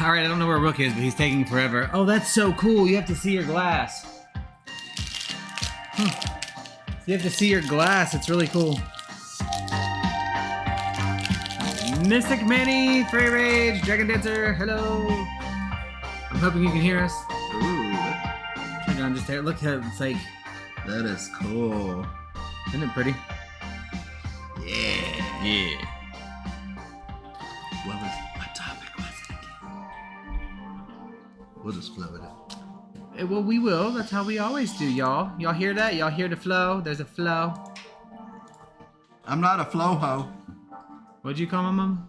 All right, I don't know where Rook is, but he's taking forever. Oh, that's so cool. You have to see your glass. You have to see your glass. It's really cool. Mystic Manny, Free Rage, Dragon Dancer, hello. I'm hoping you can hear us. Ooh. Turn down just there. Look how it's like. That is cool. Isn't it pretty? Yeah. Yeah. What topic was it again? We'll just flow with it. Well, we will. That's how we always do, y'all. Y'all hear that? Y'all hear the flow? There's a flow. I'm not a flow ho. What'd you call my mom?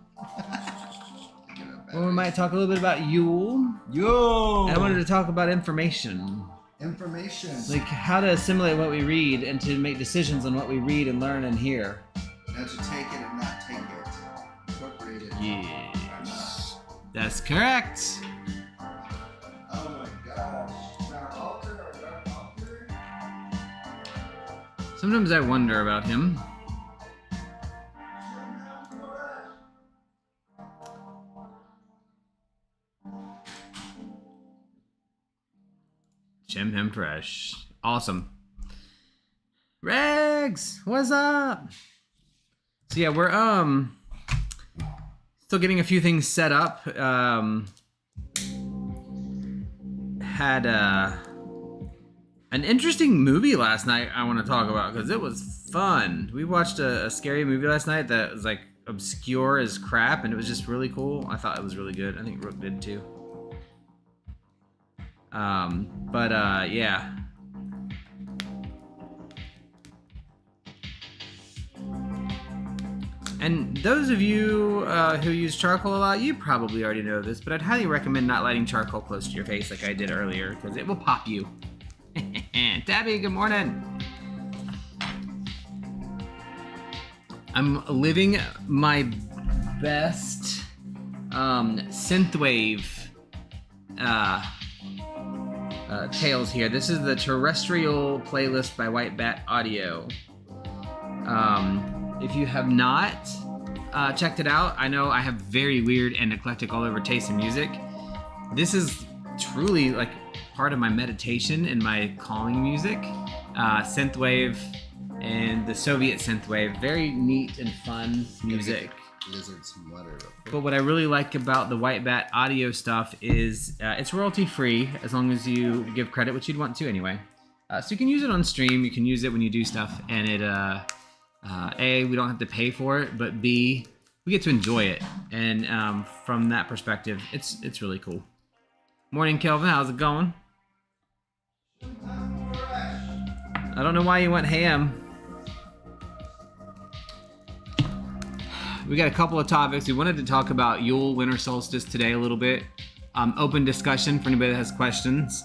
Well, we might talk a little bit about Yule. Yo! I wanted to talk about information. Information. Like how to assimilate what we read and to make decisions on what we read and learn and hear. Now to take it and not take it. Incorporate it. Yes. That's correct. Oh my gosh. Our altar, our dark altar. Sometimes I wonder about him. Jim him fresh. Awesome. Regs, what's up? So yeah, we're still getting a few things set up. Had an interesting movie last night I want to talk about because it was fun. We watched a scary movie last night that was like obscure as crap and it was just really cool. I thought it was really good. I think Rook did too. Yeah. And those of you who use charcoal a lot, you probably already know this, but I'd highly recommend not lighting charcoal close to your face like I did earlier, because it will pop you. Tabby, good morning. I'm living my best synthwave tales here. This is the terrestrial playlist by White Bat Audio. If you have not checked it out, I know I have very weird and eclectic all over taste in music. This is truly like part of my meditation and my calming music. Synthwave and the Soviet synthwave. Very neat and fun music. Lizard some water. But what I really like about the White Bat Audio stuff is it's royalty free as long as you give credit, which you'd want to anyway. So you can use it on stream, you can use it when you do stuff, and it A, we don't have to pay for it, but B, we get to enjoy it. And from that perspective, it's really cool. Morning, Kelvin. How's it going? I don't know why you went ham. We got a couple of topics. We wanted to talk about Yule, winter solstice today a little bit. Open discussion for anybody that has questions.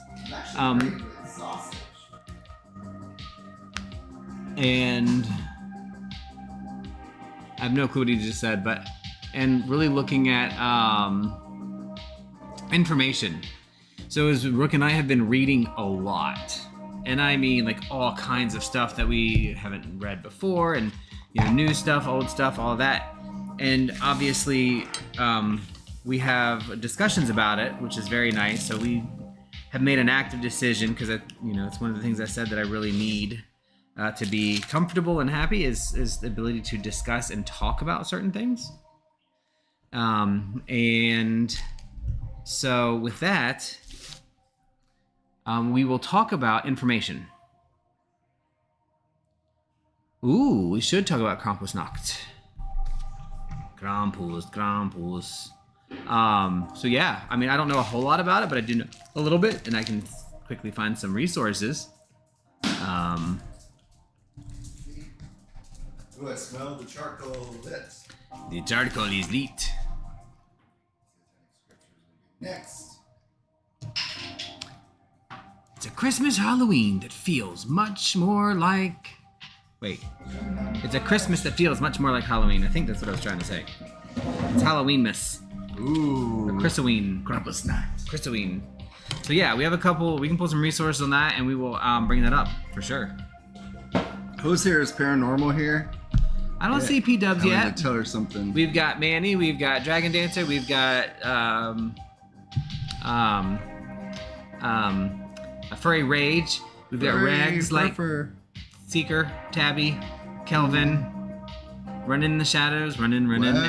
And I have no clue what he just said, and really looking at information. So as Rook and I have been reading a lot, and I mean like all kinds of stuff that we haven't read before, and new stuff, old stuff, all that. And obviously, we have discussions about it, which is very nice. So we have made an active decision because it's one of the things I said that I really need to be comfortable and happy is the ability to discuss and talk about certain things. And so with that, we will talk about information. Ooh, we should talk about Krampusnacht. Krampus. So yeah, I mean, I don't know a whole lot about it, but I do know a little bit, and I can quickly find some resources. Ooh, I smell the charcoal lit. The charcoal is lit. Next. It's a Christmas Halloween that feels much more like... Wait. It's a Christmas that feels much more like Halloween. I think that's what I was trying to say. It's Halloween-mas. Ooh. Or Christoween. Krampusnacht. Christoween. So yeah, we have a couple... We can pull some resources on that, and we will bring that up, for sure. Who's here is paranormal here? I don't see P-dubs I yet. need to tell her something. We've got Manny, we've got Dragon Dancer, we've got a furry rage. We've got Rags like Seeker, Tabby, Kelvin, running in the shadows, running, and running. I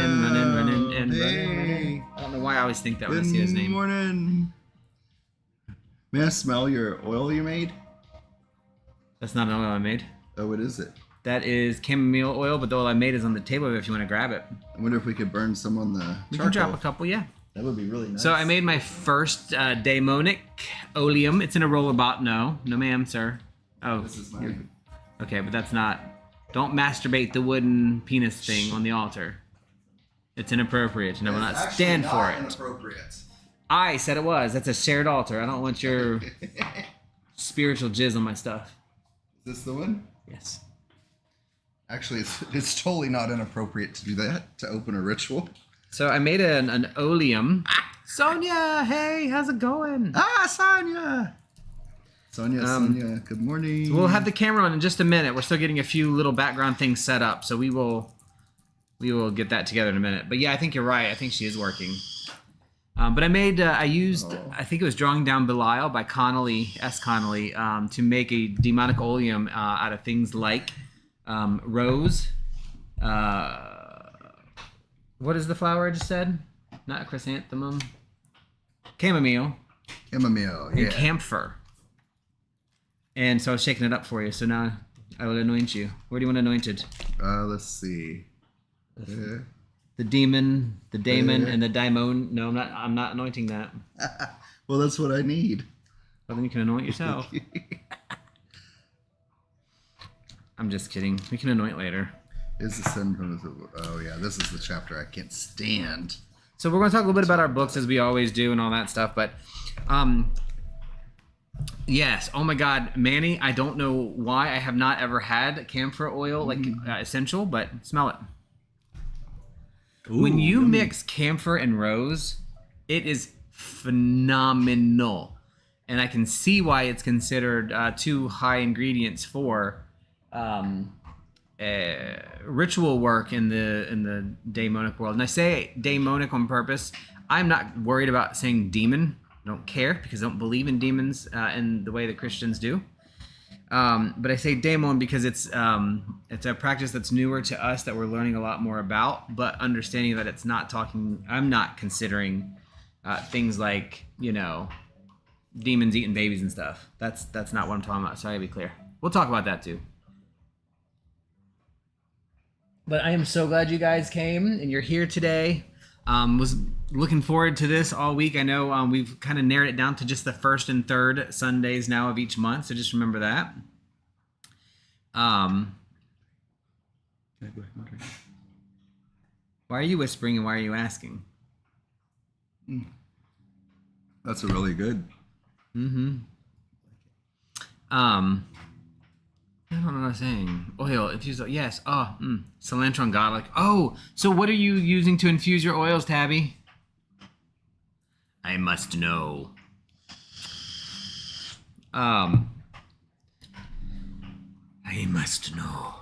don't know why I always think that when I see his name. Good morning. May I smell your oil you made? That's not an oil I made. Oh, what is it? That is chamomile oil, but the oil I made is on the table if you want to grab it. I wonder if we could burn some on the charcoal. We can drop a couple, yeah. That would be really nice. So I made my first daemonic oleum. It's in a roller bot. No, ma'am, sir. Oh, this is mine. Okay, but that's not. Don't masturbate the wooden penis thing on the altar. It's inappropriate, and I will not stand for it. Inappropriate. I said it was. That's a shared altar. I don't want your spiritual jizz on my stuff. Is this the one? Yes. Actually, it's totally not inappropriate to do that, to open a ritual. So I made an oleum. Sonia, hey, how's it going? Sonia. Sonia, good morning. So we'll have the camera on in just a minute. We're still getting a few little background things set up, so we will get that together in a minute. But yeah, I think you're right. I think she is working. But I used, I think it was Drawing Down Belial by S. Connolly, to make a demonic oleum out of things like rose. What is the flower I just said? Not chrysanthemum. Chamomile. Chamomile, yeah. And camphor. And so I was shaking it up for you. So now I will anoint you. Where do you want anointed? Let's see. The demon, the daemon, and the daimon. No, I'm not anointing that. Well, that's what I need. Well, then you can anoint yourself. I'm just kidding. We can anoint later. Is the sin from the... Oh, yeah. This is the chapter I can't stand. So we're going to talk a little bit about our books as we always do and all that stuff. But, yes. Oh, my God. Manny, I don't know why I have not ever had camphor oil, like essential, but smell it. Ooh, when you mix camphor and rose, it is phenomenal. And I can see why it's considered too high ingredients for ritual work in the daemonic world. And I say daemonic on purpose. I'm not worried about saying demon. I don't care because I don't believe in demons in the way that Christians do. But I say daemon because it's a practice that's newer to us that we're learning a lot more about, but understanding that it's not talking. I'm not considering things like, demons eating babies and stuff. That's not what I'm talking about. So I gotta be clear. We'll talk about that too. But I am so glad you guys came and you're here today. Was looking forward to this all week. I know we've kind of narrowed it down to just the first and third Sundays now of each month, so just remember that. Why are you whispering and why are you asking? That's a really good. I don't know what I'm saying. Oil, infuse, yes. Oh, cilantro and garlic. Oh, so what are you using to infuse your oils, Tabby? I must know. I must know.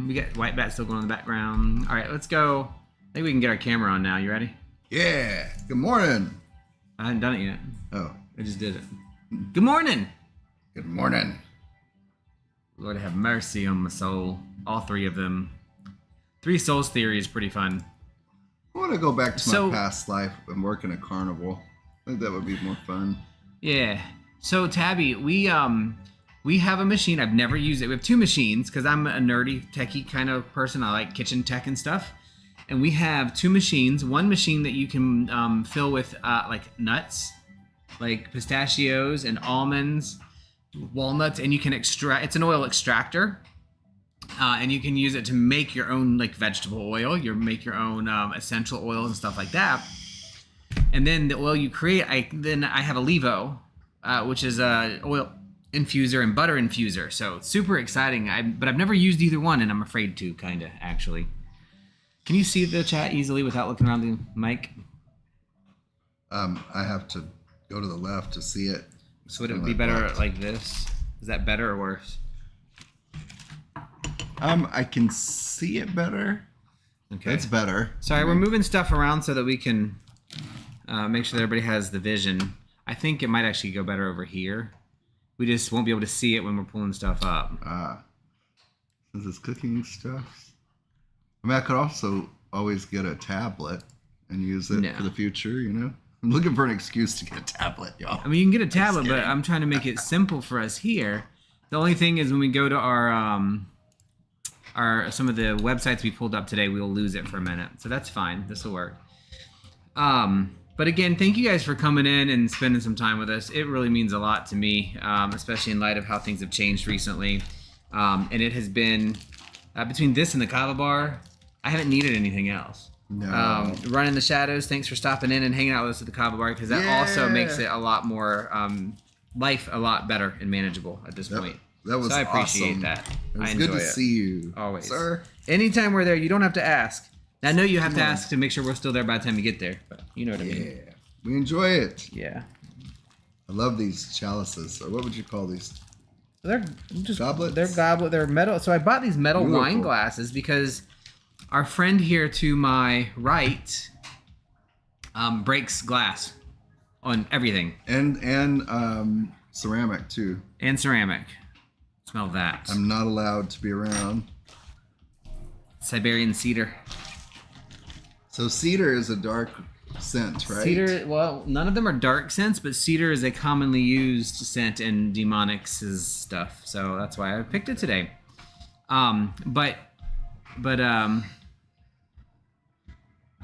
We got White Bat still going in the background. All right, let's go. I think we can get our camera on now. You ready? Yeah. Good morning. I haven't done it yet. Oh. I just did it. Good morning. Good morning. Lord have mercy on my soul. All three of them. Three Souls theory is pretty fun. I want to go back to my past life and work in a carnival. I think that would be more fun. Yeah. So Tabby, we have a machine. I've never used it. We have two machines because I'm a nerdy, techie kind of person. I like kitchen tech and stuff. And we have two machines. One machine that you can fill with like nuts, like pistachios and almonds, walnuts, and you can extract. It's an oil extractor, and you can use it to make your own like vegetable oil. Make your own essential oils and stuff like that. And then the oil you create, I have a Levo, which is a oil infuser and butter infuser. So it's super exciting. But I've never used either one, and I'm afraid to, kind of actually. Can you see the chat easily without looking around the mic? I have to go to the left to see it. So would it be better like this? Is that better or worse? I can see it better. Okay. That's better. Sorry, we're moving stuff around so that we can make sure that everybody has the vision. I think it might actually go better over here. We just won't be able to see it when we're pulling stuff up. This is cooking stuff. I mean, I could also always get a tablet and use it for the future, you know? I'm looking for an excuse to get a tablet, y'all. I mean, you can get a tablet, but I'm trying to make it simple for us here. The only thing is when we go to our some of the websites we pulled up today, we'll lose it for a minute. So that's fine. This will work. But again, thank you guys for coming in and spending some time with us. It really means a lot to me, especially in light of how things have changed recently. And it has been, between this and the kava bar, I haven't needed anything else. No. Running the shadows, thanks for stopping in and hanging out with us at the kava bar, because that also makes it a lot more, life a lot better and manageable at this point. That was so I appreciate awesome. that. It was I good enjoy to see you. Always. Sir. Anytime we're there, you don't have to ask. I know you have to ask to make sure we're still there by the time you get there, but you know what I mean. Yeah. We enjoy it. Yeah. I love these chalices. Or what would you call these? They're just goblets. They're metal. So I bought these metal wine glasses because our friend here to my right breaks glass on everything. And ceramic too. And ceramic. Smell that. I'm not allowed to be around. Siberian cedar. So cedar is a dark scent, right? Cedar, well, none of them are dark scents, but cedar is a commonly used scent in demonics' stuff. So that's why I picked it today. But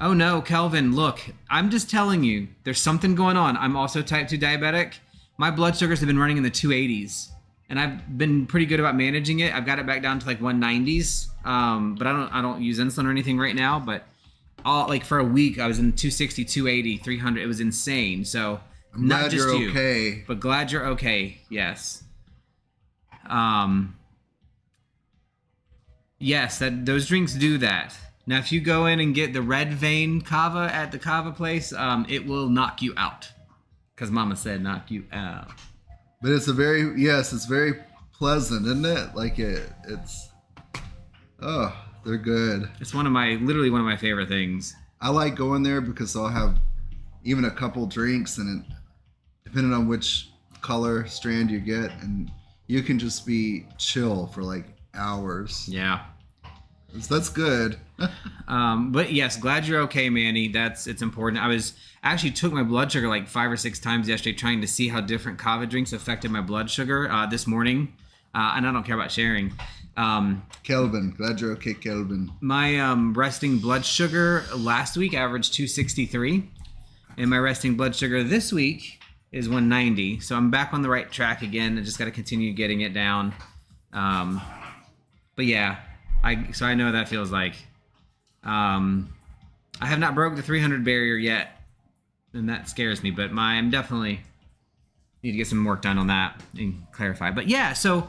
oh no, Kelvin, look, I'm just telling you, there's something going on. I'm also type 2 diabetic. My blood sugars have been running in the 280s. And I've been pretty good about managing it. I've got it back down to like 190s. But I don't use insulin or anything right now. But for a week, I was in 260, 280, 300. It was insane. So I'm not glad just you're you, okay. but glad you're okay. Yes. Yes, those drinks do that. Now, if you go in and get the red vein kava at the kava place, it will knock you out. Because Mama said knock you out. But it's it's very pleasant, isn't it? Like it's they're good. It's literally one of my favorite things. I like going there because I'll have even a couple drinks, and depending on which color strand you get, and you can just be chill for like hours. Yeah. So that's good. But yes, glad you're okay, Manny. It's important. I actually took my blood sugar like 5 or 6 times yesterday trying to see how different kava drinks affected my blood sugar this morning. And I don't care about sharing. Kelvin, glad you're okay, Kelvin. My resting blood sugar last week averaged 263. And my resting blood sugar this week is 190. So I'm back on the right track again. I just got to continue getting it down. But yeah, so I know what that feels like. I have not broke the 300 barrier yet, and that scares me, but I'm definitely need to get some work done on that and clarify. But yeah, so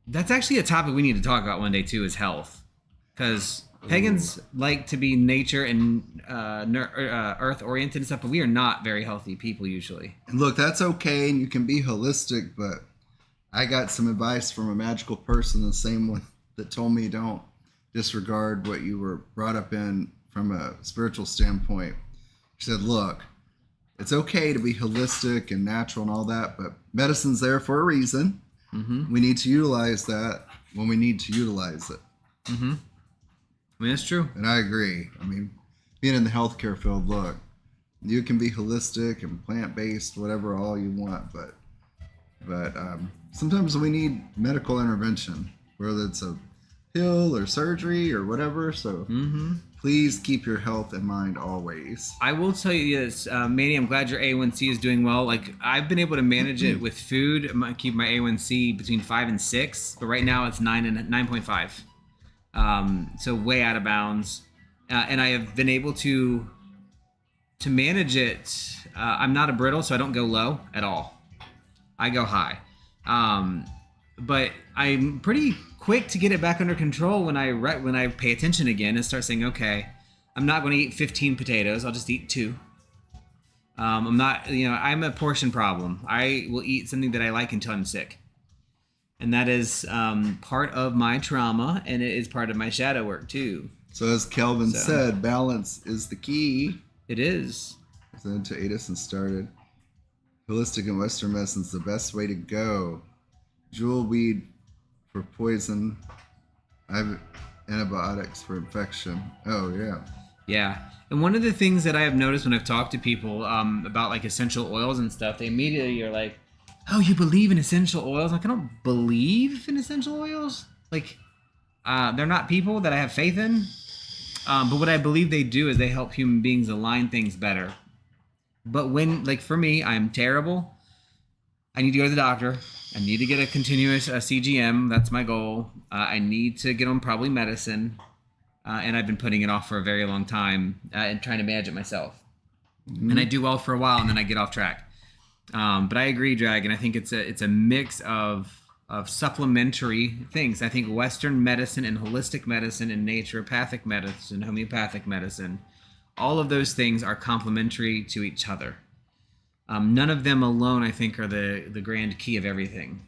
that's actually a topic we need to talk about one day too, is health. Because pagans like to be nature and earth oriented and stuff, but we are not very healthy people usually. And look, that's okay, and you can be holistic, but I got some advice from a magical person, the same one that told me don't disregard what you were brought up in from a spiritual standpoint. She said, look, it's okay to be holistic and natural and all that, but medicine's there for a reason. Mm-hmm. We need to utilize that when we need to utilize it. Mm-hmm. I mean, that's true. And I agree. I mean, being in the healthcare field, look, you can be holistic and plant-based, whatever, all you want, but sometimes we need medical intervention, whether it's a pill or surgery or whatever. So please keep your health in mind always. I will tell you this, Manny, I'm glad your A1C is doing well. Like, I've been able to manage it with food. I keep my A1C between 5 and 6, but right now it's 9.5. So way out of bounds. And I have been able to manage it. I'm not a brittle, so I don't go low at all. I go high. But I'm pretty quick to get it back under control when I pay attention again and start saying, okay, I'm not going to eat 15 potatoes. I'll just eat 2. I'm not, I'm a portion problem. I will eat something that I like until I'm sick. And that is part of my trauma, and it is part of my shadow work too. So as Kelvin said, balance is the key. It is. Then to Edison started. Holistic and Western medicine's the best way to go. Jewel weed for poison. I have antibiotics for infection. Oh yeah. Yeah. And one of the things that I have noticed when I've talked to people about like essential oils and stuff, they immediately are like, "Oh, you believe in essential oils?" Like, I don't believe in essential oils. Like, they're not people that I have faith in. But what I believe they do is they help human beings align things better. But when, like for me, I'm terrible. I need to go to the doctor. I need to get a continuous CGM. That's my goal. I need to get on probably medicine. And I've been putting it off for a very long time and trying to manage it myself. Mm-hmm. And I do well for a while and then I get off track. But I agree, Dragon. I think it's a mix of supplementary things. I think Western medicine and holistic medicine and naturopathic medicine, homeopathic medicine, all of those things are complementary to each other. None of them alone, I think, are the grand key of everything,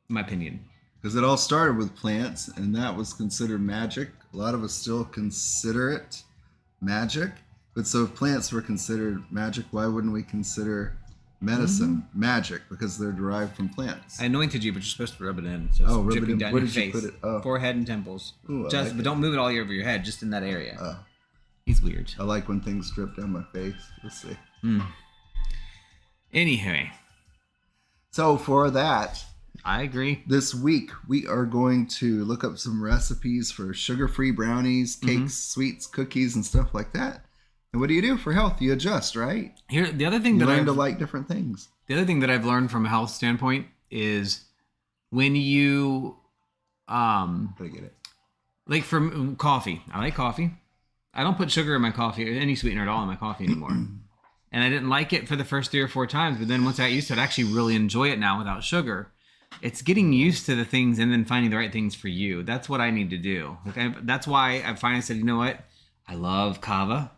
in my opinion. Because it all started with plants, and that was considered magic. A lot of us still consider it magic. But so if plants were considered magic, why wouldn't we consider medicine magic? Because they're derived from plants. I anointed you, but you're supposed to rub it in. So it's dripping down your face, forehead and temples. Ooh, but don't move it all over your head, just in that area. He's weird. I like when things drip down my face. Let's see. Anyway. So for that, I agree. This week, we are going to look up some recipes for sugar-free brownies, cakes, sweets, cookies, and stuff like that. And what do you do for health? You adjust, right? Here, the other thing you learn to like different things. The other thing that I've learned from a health standpoint is when you, I get it. Like for coffee. I like coffee. I don't put sugar in my coffee or any sweetener at all in my coffee anymore. And I didn't like it for the first 3 or 4 times, but then once I got used to it, I actually really enjoy it now without sugar. It's getting used to the things and then finding the right things for you. That's what I need to do. That's why I finally said, you know what? I love kava.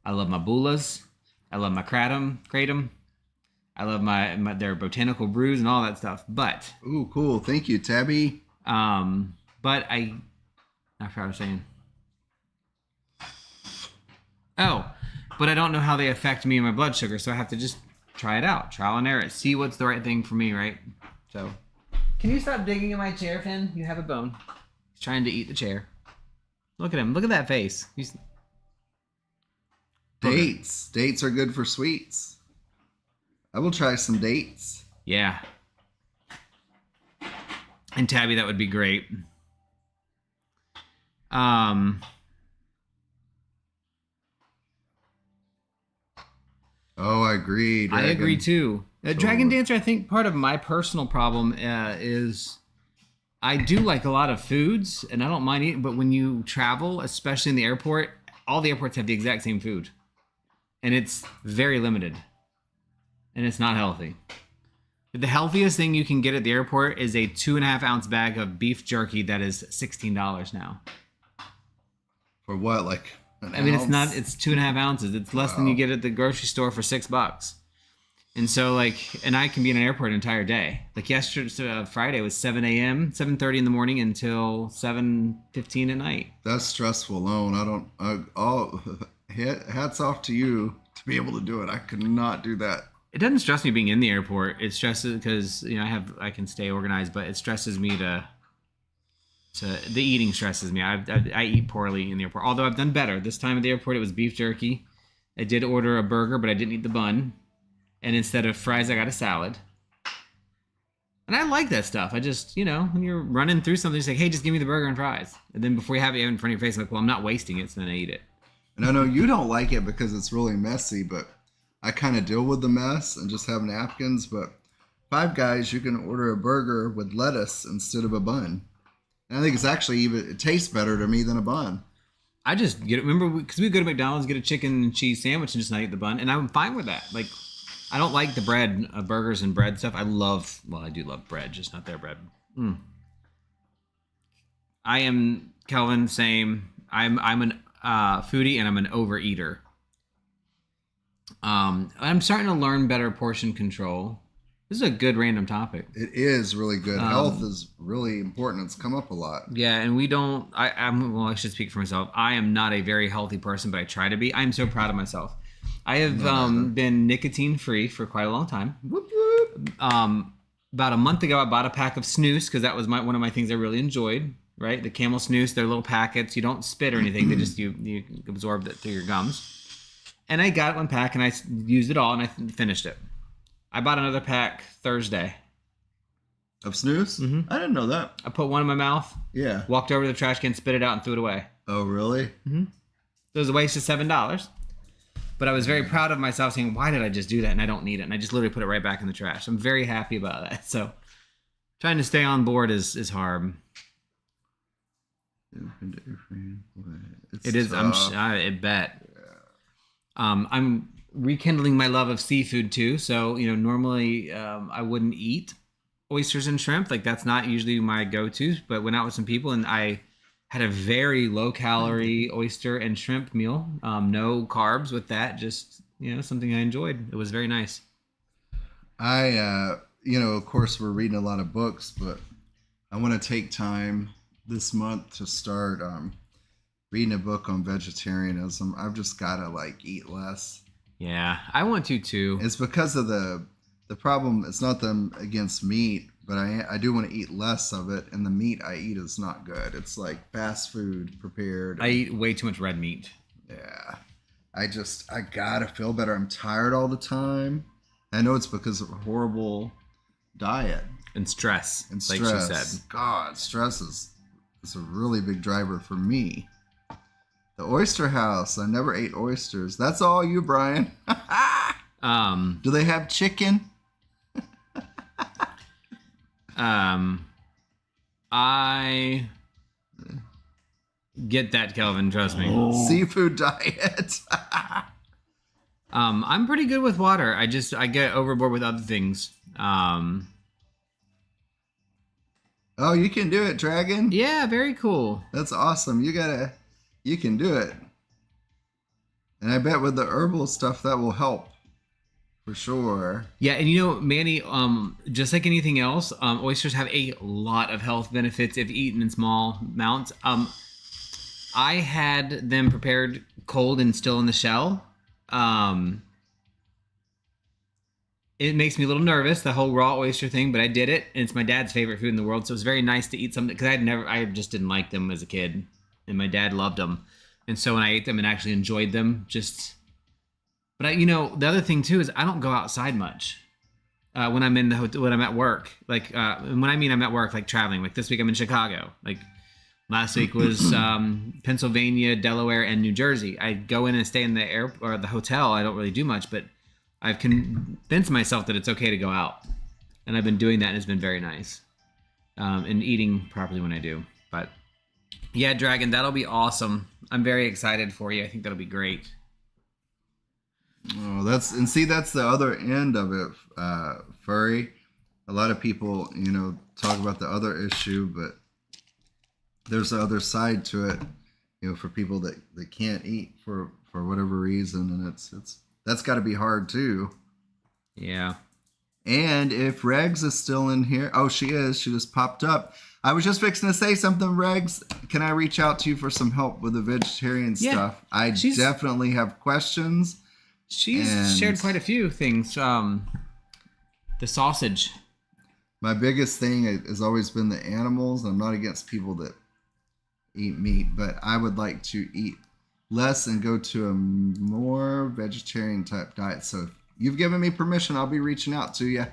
I love my bulas. I love my kratom. I love my their botanical brews and all that stuff. But ooh, cool. Thank you, Tabby. But I forgot what I was saying. Oh, but I don't know how they affect me and my blood sugar, so I have to just try it out, trial and error, see what's the right thing for me, right? So, can you stop digging in my chair, Finn? You have a bone. He's trying to eat the chair. Look at him. Look at that face. Dates. Dates are good for sweets. I will try some dates. Yeah. And Tabby, that would be great. Oh, I agree. I agree too. Dragon Dancer, I think part of my personal problem is I do like a lot of foods and I don't mind eating, but when you travel, especially in the airport, all the airports have the exact same food. And it's very limited. And it's not healthy. The healthiest thing you can get at the airport is a 2.5 ounce bag of beef jerky that is $16 now. For what, like an I mean, ounce? it's 2.5 ounces. It's less than you get at the grocery store for $6. And so, and I can be in an airport an entire day. Like yesterday, Friday was 7 a.m., 7:30 in the morning until 7:15 at night. That's stressful alone. Hats off to you to be able to do it. I could not do that. It doesn't stress me being in the airport. It stresses because I can stay organized, but it stresses me the eating stresses me. I eat poorly in the airport. Although I've done better. This time at the airport, it was beef jerky. I did order a burger, but I didn't eat the bun. And instead of fries, I got a salad. And I like that stuff. I just, when you're running through something, it's like, hey, just give me the burger and fries. And then before you have it in front of your face, I'm like, well, I'm not wasting it, so then I eat it. And I know you don't like it because it's really messy, but I kind of deal with the mess and just have napkins. But Five Guys, you can order a burger with lettuce instead of a bun. And I think it's actually it tastes better to me than a bun. I just get it. Remember, because we go to McDonald's, get a chicken and cheese sandwich and just not eat the bun. And I'm fine with that. Like, I don't like the bread, burgers and bread stuff. I do love bread, just not their bread. I am, Kelvin, same. I'm an foodie and I'm an overeater. I'm starting to learn better portion control. This is a good random topic. It is really good. Health is really important. It's come up a lot. Yeah, and we don't. I should speak for myself. I am not a very healthy person, but I try to be. I'm so proud of myself. I have been nicotine free for quite a long time. Whoop, whoop. About a month ago, I bought a pack of snus because that was one of my things I really enjoyed. Right, the Camel snus. They're little packets. You don't spit or anything. They just you absorb it through your gums. And I got one pack and I used it all and I finished it. I bought another pack Thursday. Of snus? Mm-hmm. I didn't know that. I put one in my mouth. Yeah. Walked over to the trash can, spit it out, and threw it away. Oh, really? Mm-hmm. So it was a waste of $7. But I was very proud of myself saying, why did I just do that? And I don't need it. And I just literally put it right back in the trash. I'm very happy about that. So trying to stay on board is hard. It is. I bet. I'm rekindling my love of seafood too. So, normally I wouldn't eat oysters and shrimp. Like that's not usually my go-to, but went out with some people and I had a very low calorie oyster and shrimp meal. No carbs with that. Just, something I enjoyed. It was very nice. Of course we're reading a lot of books, but I want to take time this month to start reading a book on vegetarianism. I've just got to eat less. Yeah, I want to too. It's because of the problem. It's not them against meat, but I do want to eat less of it. And the meat I eat is not good. It's like fast food prepared. I eat way too much red meat. Yeah. I gotta feel better. I'm tired all the time. I know it's because of a horrible diet. And stress. Like she said. God, stress is a really big driver for me. The oyster house. I never ate oysters. That's all you, Brian. Do they have chicken? I get that, Kelvin. Trust me. Seafood diet. I'm pretty good with water. I get overboard with other things. Oh, you can do it, Dragon. Yeah, very cool. That's awesome. You can do it. And I bet with the herbal stuff that will help. For sure. Yeah, and Manny, just like anything else, oysters have a lot of health benefits if eaten in small amounts. I had them prepared cold and still in the shell. It makes me a little nervous, the whole raw oyster thing, but I did it, and it's my dad's favorite food in the world, so it was very nice to eat something, because I just didn't like them as a kid, and my dad loved them. And so when I ate them and actually enjoyed them, But the other thing too is I don't go outside much when I'm in the hotel, when I'm at work. Like when I mean I'm at work, like traveling. Like this week I'm in Chicago. Like last week was Pennsylvania, Delaware, and New Jersey. I go in and stay in the hotel. I don't really do much, but I've convinced myself that it's okay to go out, and I've been doing that, and it's been very nice. And eating properly when I do. But yeah, Dragon, that'll be awesome. I'm very excited for you. I think that'll be great. Oh, that's the other end of it, furry. A lot of people, talk about the other issue, but there's the other side to it, for people that can't eat for whatever reason, and that's got to be hard too. Yeah. And if Regs is still in here, oh, she is. She just popped up. I was just fixing to say something, Regs. Can I reach out to you for some help with the vegetarian stuff? I definitely have questions. She's shared quite a few things. The sausage. My biggest thing has always been the animals. I'm not against people that eat meat, but I would like to eat less and go to a more vegetarian type diet. So if you've given me permission, I'll be reaching out to you.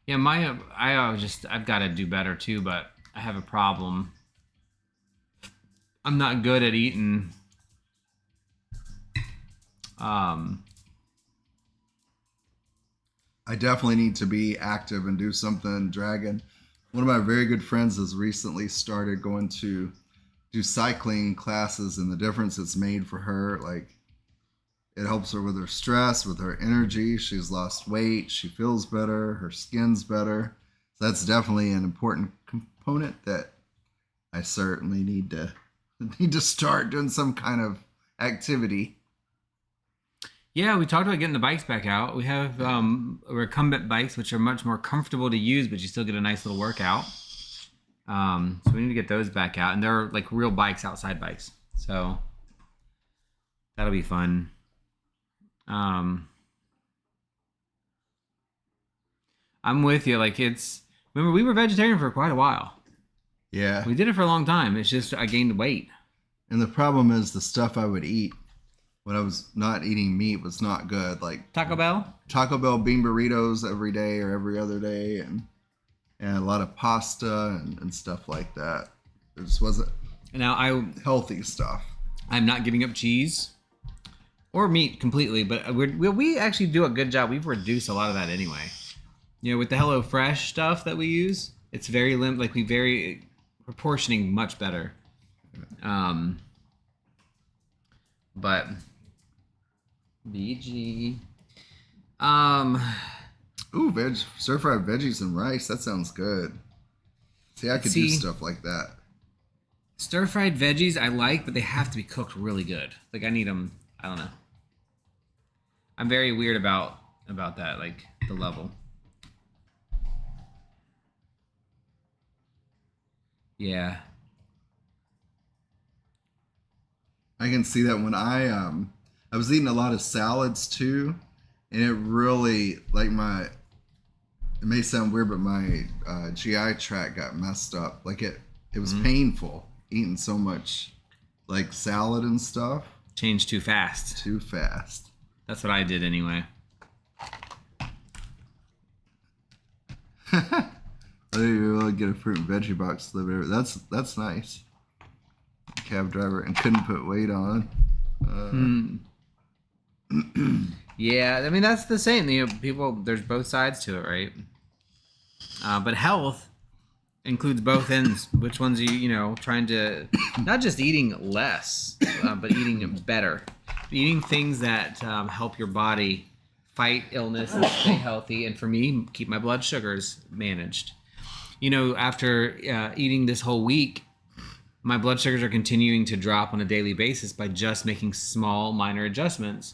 Yeah, I've got to do better too, but I have a problem. I'm not good at eating. I definitely need to be active and do something, Dragon. One of my very good friends has recently started going to do cycling classes, and the difference it's made for her, it helps her with her stress, with her energy. She's lost weight. She feels better. Her skin's better. So that's definitely an important component that I certainly need to start doing some kind of activity. Yeah, we talked about getting the bikes back out. We have recumbent bikes, which are much more comfortable to use, but you still get a nice little workout. So we need to get those back out, and they're like real bikes, outside bikes. So that'll be fun. I'm with you. Like remember we were vegetarian for quite a while. Yeah. We did it for a long time. It's just I gained weight. And the problem is the stuff I would eat when I was not eating meat was not good. Like Taco Bell bean burritos every day or every other day, and a lot of pasta and stuff like that. It just wasn't healthy stuff. I'm not giving up cheese or meat completely, but we actually do a good job. We've reduced a lot of that anyway. You know, with the HelloFresh stuff that we use, it's very proportioning much better. But BG. Ooh, stir-fried veggies and rice. That sounds good. See, I could do stuff like that. Stir-fried veggies I like, but they have to be cooked really good. Like I need them. I don't know. I'm very weird about that, like the level. Yeah. I can see that when I was eating a lot of salads too, and it really it may sound weird, but my GI tract got messed up. Like it was painful eating so much like salad and stuff. Changed too fast. Too fast. That's what I did anyway. I think we will get a fruit and veggie box delivered. That's nice. Cab driver and couldn't put weight on. Yeah, I mean that's the same. You know, people. There's both sides to it, right? But health includes both ends. Which ones are you trying to not just eating less, but eating better, eating things that help your body fight illness and stay healthy. And for me, keep my blood sugars managed. You know, after eating this whole week, my blood sugars are continuing to drop on a daily basis by just making small, minor adjustments.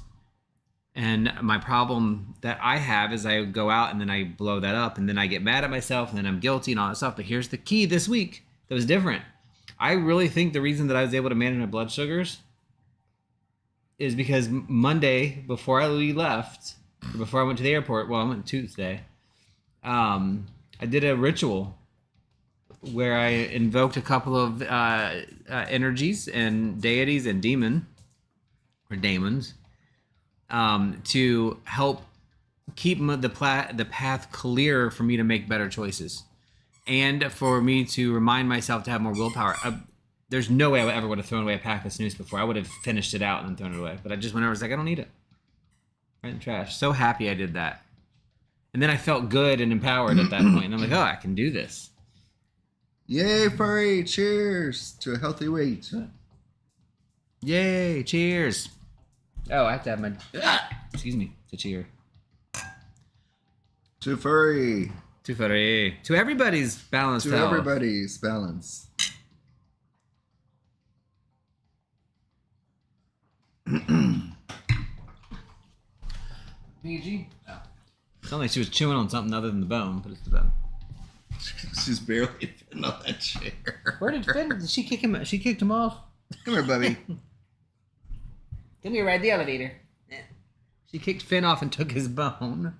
And my problem that I have is I go out and then I blow that up and then I get mad at myself and then I'm guilty and all that stuff. But here's the key this week that was different. I really think the reason that I was able to manage my blood sugars is because Monday, before I left, before I went to the airport, well, I went Tuesday, I did a ritual where I invoked a couple of energies and deities and daemons to help keep the path clear for me to make better choices and for me to remind myself to have more willpower. There's no way I ever would have thrown away a pack of snooze before. I would have finished it out and then thrown it away. But I just went over, I was like, I don't need it. Right in the trash. So happy I did that. And then I felt good and empowered at that point. And I'm like, oh, I can do this. Yay, furry! Cheers to a healthy weight. Yay! Cheers! Oh, I have to have my... excuse me. To cheer. To furry. To furry. To everybody's balanced health. To everybody's balance. PG? Oh. Sounded like she was chewing on something other than the bone, but it's the bone. She's barely fitting on that chair. Where did Finn? Did she kick him? She kicked him off. Come here, Bubby. Come here, ride the elevator. Yeah. She kicked Finn off and took his bone.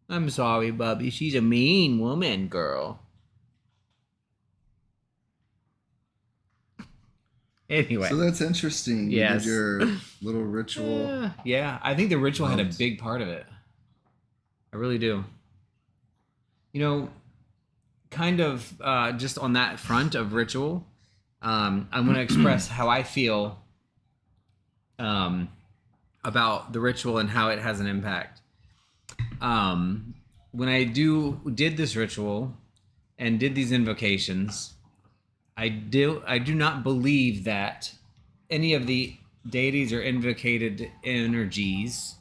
I'm sorry, Bubby. She's a mean woman, girl. Anyway. So that's interesting. Yes. You did your little ritual. Yeah, I think the ritual had a big part of it. I really do. You know, kind of just on that front of ritual, I'm going to express how I feel about the ritual and how it has an impact. When I did this ritual and did these invocations, I do not believe that any of the deities or invocated energies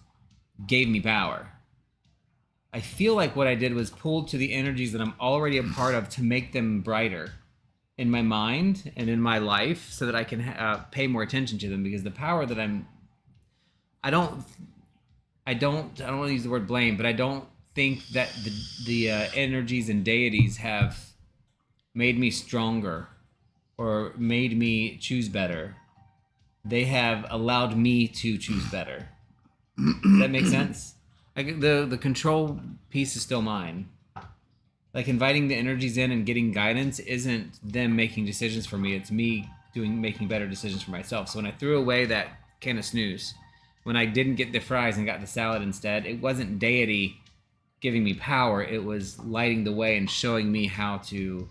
gave me power. I feel like what I did was pull to the energies that I'm already a part of to make them brighter in my mind and in my life so that I can pay more attention to them, because the power that I don't want to use the word blame, but I don't think that the energies and deities have made me stronger or made me choose better. They have allowed me to choose better. Does that make sense? Like the control piece is still mine. Like inviting the energies in and getting guidance isn't them making decisions for me. It's me making better decisions for myself. So when I threw away that can of snooze, when I didn't get the fries and got the salad instead, it wasn't deity giving me power. It was lighting the way and showing me how to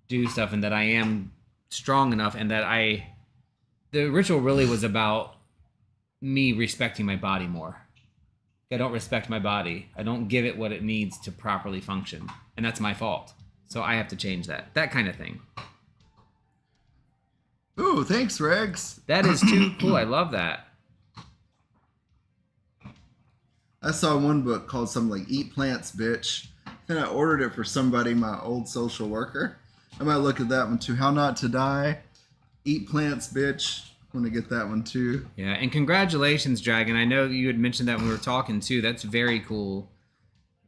do stuff, and that I am strong enough, and that the ritual really was about me respecting my body more. I don't respect my body. I don't give it what it needs to properly function, and that's my fault. So I have to change that. That kind of thing. Ooh, thanks, Rex. That is too cool. I love that. I saw one book called something like Eat Plants, Bitch, and I ordered it for somebody, my old social worker. I might look at that one too. How Not to Die, Eat Plants, Bitch. I'm going to get that one too. Yeah, and congratulations, Dragon. I know you had mentioned that when we were talking too. That's very cool.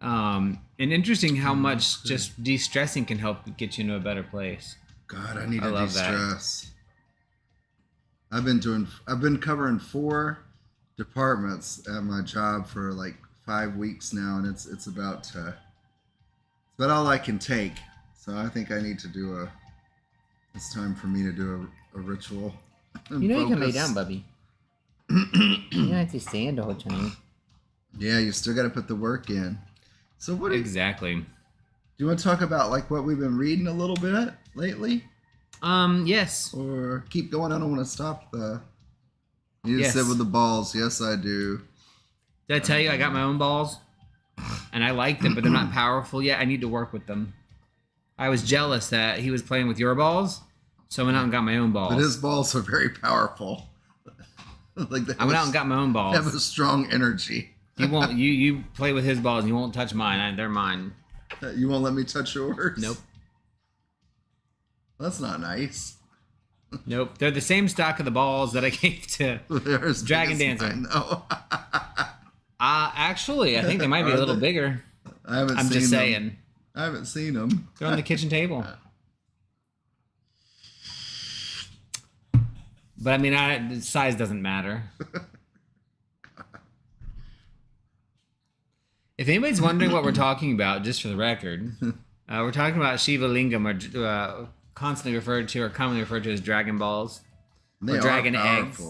And interesting how much just de-stressing can help get you into a better place. God, I need to de-stress. I've been covering 4 departments at my job for like 5 weeks now, and it's about all I can take. So I think I need to it's time for me to do a ritual. You know, you can lay down, Bubby. You don't have to stand the whole time. Yeah, you still got to put the work in. So what exactly? Do you want to talk about like what we've been reading a little bit lately? Yes. Or keep going. I don't want to stop the. You just sit with the balls. Yes, I do. Did I tell you I got my own balls? And I like them, but they're not powerful yet. I need to work with them. I was jealous that he was playing with your balls, so I went out and got my own balls. But his balls are very powerful. I went out and got my own balls. They have a strong energy. You won't. You play with his balls and you won't touch mine. They're mine. You won't let me touch yours? Nope. That's not nice. Nope. They're the same stock of the balls that I gave to Dragon Dancer. No. Actually, I think they might be a little bigger. I'm just saying. I haven't seen them. They're on the kitchen table. But I mean, size doesn't matter. If anybody's wondering what we're talking about, just for the record, we're talking about Shiva Lingam, or constantly referred to or commonly referred to as Dragon Balls, or Dragon Eggs.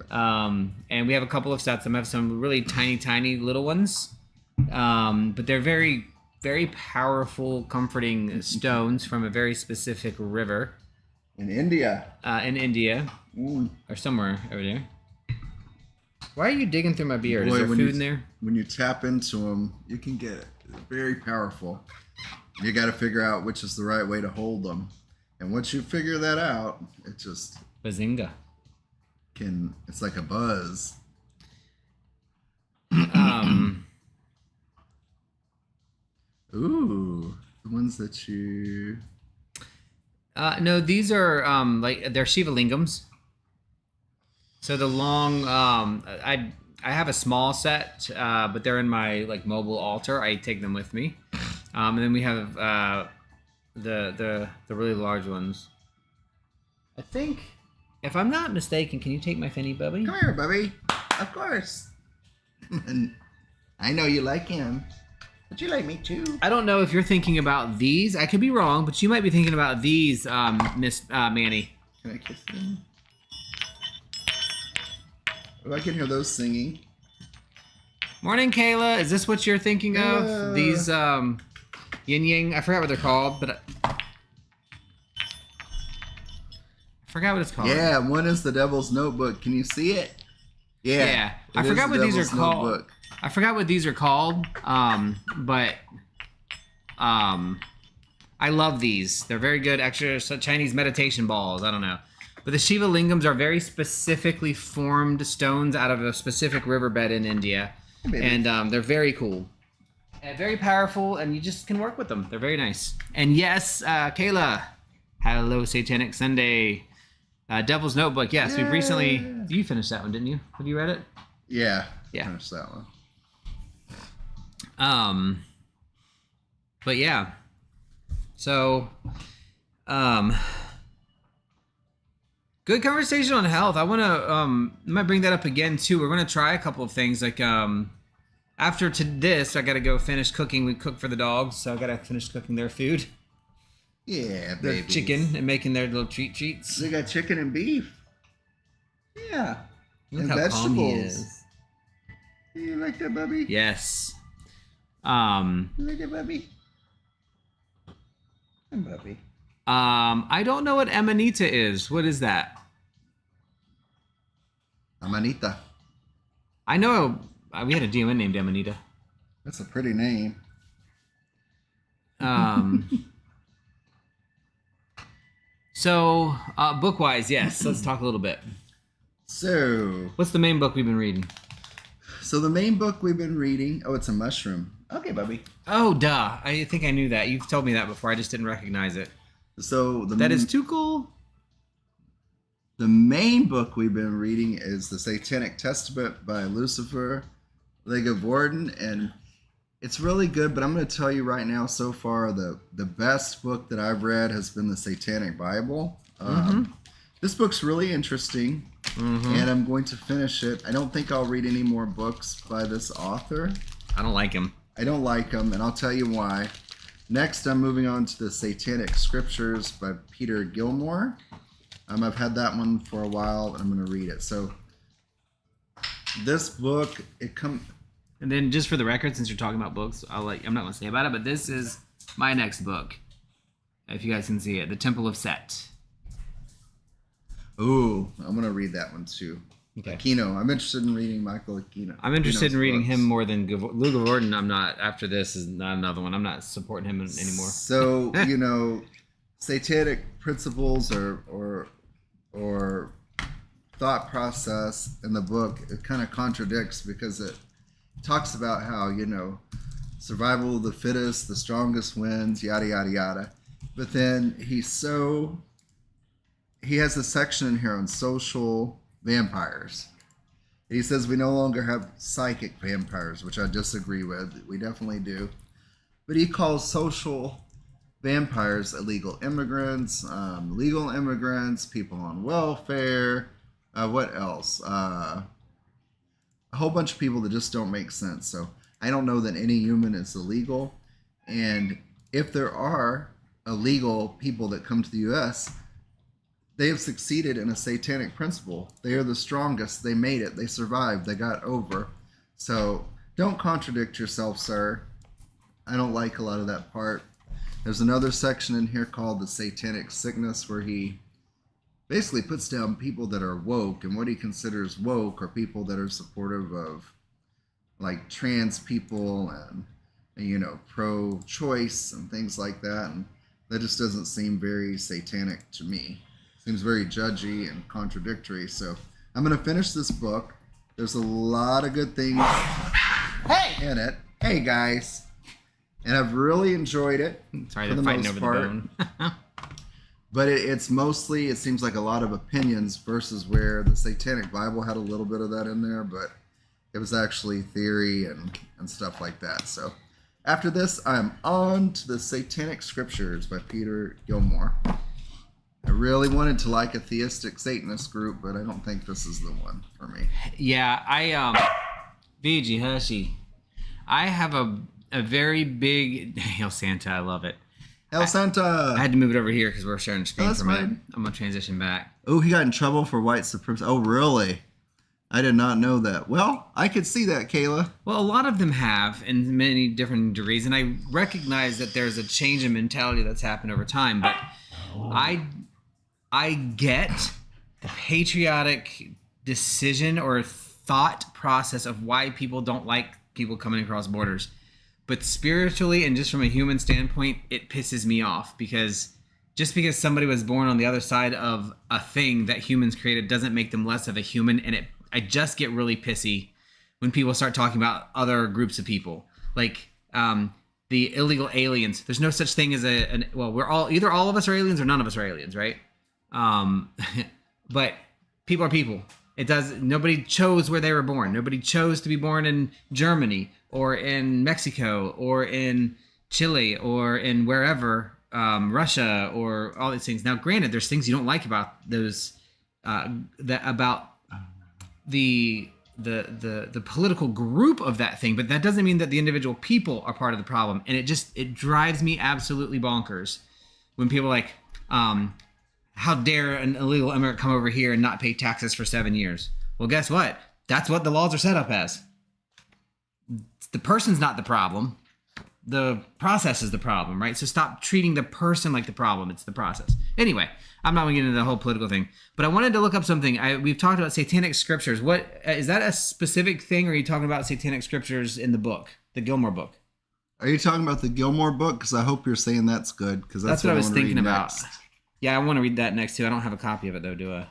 And we have a couple of sets. I have some really tiny little ones, but they're very, very powerful, comforting stones from a very specific river. In India. Or somewhere over there. Why are you digging through my beard? Is there food in there? When you tap into them, you can get it. They're very powerful. You got to figure out which is the right way to hold them. And once you figure that out, it just... Bazinga. It's like a buzz. Ooh, the ones that you... No, these are they're Shiva Lingams. So the long, I have a small set, but they're in my mobile altar. I take them with me, and then we have the really large ones. I think, if I'm not mistaken, can you take my Finny, Bubby? Come here, Bubby. Of course. And I know you like him. But you like me too. I don't know if you're thinking about these. I could be wrong, but you might be thinking about these, Miss Manny. Can I kiss them? Oh, I can hear those singing. Morning, Kayla. Is this what you're thinking of? These yin yang. I forgot what they're called, but I forgot what it's called. Yeah, one is the Devil's Notebook. Can you see it? Yeah. I forgot what these are called. Notebook. I forgot what these are called, but I love these. They're very good extra Chinese meditation balls. I don't know. But the Shiva Lingams are very specifically formed stones out of a specific riverbed in India. And they're very cool. And very powerful, and you just can work with them. They're very nice. And yes, Kayla, hello Satanic Sunday. Devil's Notebook, yes. We've recently... You finished that one, didn't you? Have you read it? Yeah. Yeah. Finish that one. But yeah. So, good conversation on health. I want to might bring that up again too. We're going to try a couple of things like after this, I got to go finish cooking. We cook for the dogs, so I got to finish cooking their food. Yeah, Their babies. chicken and making their little treats. They got chicken and beef. Yeah. Look And how calm he vegetables. is. You like that, Bubby? Yes. You like that, Bubby? And Bubby. I don't know what Amanita is. What is that? Amanita. I know we had a demon named Amanita. That's a pretty name. So, book-wise, yes. Let's talk a little bit. So What's the main book we've been reading? the main book we've been reading. Oh, it's a mushroom. Okay, Bubby. Oh, duh. I think I knew that. You've told me that before. I just didn't recognize it. So That is too cool. The main book we've been reading is the Satanic Testament by Lucifer, League of Warden, and it's really good. But I'm going to tell you right now, so far, the best book that I've read has been the Satanic Bible. This book's really interesting, and I'm going to finish it. I don't think I'll read any more books by this author. I don't like him. I don't like him, and I'll tell you why. Next, I'm moving on to the Satanic Scriptures by Peter Gilmore. I've had that one for a while, and I'm going to read it. So, this book, And then, just for the record, since you're talking about books, I'm not going to say about it, but this is my next book. If you guys can see it, The Temple of Set. Ooh, I'm going to read that one too. Okay. Aquino. I'm interested in reading Michael Aquino. I'm interested in reading books. him more than Luke of Gordon. I'm not. After this is not another one. I'm not supporting him anymore. So, satanic principles or thought process in the book, it kind of contradicts because it talks about how, survival of the fittest, the strongest wins, yada, yada, yada. But then he has a section in here on social vampires. He says we no longer have psychic vampires, which I disagree with. We definitely do. But he calls social vampires illegal immigrants, legal immigrants, people on welfare. What else? A whole bunch of people that just don't make sense. So I don't know that any human is illegal. And if there are illegal people that come to the U.S., they have succeeded in a satanic principle. They are the strongest. They made it. They survived. They got over. So don't contradict yourself, sir. I don't like a lot of that part. There's another section in here called the Satanic Sickness, where he basically puts down people that are woke, and what he considers woke are people that are supportive of like trans people and pro-choice and things like that. And that just doesn't seem very satanic to me. Seems very judgy and contradictory. So I'm going to finish this book. There's a lot of good things in it. Hey, guys. And I've really enjoyed it. Sorry, they're fighting over the bone. But it's mostly, it seems like a lot of opinions versus where the Satanic Bible had a little bit of that in there, but it was actually theory and stuff like that. So after this, I'm on to the Satanic Scriptures by Peter Gilmore. I really wanted to like a theistic Satanist group, but I don't think this is the one for me. Yeah, VG Hushy. I have a very big Hail Santa. I love it. Hail Santa! I had to move it over here because we're sharing the screen That's for a minute. fine. I'm gonna transition back. Oh, he got in trouble for white supremacy. Oh, really? I did not know that. Well, I could see that, Kayla. Well, a lot of them have in many different degrees, and I recognize that there's a change in mentality that's happened over time, but I get the patriotic decision or thought process of why people don't like people coming across borders. But spiritually and just from a human standpoint, it pisses me off because just because somebody was born on the other side of a thing that humans created doesn't make them less of a human. And I just get really pissy when people start talking about other groups of people. Like the illegal aliens. There's no such thing as we're either all of us are aliens or none of us are aliens, right? But people are people. Nobody chose where they were born. Nobody chose to be born in Germany or in Mexico or in Chile or in wherever, Russia or all these things. Now, granted, there's things you don't like about those, about the political group of that thing, but that doesn't mean that the individual people are part of the problem. And it drives me absolutely bonkers when people are like, how dare an illegal immigrant come over here and not pay taxes for 7 years? Well, guess what? That's what the laws are set up as. The person's not the problem. The process is the problem, right? So stop treating the person like the problem. It's the process. Anyway, I'm not going to get into the whole political thing, but I wanted to look up something. We've talked about satanic scriptures. What is that a specific thing, or are you talking about satanic scriptures in the book, the Gilmore book? Are you talking about the Gilmore book? Because I hope you're saying that's good. Because that's what I was thinking about. Next. Yeah, I want to read that next too. I don't have a copy of it though, do I?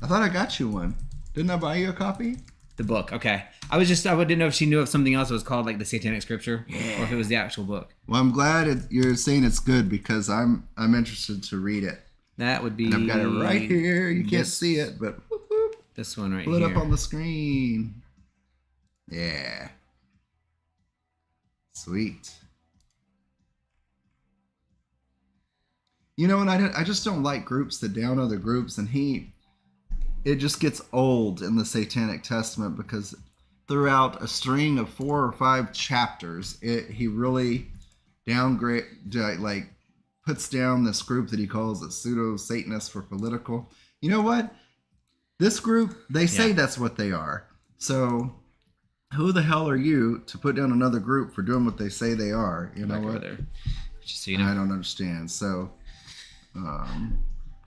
I thought I got you one. Didn't I buy you a copy? The book, okay. I didn't know if she knew of something else that was called like the Satanic Scripture, or if it was the actual book. Well, I'm glad you're saying it's good because I'm interested to read it. That would be. And I've got it right here. You can't see it, but whoop, whoop, this one right pull here. Pull it up on the screen. Yeah. Sweet. You know, and I just don't like groups that down other groups, and it just gets old in the Satanic Testament because throughout a string of 4 or 5 chapters, he really puts down this group that he calls a pseudo-Satanist for political. You know what? This group, they say that's what they are. So who the hell are you to put down another group for doing what they say they are? You know what? Just so you know. I don't understand. So,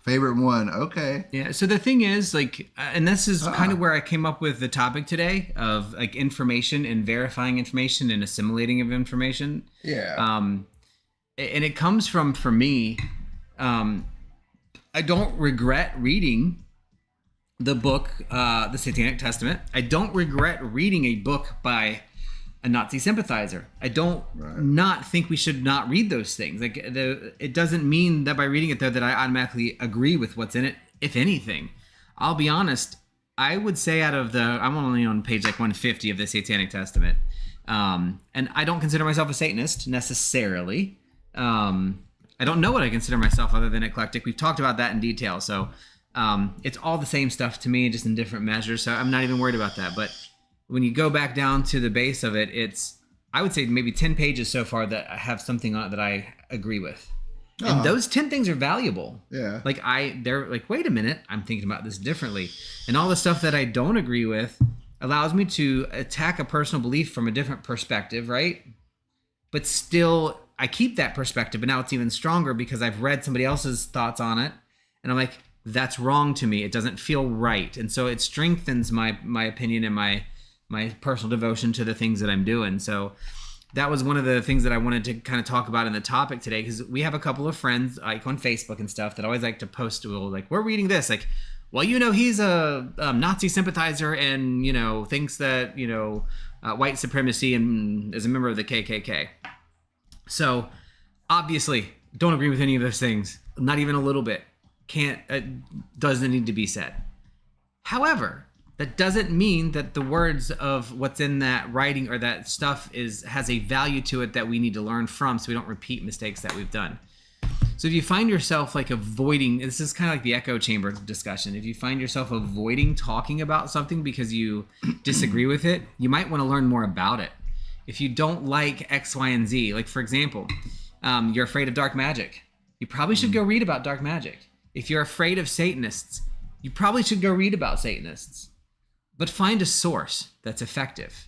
favorite one, okay. Yeah, so the thing is, like, and this is kind of where I came up with the topic today of, like, information and verifying information and assimilating of information. Yeah. And it comes from, for me, I don't regret reading the book, the Satanic Testament. I don't regret reading a book by a Nazi sympathizer. I don't not think we should not read those things. Like, it doesn't mean that by reading it though that I automatically agree with what's in it. If anything, I'll be honest. I would say I'm only on page like 150 of the Satanic Testament, and I don't consider myself a Satanist necessarily. I don't know what I consider myself other than eclectic. We've talked about that in detail. So it's all the same stuff to me, just in different measures. So I'm not even worried about that. But when you go back down to the base of it, I would say maybe 10 pages so far that have something on it that I agree with. And those 10 things are valuable. Yeah. They're like, wait a minute, I'm thinking about this differently. And all the stuff that I don't agree with allows me to attack a personal belief from a different perspective, right? But still, I keep that perspective, but now it's even stronger because I've read somebody else's thoughts on it. And I'm like, that's wrong to me. It doesn't feel right. And so it strengthens my opinion and my personal devotion to the things that I'm doing. So that was one of the things that I wanted to kind of talk about in the topic today, because we have a couple of friends like on Facebook and stuff that always like to post like, we're reading this, like, well, he's a Nazi sympathizer and, thinks that, white supremacy and is a member of the KKK. So obviously don't agree with any of those things. Not even a little bit. Doesn't need to be said. However, that doesn't mean that the words of what's in that writing or that stuff has a value to it that we need to learn from, so we don't repeat mistakes that we've done. So if you find yourself like avoiding, this is kind of like the echo chamber discussion. If you find yourself avoiding talking about something because you disagree with it, you might want to learn more about it. If you don't like X, Y, and Z, like for example, you're afraid of dark magic, you probably should go read about dark magic. If you're afraid of Satanists, you probably should go read about Satanists. But find a source that's effective.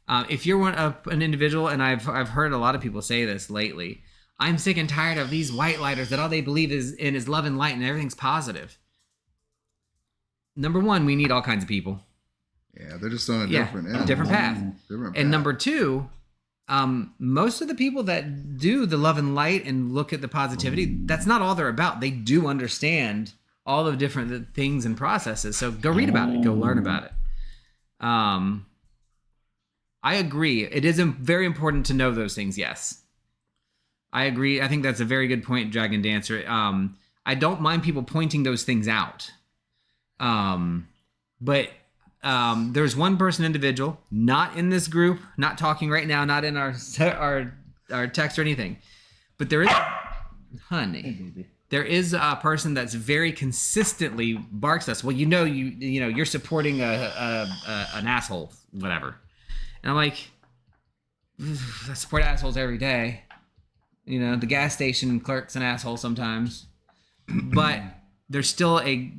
If you're an individual, and I've heard a lot of people say this lately, I'm sick and tired of these white lighters that all they believe is love and light and everything's positive. Number one, we need all kinds of people. Yeah, they're just on a different path. Different path. And number two, most of the people that do the love and light and look at the positivity, that's not all they're about. They do understand all the different things and processes. So go read about it. Go learn about it. I agree. It is very important to know those things. Yes, I agree. I think that's a very good point, Dragon Dancer. I don't mind people pointing those things out. But there's one person individual, not in this group, not talking right now, not in our text or anything. But there is, honey, there is a person that's very consistently barks at us. Well, you're supporting an asshole, whatever. And I'm like, I support assholes every day. The gas station clerk's an asshole sometimes. But there's still a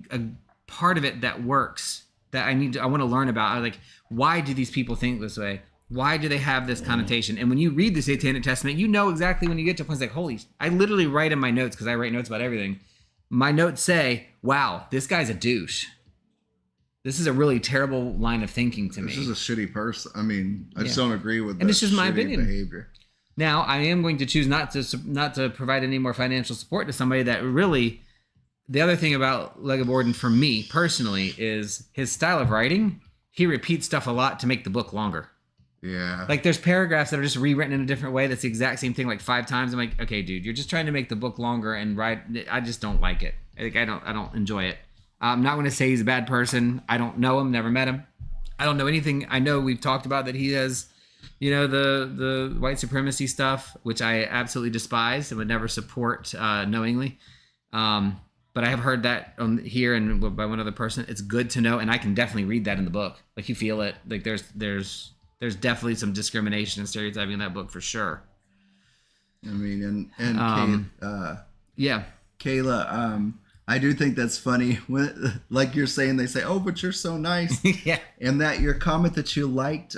part of it that works that I want to learn about. I was like, why do these people think this way? Why do they have this connotation? And when you read the Satanic Testament, you know exactly when you get to a point, it's like, I literally write in my notes, because I write notes about everything. My notes say, wow, this guy's a douche. This is a really terrible line of thinking to me. This is a shitty person. I mean, I just don't agree with and it's just my opinion. Behavior. Now, I am going to choose not to provide any more financial support to somebody that really... The other thing about Legoborden for me personally is his style of writing. He repeats stuff a lot to make the book longer. Yeah. Like there's paragraphs that are just rewritten in a different way. That's the exact same thing like 5 times. I'm like, okay, dude, you're just trying to make the book longer and write. I just don't like it. Like I don't enjoy it. I'm not going to say he's a bad person. I don't know him. Never met him. I don't know anything. I know we've talked about that he has, the white supremacy stuff, which I absolutely despise and would never support knowingly. But I have heard that here and by one other person. It's good to know, and I can definitely read that in the book. Like you feel it. Like there's definitely some discrimination and stereotyping in that book for sure. I mean, and yeah, Kayla, I do think that's funny when, like you're saying, they say, "Oh, but you're so nice," yeah, and that your comment that you liked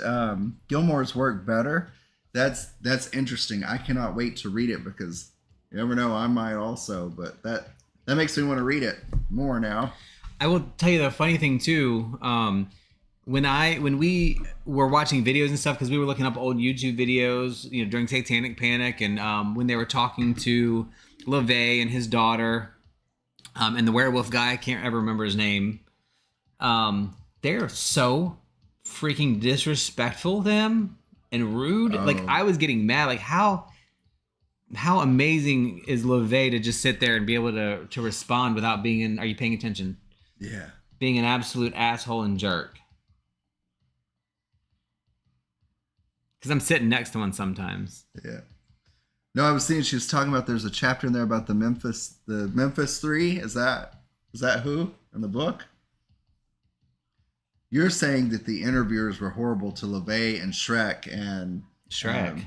Gilmore's work better. That's interesting. I cannot wait to read it because you never know, I might also. But that makes me want to read it more now. I will tell you the funny thing too. When we were watching videos and stuff, because we were looking up old YouTube videos, during Satanic Panic, and when they were talking to LaVey and his daughter, and the werewolf guy, I can't ever remember his name. They're so freaking disrespectful to him and rude. Oh. Like I was getting mad. Like how amazing is LaVey to just sit there and be able to respond without being are you paying attention? Yeah. Being an absolute asshole and jerk. Because I'm sitting next to one sometimes. Yeah. No, I was seeing she was talking about there's a chapter in there about the Memphis 3. Is that who in the book? You're saying that the interviewers were horrible to LaVey and Shrek and Shrek.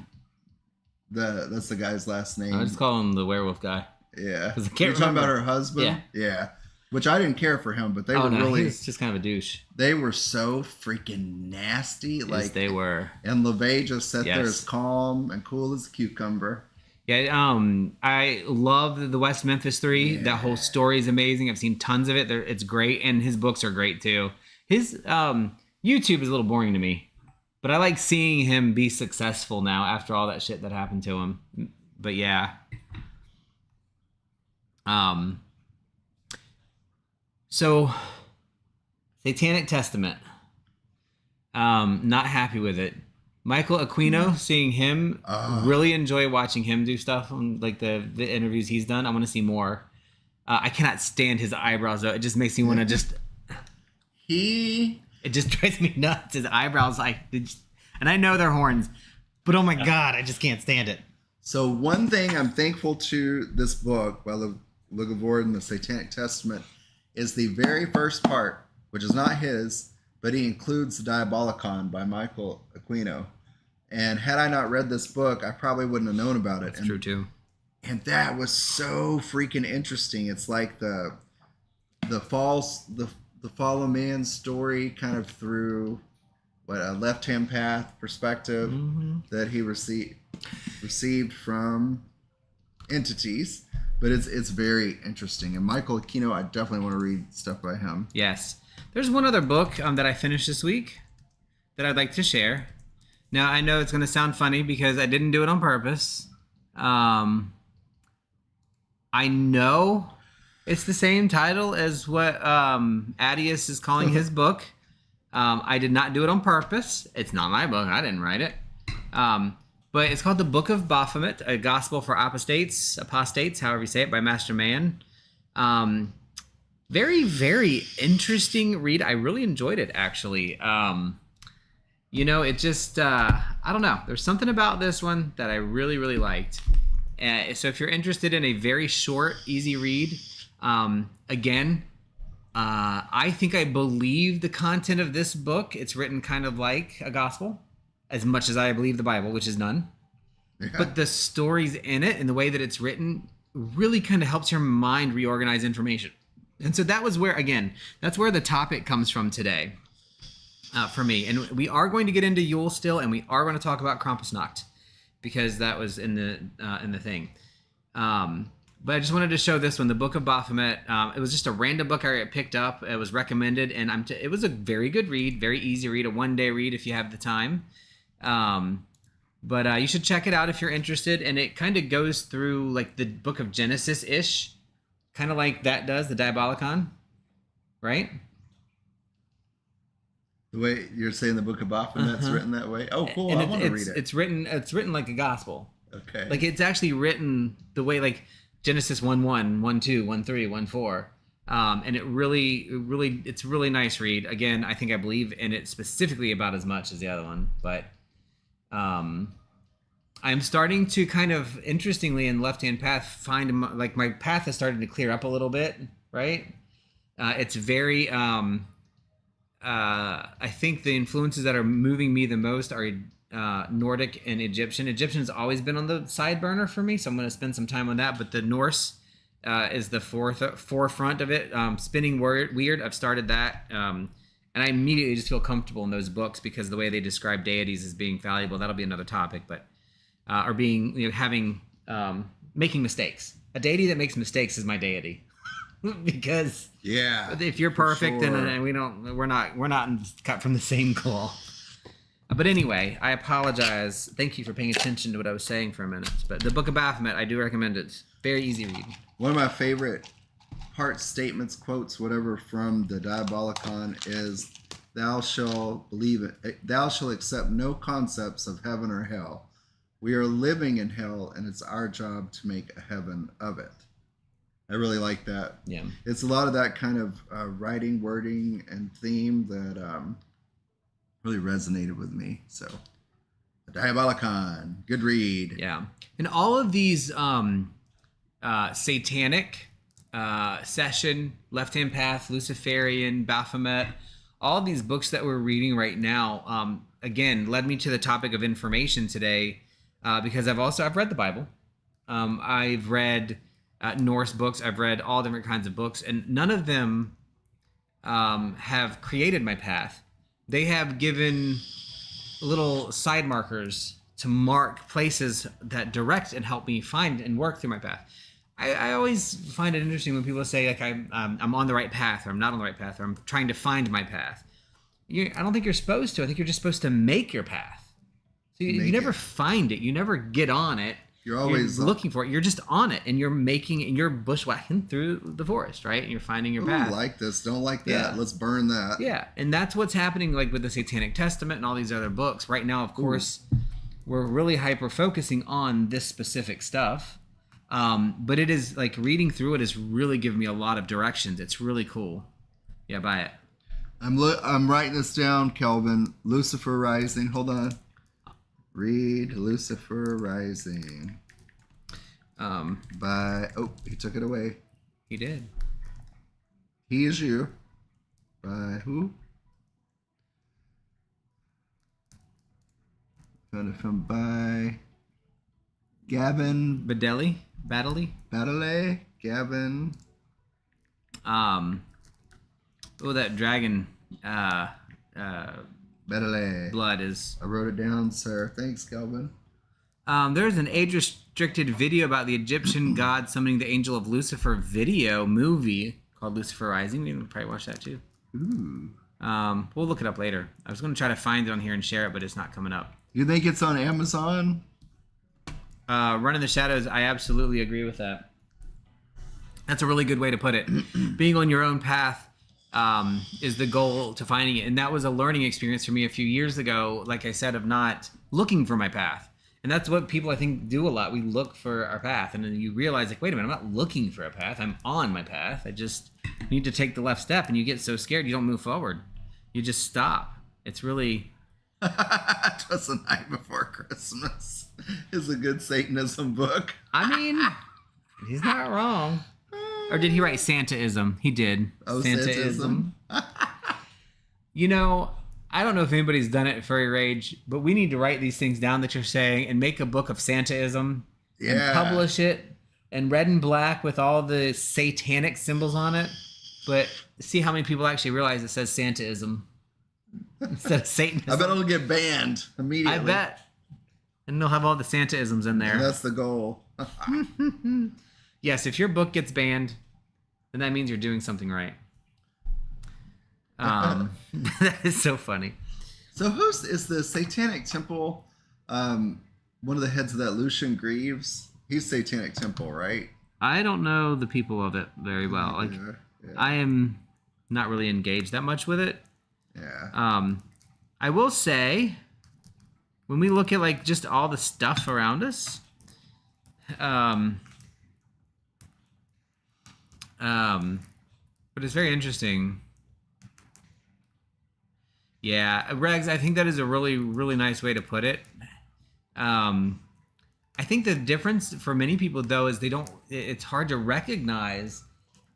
That's the guy's last name. I just call him the werewolf guy. Yeah. You're talking about her husband? Yeah. Which I didn't care for him, but they were really... He's just kind of a douche. They were so freaking nasty. Yes, like they were. And LaVey just sat there as calm and cool as a cucumber. Yeah, I love the West Memphis 3. Yeah. That whole story is amazing. I've seen tons of it. It's great, and his books are great too. His YouTube is a little boring to me, but I like seeing him be successful now after all that shit that happened to him. But yeah. So, Satanic Testament. Not happy with it. Michael Aquino, seeing him, really enjoy watching him do stuff on like the interviews he's done. I want to see more. I cannot stand his eyebrows though. It just makes me want to just. It just drives me nuts. His eyebrows, and I know they're horns, but oh my god, I just can't stand it. So one thing I'm thankful to this book, by Legoborden, the Satanic Testament, is the very first part, which is not his, but he includes the Diabolicon by Michael Aquino. And had I not read this book, I probably wouldn't have known about it. That's true too. And that was so freaking interesting. It's like the fall of man's story, kind of through a left-hand path perspective that he received from entities. But it's very interesting. And Michael Aquino, I definitely want to read stuff by him. Yes. There's one other book that I finished this week that I'd like to share. Now, I know it's going to sound funny because I didn't do it on purpose. I know it's the same title as what Adius is calling his book. I did not do it on purpose. It's not my book. I didn't write it. But it's called The Book of Baphomet, a gospel for apostates, however you say it, by Master Man. Very, very interesting read. I really enjoyed it, actually. It just, I don't know. There's something about this one that I really, really liked. So if you're interested in a very short, easy read, again, I believe the content of this book. It's written kind of like a gospel, as much as I believe the Bible, which is none. Yeah. But the stories in it and the way that it's written really kind of helps your mind reorganize information. And so that was where, again, that's where the topic comes from today for me. And we are going to get into Yule still, and we are going to talk about Krampusnacht because that was in the thing. But I just wanted to show this one, the Book of Baphomet. It was just a random book I picked up. It was recommended, and it was a very good read, very easy read, a one-day read if you have the time. But you should check it out if you're interested. And it kind of goes through like the Book of Genesis-ish, kind of like that does, the Diabolicon, right? The way you're saying the Book of Baphomet's written that way. Oh, cool! And I want to read it. It's written like a gospel. Okay. Like it's actually written the way like Genesis 1:1, 1:2, 1:3, 1:4. And it's really nice read. Again, I believe in it specifically about as much as the other one, but I'm starting to kind of, interestingly, in Left Hand Path, find like my path is starting to clear up a little bit, right? It's very, I think the influences that are moving me the most are Nordic and Egyptian. Egyptian's always been on the side burner for me, so I'm going to spend some time on that. But the Norse is the forefront of it. Spinning Weird, I've started that. And I immediately just feel comfortable in those books because the way they describe deities as being fallible, that'll be another topic, but or being, making mistakes. A deity that makes mistakes is my deity. Because if you're perfect, sure. then we're not cut from the same cloth. But anyway, I apologize. Thank you for paying attention to what I was saying for a minute. But the Book of Baphomet, I do recommend it. Very easy read. One of my favorite parts, statements, quotes, whatever from the Diabolicon is, "Thou shalt believe it. Thou shalt accept no concepts of heaven or hell. We are living in hell, and it's our job to make a heaven of it." I really like that. Yeah, it's a lot of that kind of writing, wording, and theme that really resonated with me. So, the Diabolicon, good read. Yeah, and all of these satanic session, Left Hand Path, Luciferian, Baphomet, all of these books that we're reading right now, again, led me to the topic of information today, because I've read the Bible. I've read Norse books. I've read all different kinds of books, and none of them have created my path. They have given little side markers to mark places that direct and help me find and work through my path. I always find it interesting when people say, like, I'm on the right path, or I'm not on the right path, or I'm trying to find my path. I don't think you're supposed to. I think you're just supposed to make your path. So you never find it. You never get on it. You're always looking for it. You're just on it, and you're bushwhacking through the forest, right? And you're finding your path. Like this, don't like that. Yeah. Let's burn that. Yeah, and that's what's happening, like with the Satanic Testament and all these other books. Right now, of course, we're really hyper-focusing on this specific stuff. But it is, like, reading through it has really given me a lot of directions. It's really cool. Yeah, buy it. I'm writing this down, Kelvin. Lucifer Rising. Hold on. Read Lucifer Rising. He took it away. He did. He Is You. By who? Found a film by Gavin Baddeley. Baddeley. Gavin. That dragon Baddeley. blood is. I wrote it down, sir. Thanks, Kelvin. There's an age-restricted video about the Egyptian god summoning the angel of Lucifer movie called Lucifer Rising. You can probably watch that too. Ooh. We'll look it up later. I was going to try to find it on here and share it, but it's not coming up. You think it's on Amazon? Run in the Shadows, I absolutely agree with that. That's a really good way to put it. Being on your own path is the goal to finding it. And that was a learning experience for me a few years ago, like I said, of not looking for my path And that's what people, I think, do a lot. We look for our path, and then you realize, like, wait a minute, I'm not looking for a path. I'm on my path. I just need to take the left step, and you get so scared you don't move forward. You just stop. It's really... Just the Night Before Christmas is a good Satanism book. I mean, he's not wrong. Or did he write Santaism? He did. Oh, Santaism. You know, I don't know if anybody's done it at Furry Rage, but we need to write these things down that you're saying and make a book of Santaism and publish it in red and black with all the satanic symbols on it. But see how many people actually realize it says Santaism instead of Satanism. I bet it'll get banned immediately. I bet. And they'll have all the Santaisms in there. And that's the goal. Yes, if your book gets banned, then that means you're doing something right. That is so funny. So is the Satanic Temple one of the heads of that Lucian Greaves? He's Satanic Temple, right? I don't know the people of it very well. Like, yeah. I am not really engaged that much with it. Yeah. I will say, when we look at like just all the stuff around us, but it's very interesting. Yeah, Regs, I think that is a really, really nice way to put it. I think the difference for many people, though, is it's hard to recognize.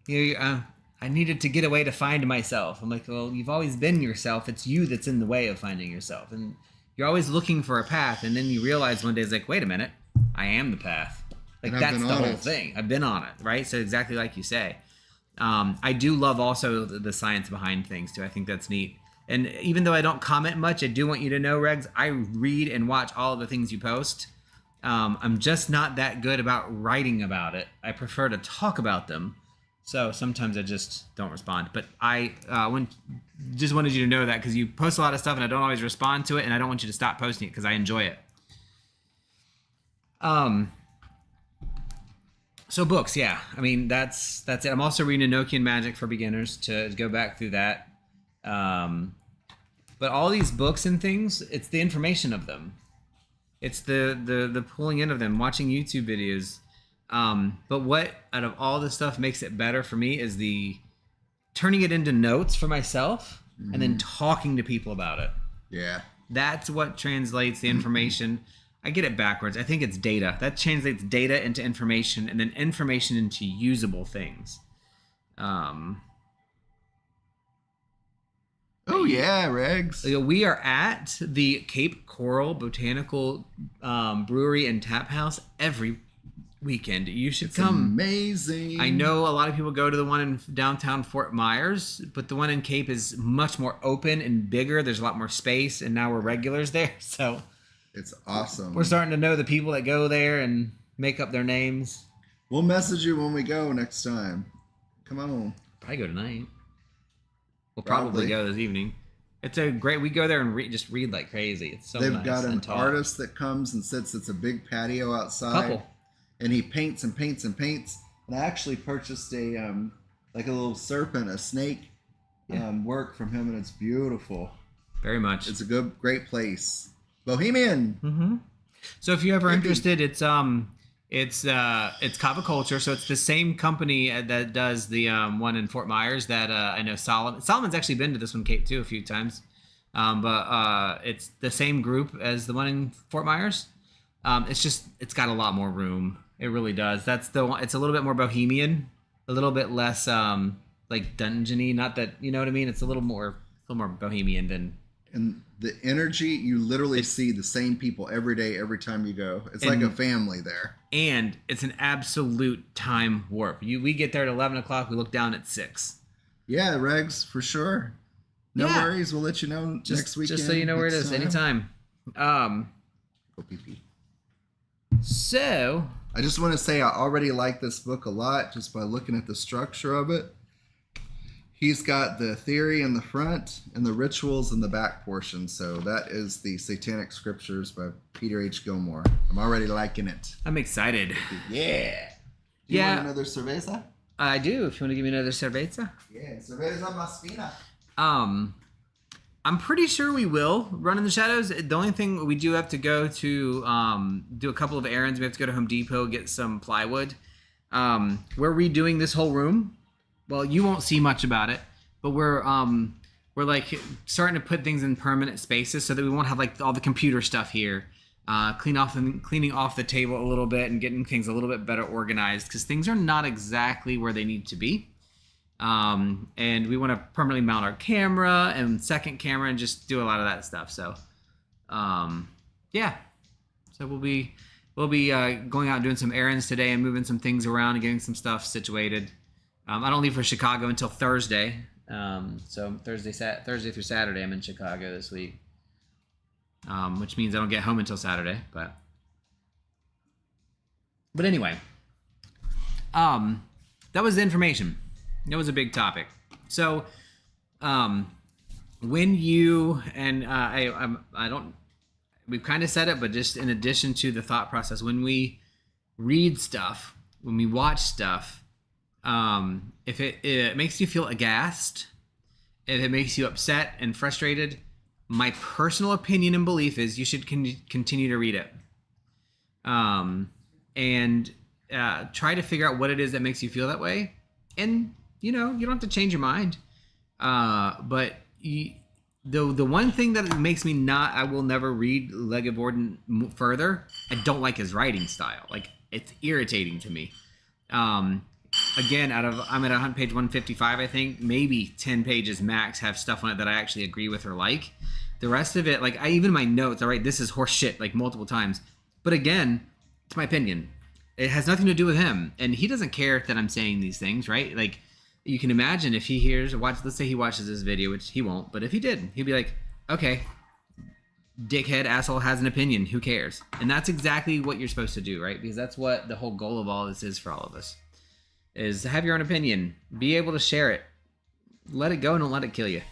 I needed to get away to find myself. I'm like, well, you've always been yourself. It's you that's in the way of finding yourself. And you're always looking for a path. And then you realize one day, it's like, wait a minute, I am the path. Like, that's the whole thing. I've been on it, right? So exactly like you say. I do love also the science behind things, too. I think that's neat. And even though I don't comment much, I do want you to know, Regs, I read and watch all of the things you post. I'm just not that good about writing about it. I prefer to talk about them. So sometimes I just don't respond. But I just wanted you to know that because you post a lot of stuff and I don't always respond to it. And I don't want you to stop posting it because I enjoy it. So books, yeah. I mean, that's it. I'm also reading Enochian Magic for Beginners to go back through that. But all these books and things, it's the information of them. It's the pulling in of them, watching YouTube videos. But what out of all this stuff makes it better for me is the turning it into notes for myself and then talking to people about it. Yeah. That's what translates the information. I get it backwards. I think it's data. That translates data into information and then information into usable things. Oh, yeah, Regs. We are at the Cape Coral Botanical Brewery and Tap House every weekend. You should come. Amazing. I know a lot of people go to the one in downtown Fort Myers, but the one in Cape is much more open and bigger. There's a lot more space, and now we're regulars there. So it's awesome. We're starting to know the people that go there and make up their names. We'll message you when we go next time. Come on. Probably go tonight. We'll probably go this evening. It's a great. We go there and just read like crazy. It's so nice. They've got an artist that comes and sits. It's a big patio outside. Couple. And he paints and paints and paints. And I actually purchased a like a little serpent, a snake, work from him, and it's beautiful. Very much. It's a great place. Bohemian. Mm-hmm. So if you're ever interested, it's Kava Culture. So it's the same company that does the one in Fort Myers that I know Solomon's actually been to this one, Cape, too, a few times. But it's the same group as the one in Fort Myers. It's got a lot more room. It really does. That's the one. It's a little bit more bohemian, a little bit less like dungeony. Not that, you know what I mean. It's a little more bohemian than. And the energy, you literally see the same people every day, every time you go. It's like a family there. And it's an absolute time warp. We get there at 11 o'clock. We look down at 6. Yeah, Regs, for sure. No worries. We'll let you know next weekend. Just so you know where it is anytime. Go pee-pee. So I just want to say I already like this book a lot just by looking at the structure of it. He's got the theory in the front and the rituals in the back portion. So that is the Satanic Scriptures by Peter H. Gilmore. I'm already liking it. I'm excited. Yeah. Do you want another cerveza? I do. If you want to give me another cerveza. Yeah, cerveza más fina. I'm pretty sure we will run in the shadows. The only thing we do have to go to do a couple of errands. We have to go to Home Depot, get some plywood. We're redoing this whole room. Well, you won't see much about it, but we're like starting to put things in permanent spaces so that we won't have like all the computer stuff here. Cleaning off the table a little bit and getting things a little bit better organized because things are not exactly where they need to be. And we want to permanently mount our camera and second camera and just do a lot of that stuff. So, yeah. So we'll be going out and doing some errands today and moving some things around and getting some stuff situated. I don't leave for Chicago until Thursday. So Thursday through Saturday, I'm in Chicago this week. Which means I don't get home until Saturday, but anyway, that was the information. That was a big topic. So, when you and I don't, we've kind of said it, but just in addition to the thought process, when we read stuff, when we watch stuff, if it makes you feel aghast, if it makes you upset and frustrated, my personal opinion and belief is you should continue to read it, and try to figure out what it is that makes you feel that way. And you don't have to change your mind. But the one thing that makes me I will never read Leg of Borden further. I don't like his writing style. Like, it's irritating to me. Again, I'm at page 155, I think. Maybe 10 pages max have stuff on it that I actually agree with or like. The rest of it, like, even my notes, all right, this is horse shit, like, multiple times. But again, it's my opinion. It has nothing to do with him. And he doesn't care that I'm saying these things, right? Like, you can imagine if he let's say he watches this video, which he won't, but if he did, he'd be like, okay, dickhead asshole has an opinion, who cares? And that's exactly what you're supposed to do, right? Because that's what the whole goal of all this is for all of us, is have your own opinion, be able to share it, let it go and don't let it kill you.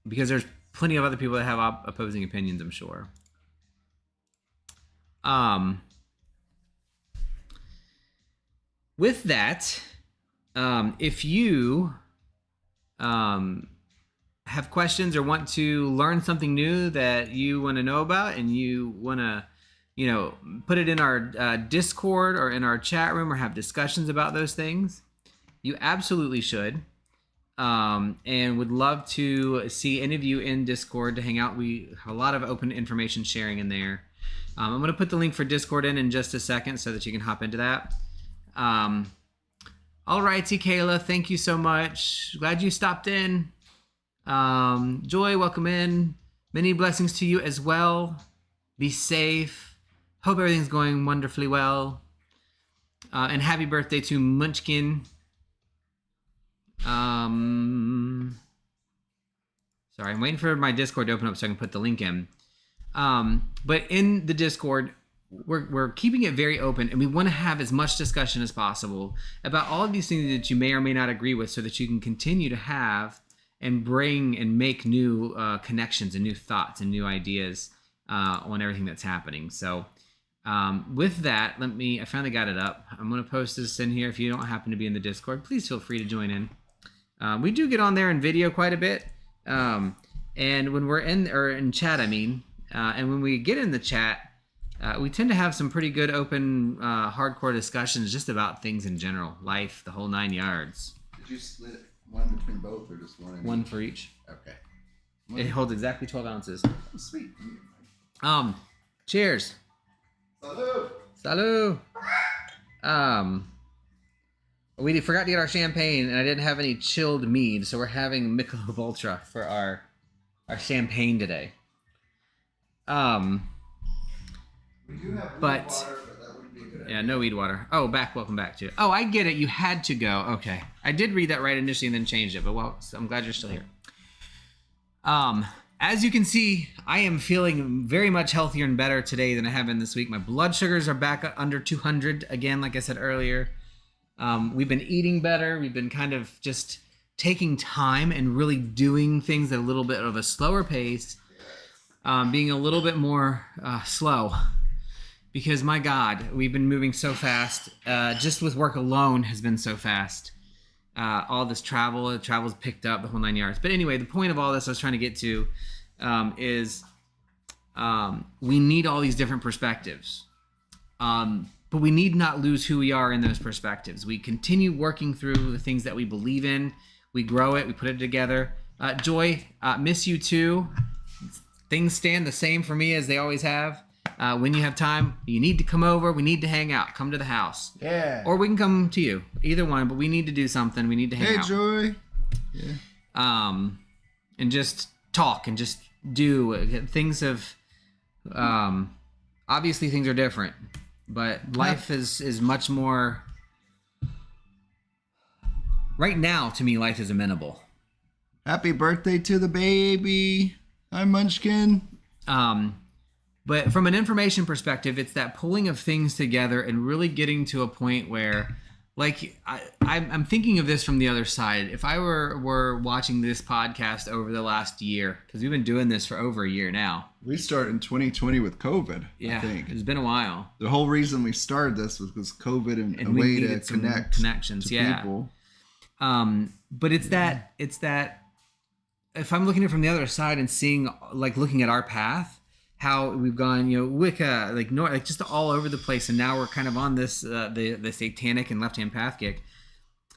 Because there's plenty of other people that have opposing opinions, I'm sure. With that, if you have questions or want to learn something new that you want to know about and you want to, put it in our Discord or in our chat room or have discussions about those things, you absolutely should. And would love to see any of you in Discord to hang out. We have a lot of open information sharing in there. I'm going to put the link for Discord in just a second so that you can hop into that. All righty, Kayla, thank you so much. Glad you stopped in. Joy, welcome in. Many blessings to you as well. Be safe. Hope everything's going wonderfully well. And happy birthday to Munchkin. Sorry, I'm waiting for my Discord to open up so I can put the link in. But in the Discord, we're keeping it very open, and we want to have as much discussion as possible about all of these things that you may or may not agree with, so that you can continue to have and bring and make new connections and new thoughts and new ideas on everything that's happening. So with that, I finally got it up. I'm going to post this in here. If you don't happen to be in the Discord, please feel free to join in. We do get on there in video quite a bit. And when we're in chat, and when we get in the chat, we tend to have some pretty good open, hardcore discussions just about things in general, life, the whole 9 yards. Did you split it one between both or just one? One for each. Okay. It holds exactly 12 ounces. Oh, sweet. Cheers. Salud. Salud. We forgot to get our champagne, and I didn't have any chilled mead, so we're having Michelob Ultra for our champagne today. We do have but water, but that would be a good idea. Yeah, no weed water. Oh, welcome back to it. Oh, I get it. You had to go. Okay. I did read that right initially and then changed it, but well, so I'm glad you're still here. As you can see, I am feeling very much healthier and better today than I have been this week. My blood sugars are back under 200 again, like I said earlier. We've been eating better. We've been kind of just taking time and really doing things at a little bit of a slower pace, being a little bit more slow. Because my God, we've been moving so fast. Just with work alone has been so fast. all this travel's picked up, the whole 9 yards. But anyway, the point of all this I was trying to get to is we need all these different perspectives. But we need not lose who we are in those perspectives. We continue working through the things that we believe in. We grow it. We put it together. Joy, miss you too. Things stand the same for me as they always have. When you have time, you need to come over. We need to hang out. Come to the house. Yeah. Or we can come to you. Either one. But we need to do something. We need to hang out. Hey, Joy. Yeah. And just talk and just do things. Obviously things are different, but life is much more. Right now, to me, life is amenable. Happy birthday to the baby. Hi, Munchkin. But from an information perspective, it's that pulling of things together and really getting to a point where, like, I'm thinking of this from the other side. If I were watching this podcast over the last year, because we've been doing this for over a year now. We started in 2020 with COVID, Yeah, I think. it's been a while. The whole reason we started this was because COVID and a we way needed to some connect connections, to yeah. people. But it's that if I'm looking at it from the other side and seeing, like, looking at our path, how we've gone, Wicca, like just all over the place, and now we're kind of on this the satanic and left-hand path kick.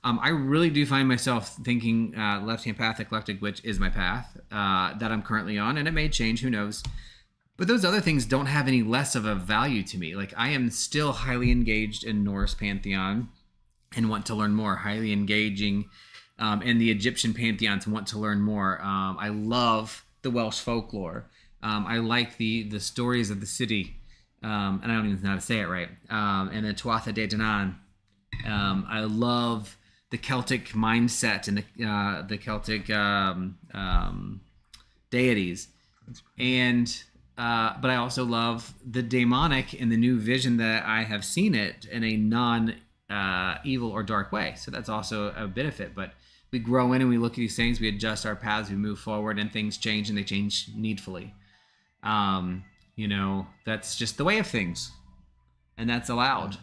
I really do find myself thinking left-hand path eclectic witch is my path that I'm currently on, and it may change, who knows. But those other things don't have any less of a value to me. Like, I am still highly engaged in Norse pantheon and want to learn more. Highly engaging in the Egyptian pantheons and want to learn more. I love the Welsh folklore. I like the stories of the city, and I don't even know how to say it right. And the Tuatha De Danann. I love the Celtic mindset and the Celtic deities, and but I also love the demonic in the new vision that I have seen it in a non-evil or dark way. So that's also a benefit. But we grow in and we look at these things, we adjust our paths, we move forward, and things change, and they change needfully. That's just the way of things, and that's allowed,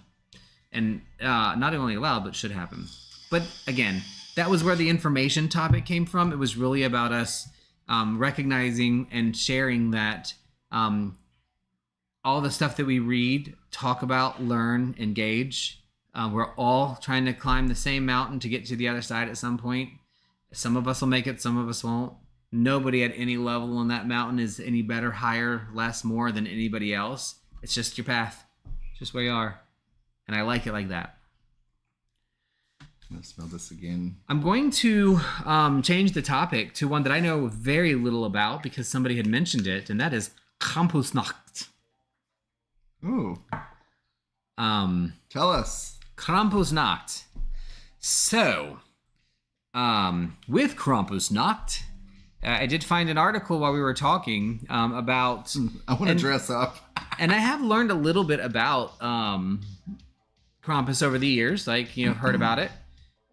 and not only allowed but should happen. But again, that was where the information topic came from. It was really about us recognizing and sharing that all the stuff that we read, talk about, learn, engage, we're all trying to climb the same mountain to get to the other side at some point. Some of us will make it, some of us won't. Nobody at any level on that mountain is any better, higher, less, more than anybody else. It's just your path. It's just where you are. And I like it like that. I'm going to smell this again. I'm going to change the topic to one that I know very little about because somebody had mentioned it, and that is Krampusnacht. Ooh. Tell us. Krampusnacht. So, with Krampusnacht, I did find an article while we were talking about... I want to dress up. And I have learned a little bit about Krampus over the years, heard about it.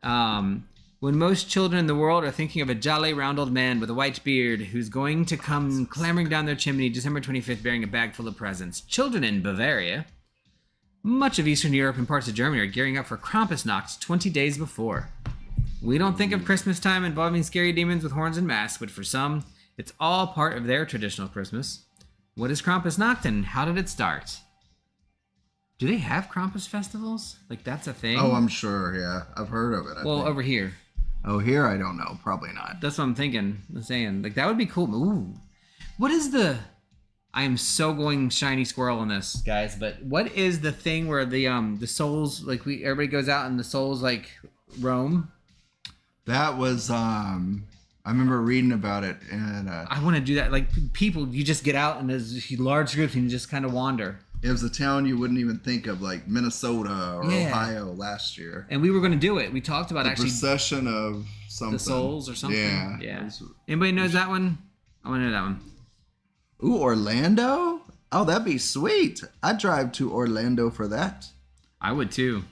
When most children in the world are thinking of a jolly, round old man with a white beard who's going to come clambering down their chimney December 25th bearing a bag full of presents, children in Bavaria, much of Eastern Europe and parts of Germany are gearing up for Krampusnacht 20 days before. We don't think of Christmas time involving scary demons with horns and masks, but for some, it's all part of their traditional Christmas. What is Krampusnacht and how did it start? Do they have Krampus festivals? Like, that's a thing? Oh, I'm sure, yeah. I've heard of it, I think. Over here. Oh, here I don't know. Probably not. That's what I'm thinking. I'm saying. Like, that would be cool. Ooh. What is the... I am so going shiny squirrel on this, guys, but what is the thing where the souls, like, everybody goes out and the souls, like, roam? That was, I remember reading about it, and... I want to do that. Like, people, you just get out and there's large groups and you just kind of wander. It was a town you wouldn't even think of, like Minnesota or Ohio last year. And we were going to do it. We talked about the actually... procession of something. The souls or something? Yeah. Anybody knows that one? I want to know that one. Ooh, Orlando? Oh, that'd be sweet. I'd drive to Orlando for that. I would too.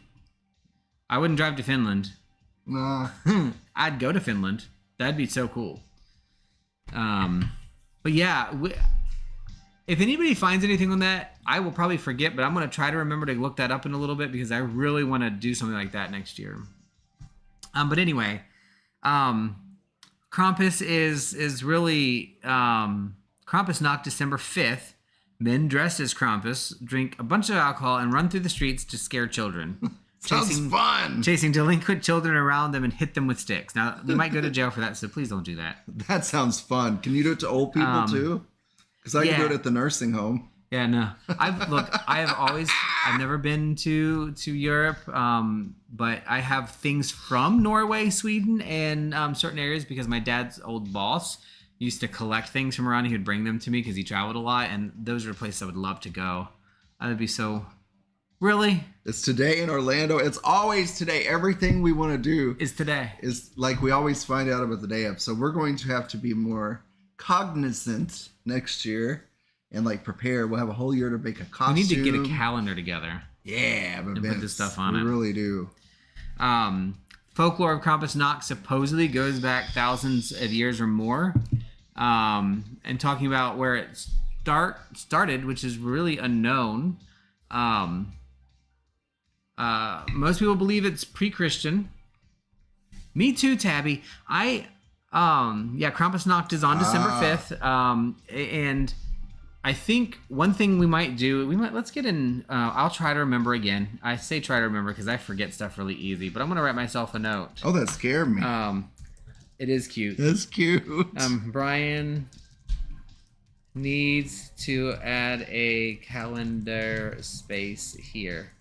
I wouldn't drive to Finland. Nah. I'd go to Finland. That'd be so cool. But yeah, if anybody finds anything on that, I will probably forget, but I'm going to try to remember to look that up in a little bit because I really want to do something like that next year. But anyway, Krampus is really Krampusnacht, December 5th. Men dressed as Krampus drink a bunch of alcohol and run through the streets to scare children. Sounds fun. Chasing delinquent children around them and hit them with sticks. Now, they might go to jail for that, so please don't do that. That sounds fun. Can you do it to old people too? Because I can do it at the nursing home. Yeah, no. I've never been to Europe, but I have things from Norway, Sweden, and certain areas because my dad's old boss used to collect things from around. He would bring them to me because he traveled a lot, and those are places I would love to go. I would be so... Really? It's today in Orlando. It's always today. Everything we want to do is today. Is like we always find out about the day of. So we're going to have to be more cognizant next year and like prepare. We'll have a whole year to make a costume. We need to get a calendar together. Yeah, and put this stuff on it. We really do. Folklore of Krampusnacht supposedly goes back thousands of years or more. And talking about where it started, which is really unknown. Most people believe it's pre-Christian. Me too, Tabby. Krampusnacht is on December 5th. And I think one thing we might do, let's get in, I'll try to remember again. I say try to remember because I forget stuff really easy, but I'm going to write myself a note. Oh, that scared me. It is cute. That's cute. Brian needs to add a calendar space here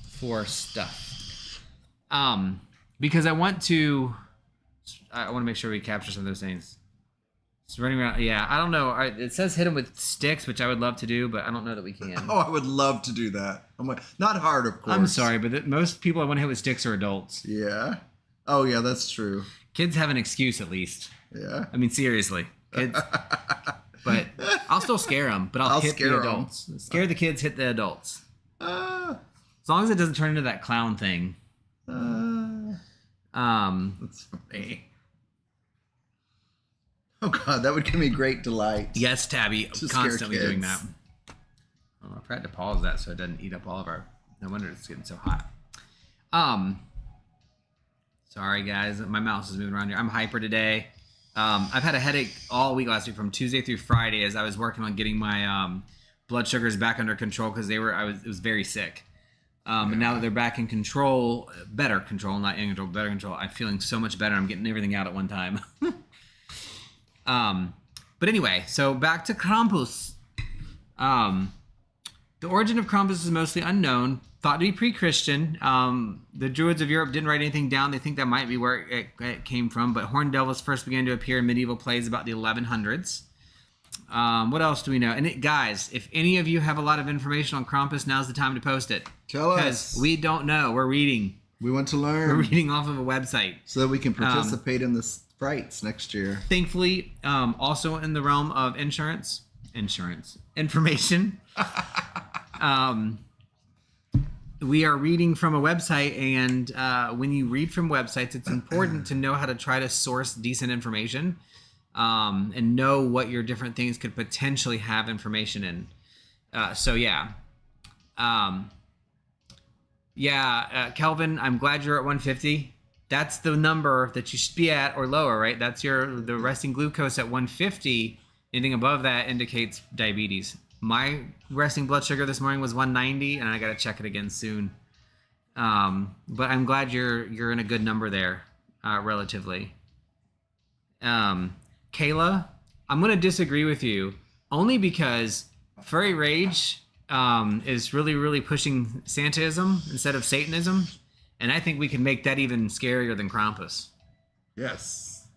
for stuff. Because I want to make sure we capture some of those things. It's running around. Yeah, I don't know. It says hit him with sticks, which I would love to do, but I don't know that we can. Oh, I would love to do that. I'm like, not hard, of course. I'm sorry, but most people I want to hit with sticks are adults. Yeah. Oh, yeah, that's true. Kids have an excuse, at least. Yeah. I mean, seriously. Kids. But I'll still scare them, but I'll hit the adults. Scare the kids, hit the adults. As long as it doesn't turn into that clown thing. That's funny. Oh, God, that would give me great delight. Yes, Tabby, constantly doing that. Oh, I tried to pause that so it doesn't eat up all of our... No wonder it's getting so hot. Sorry, guys. My mouse is moving around here. I'm hyper today. I've had a headache all week last week from Tuesday through Friday as I was working on getting my blood sugars back under control because it was very sick. And now that they're back in control, better control, not in control, better control, I'm feeling so much better. I'm getting everything out at one time. But anyway, so back to Krampus. The origin of Krampus is mostly unknown, thought to be pre-Christian. The Druids of Europe didn't write anything down. They think that might be where it came from, but horned devils first began to appear in medieval plays about the 1100s. What else do we know? And guys, if any of you have a lot of information on Krampus, now's the time to post it. Tell us. Because we don't know. We're reading. We want to learn. We're reading off of a website. So that we can participate in the sprites next year. Thankfully, also in the realm of information. We are reading from a website, and when you read from websites, it's important to know how to try to source decent information and know what your different things could potentially have information in. Kelvin, I'm glad you're at 150. That's the number that you should be at or lower, right? That's the resting glucose at 150. Anything above that indicates diabetes. My resting blood sugar this morning was 190, and I got to check it again soon. But I'm glad you're in a good number there, relatively. Kayla, I'm going to disagree with you, only because Furry Rage is really, really pushing Santaism instead of Satanism, and I think we can make that even scarier than Krampus. Yes.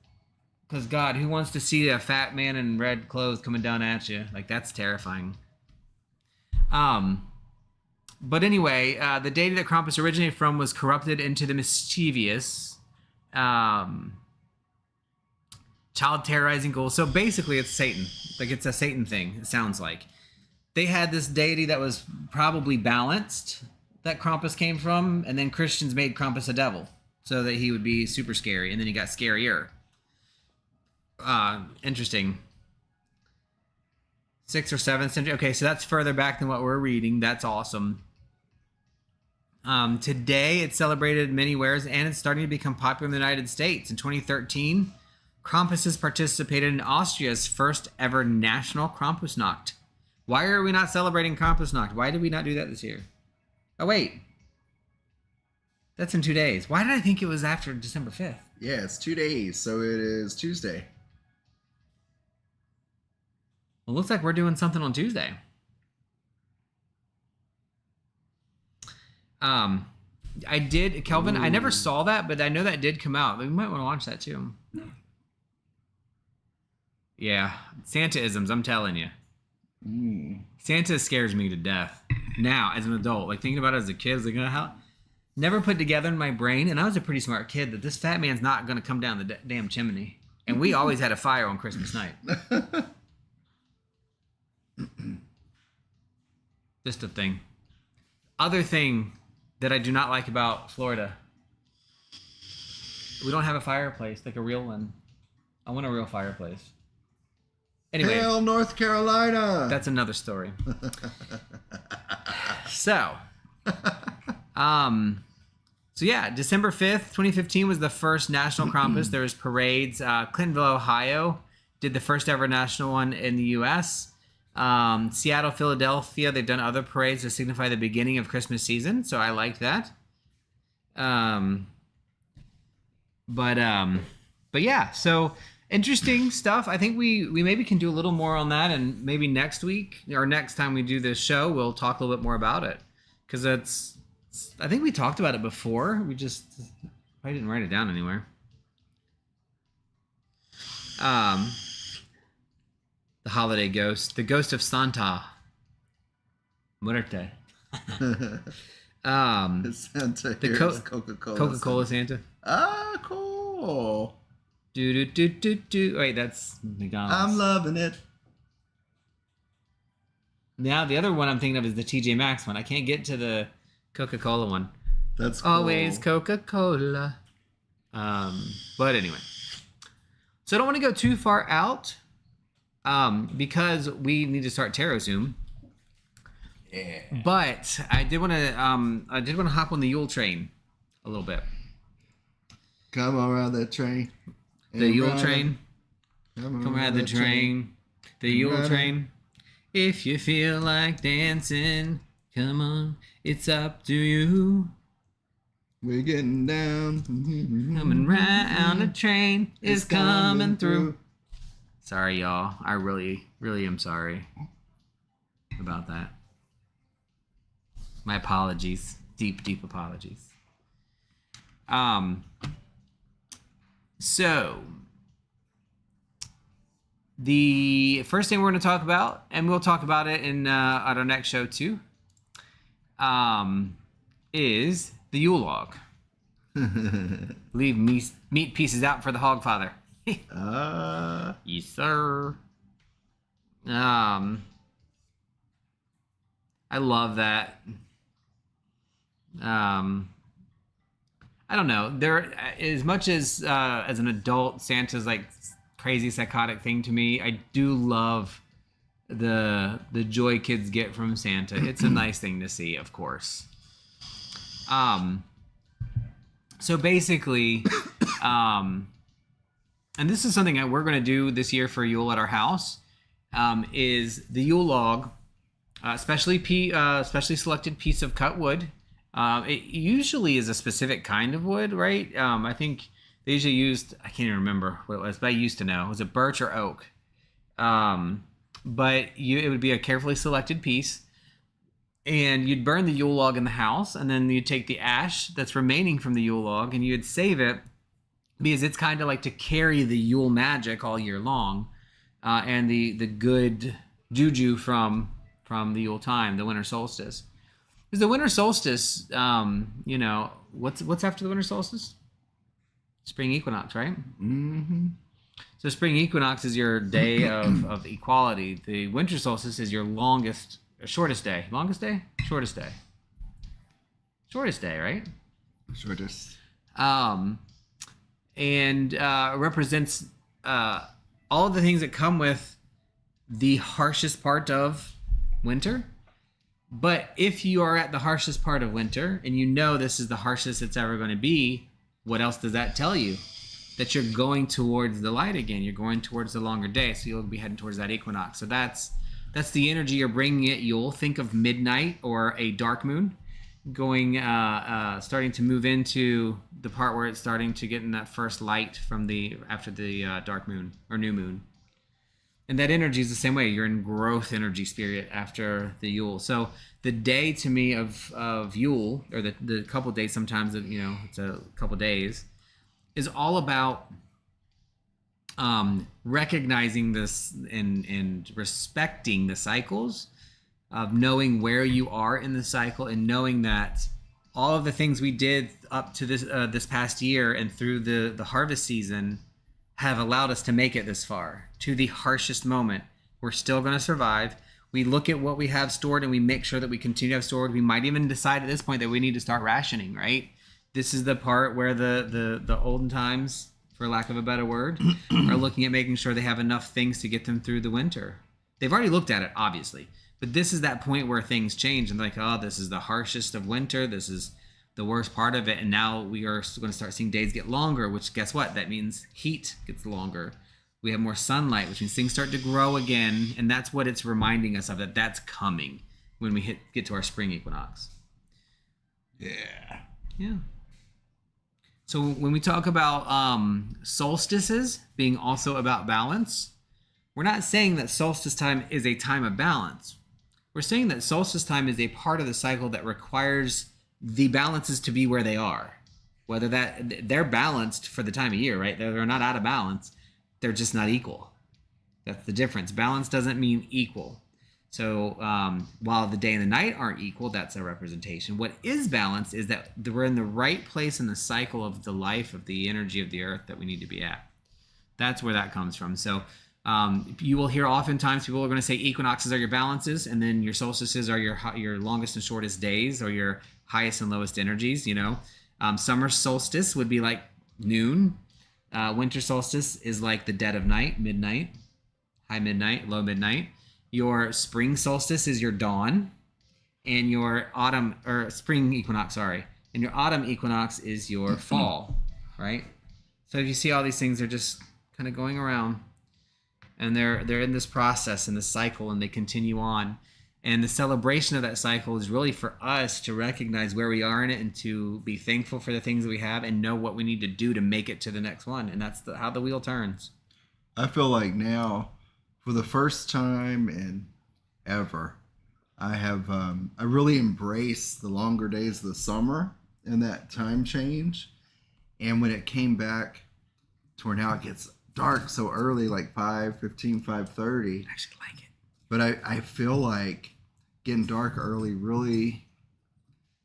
Because, God, who wants to see a fat man in red clothes coming down at you? Like, that's terrifying. But anyway, the deity that Krampus originated from was corrupted into the mischievous, child-terrorizing ghoul. So basically, it's Satan. Like, it's a Satan thing, it sounds like. They had this deity that was probably balanced, that Krampus came from, and then Christians made Krampus a devil so that he would be super scary, and then he got scarier. Interesting. 6th or 7th century. Okay, so that's further back than what we're reading. That's awesome. Today, it's celebrated in many ways, and it's starting to become popular in the United States. In 2013, Krampuses participated in Austria's first ever national Krampusnacht. Why are we not celebrating Krampusnacht? Why did we not do that this year? Oh, wait. That's in 2 days. Why did I think it was after December 5th? Yeah, it's 2 days, so it is Tuesday. Well, it looks like we're doing something on Tuesday. I did, Kelvin, I never saw that, but I know that did come out. We might want to watch that too. Yeah, Santa-isms, I'm telling you. Santa scares me to death. Now, as an adult, like thinking about it as a kid, I was like, how? Never put together in my brain, and I was a pretty smart kid, that this fat man's not going to come down the damn chimney. And we always had a fire on Christmas night. Just a thing. Other thing that I do not like about Florida. We don't have a fireplace, like a real one. I want a real fireplace. Anyway. Hail, North Carolina! That's another story. So yeah, December 5th, 2015 was the first National Krampus. There was parades. Clintonville, Ohio did the first ever national one in the U.S. Seattle, Philadelphia, they've done other parades to signify the beginning of Christmas season, so I like that. But yeah, so interesting stuff. I think we maybe can do a little more on that, and maybe next week or next time we do this show, we'll talk a little bit more about it, because I think we talked about it before. I didn't write it down anywhere. The holiday ghost, the ghost of Santa Muerte. Santa the Coca-Cola. Coca-Cola Santa. Ah, cool. Do. Wait, that's McDonald's. I'm loving it. Now the other one I'm thinking of is the TJ Maxx one. I can't get to the Coca-Cola one. That's cool. Always Coca-Cola. But anyway, so I don't want to go too far out. Because we need to start Tarot soon. Yeah. But I did want to hop on the Yule train a little bit. Come on around that train. The Yule train. Come around the train. The Yule train. If you feel like dancing, come on, it's up to you. We're getting down. Coming round the train is coming through. Sorry, y'all. I really, really am sorry about that. My apologies. Deep, deep apologies. So, the first thing we're going to talk about, and we'll talk about it in at our next show too, is the Yule log. Leave meat pieces out for the Hogfather. Yes, sir. I love that. I don't know. There, as much as an adult, Santa's like crazy psychotic thing to me. I do love the joy kids get from Santa. It's a nice thing to see, of course. So basically, and this is something that we're going to do this year for Yule at our house, is the Yule log, specially selected piece of cut wood. It usually is a specific kind of wood, right? I think they usually used, I can't even remember what it was, but I used to know. Was it birch or oak? But it would be a carefully selected piece. And you'd burn the Yule log in the house, and then you'd take the ash that's remaining from the Yule log, and you'd save it, because it's kind of like to carry the Yule magic all year long, and the good juju from the Yule time, the winter solstice. Because the winter solstice, what's after the winter solstice? Spring equinox, right? Mm-hmm. So spring equinox is your day of equality. The winter solstice is your shortest day. Longest day? Shortest day. Shortest day, right? Shortest. And represents all of the things that come with the harshest part of winter. But if you are at the harshest part of winter and you know this is the harshest it's ever going to be, what else does that tell you? That you're going towards the light again. You're going towards the longer day. So you'll be heading towards that equinox. So that's the energy you're bringing at Yule. Think of midnight or a dark moon going, starting to move into the part where it's starting to get in that first light from after the dark moon or new moon. And that energy is the same way. You're in growth energy spirit after the Yule. So the day to me of Yule, or the couple days, sometimes, it's a couple days, is all about recognizing this and respecting the cycles, of knowing where you are in the cycle, and knowing that all of the things we did up to this past year and through the harvest season have allowed us to make it this far, to the harshest moment. We're still going to survive. We look at what we have stored and we make sure that we continue to have stored. We might even decide at this point that we need to start rationing, right? This is the part where the olden times, for lack of a better word, are looking at making sure they have enough things to get them through the winter. They've already looked at it, obviously. But this is that point where things change and like, oh, this is the harshest of winter. This is the worst part of it. And now we are going to start seeing days get longer, which guess what? That means heat gets longer. We have more sunlight, which means things start to grow again. And that's what it's reminding us of, that that's coming when we get to our spring equinox. Yeah. So when we talk about solstices being also about balance, we're not saying that solstice time is a time of balance. We're saying that solstice time is a part of the cycle that requires the balances to be where they are. Whether they're balanced for the time of year, right? They're not out of balance. They're just not equal. That's the difference. Balance doesn't mean equal. So while the day and the night aren't equal, that's a representation. What is balanced is that we're in the right place in the cycle of the life of the energy of the earth that we need to be at. That's where that comes from. So you will hear oftentimes people are going to say equinoxes are your balances, and then your solstices are your longest and shortest days, or your highest and lowest energies. Summer solstice would be like noon. Winter solstice is like the dead of night, midnight, high midnight, low midnight. Your spring solstice is your dawn, and your spring equinox, and your autumn equinox is your fall, right? So if you see all these things, they're just kind of going around, and they're in this process, in this cycle, and they continue on. And the celebration of that cycle is really for us to recognize where we are in it and to be thankful for the things that we have and know what we need to do to make it to the next one. And that's how the wheel turns. I feel like now, for the first time in ever, I really embraced the longer days of the summer and that time change. And when it came back to where now it gets dark so early, like 5:15, 5:30. I actually like it. But I feel like getting dark early really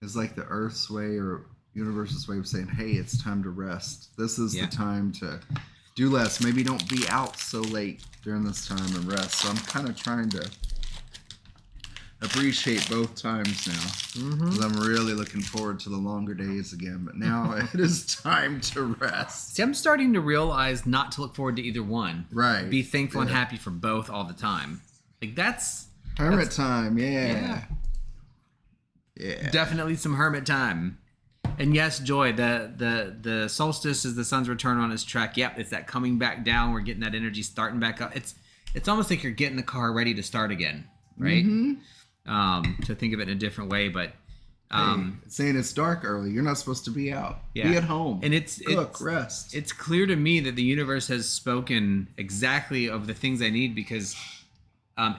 is like the Earth's way or universe's way of saying, hey, it's time to rest. This is the time to do less. Maybe don't be out so late during this time and rest. So I'm kind of trying to appreciate both times now. Because I'm really looking forward to the longer days again. But now it is time to rest. See, I'm starting to realize not to look forward to either one. Right. Be thankful and happy for both all the time. Like that's hermit time, yeah. Definitely some hermit time. And yes, Joy, the solstice is the sun's return on its trek. Yep, it's that coming back down. We're getting that energy starting back up. It's almost like you're getting the car ready to start again, right? To think of it in a different way, but it's saying it's dark early. You're not supposed to be out. Be at home. And cook, rest. It's clear to me that the universe has spoken exactly of the things I need, because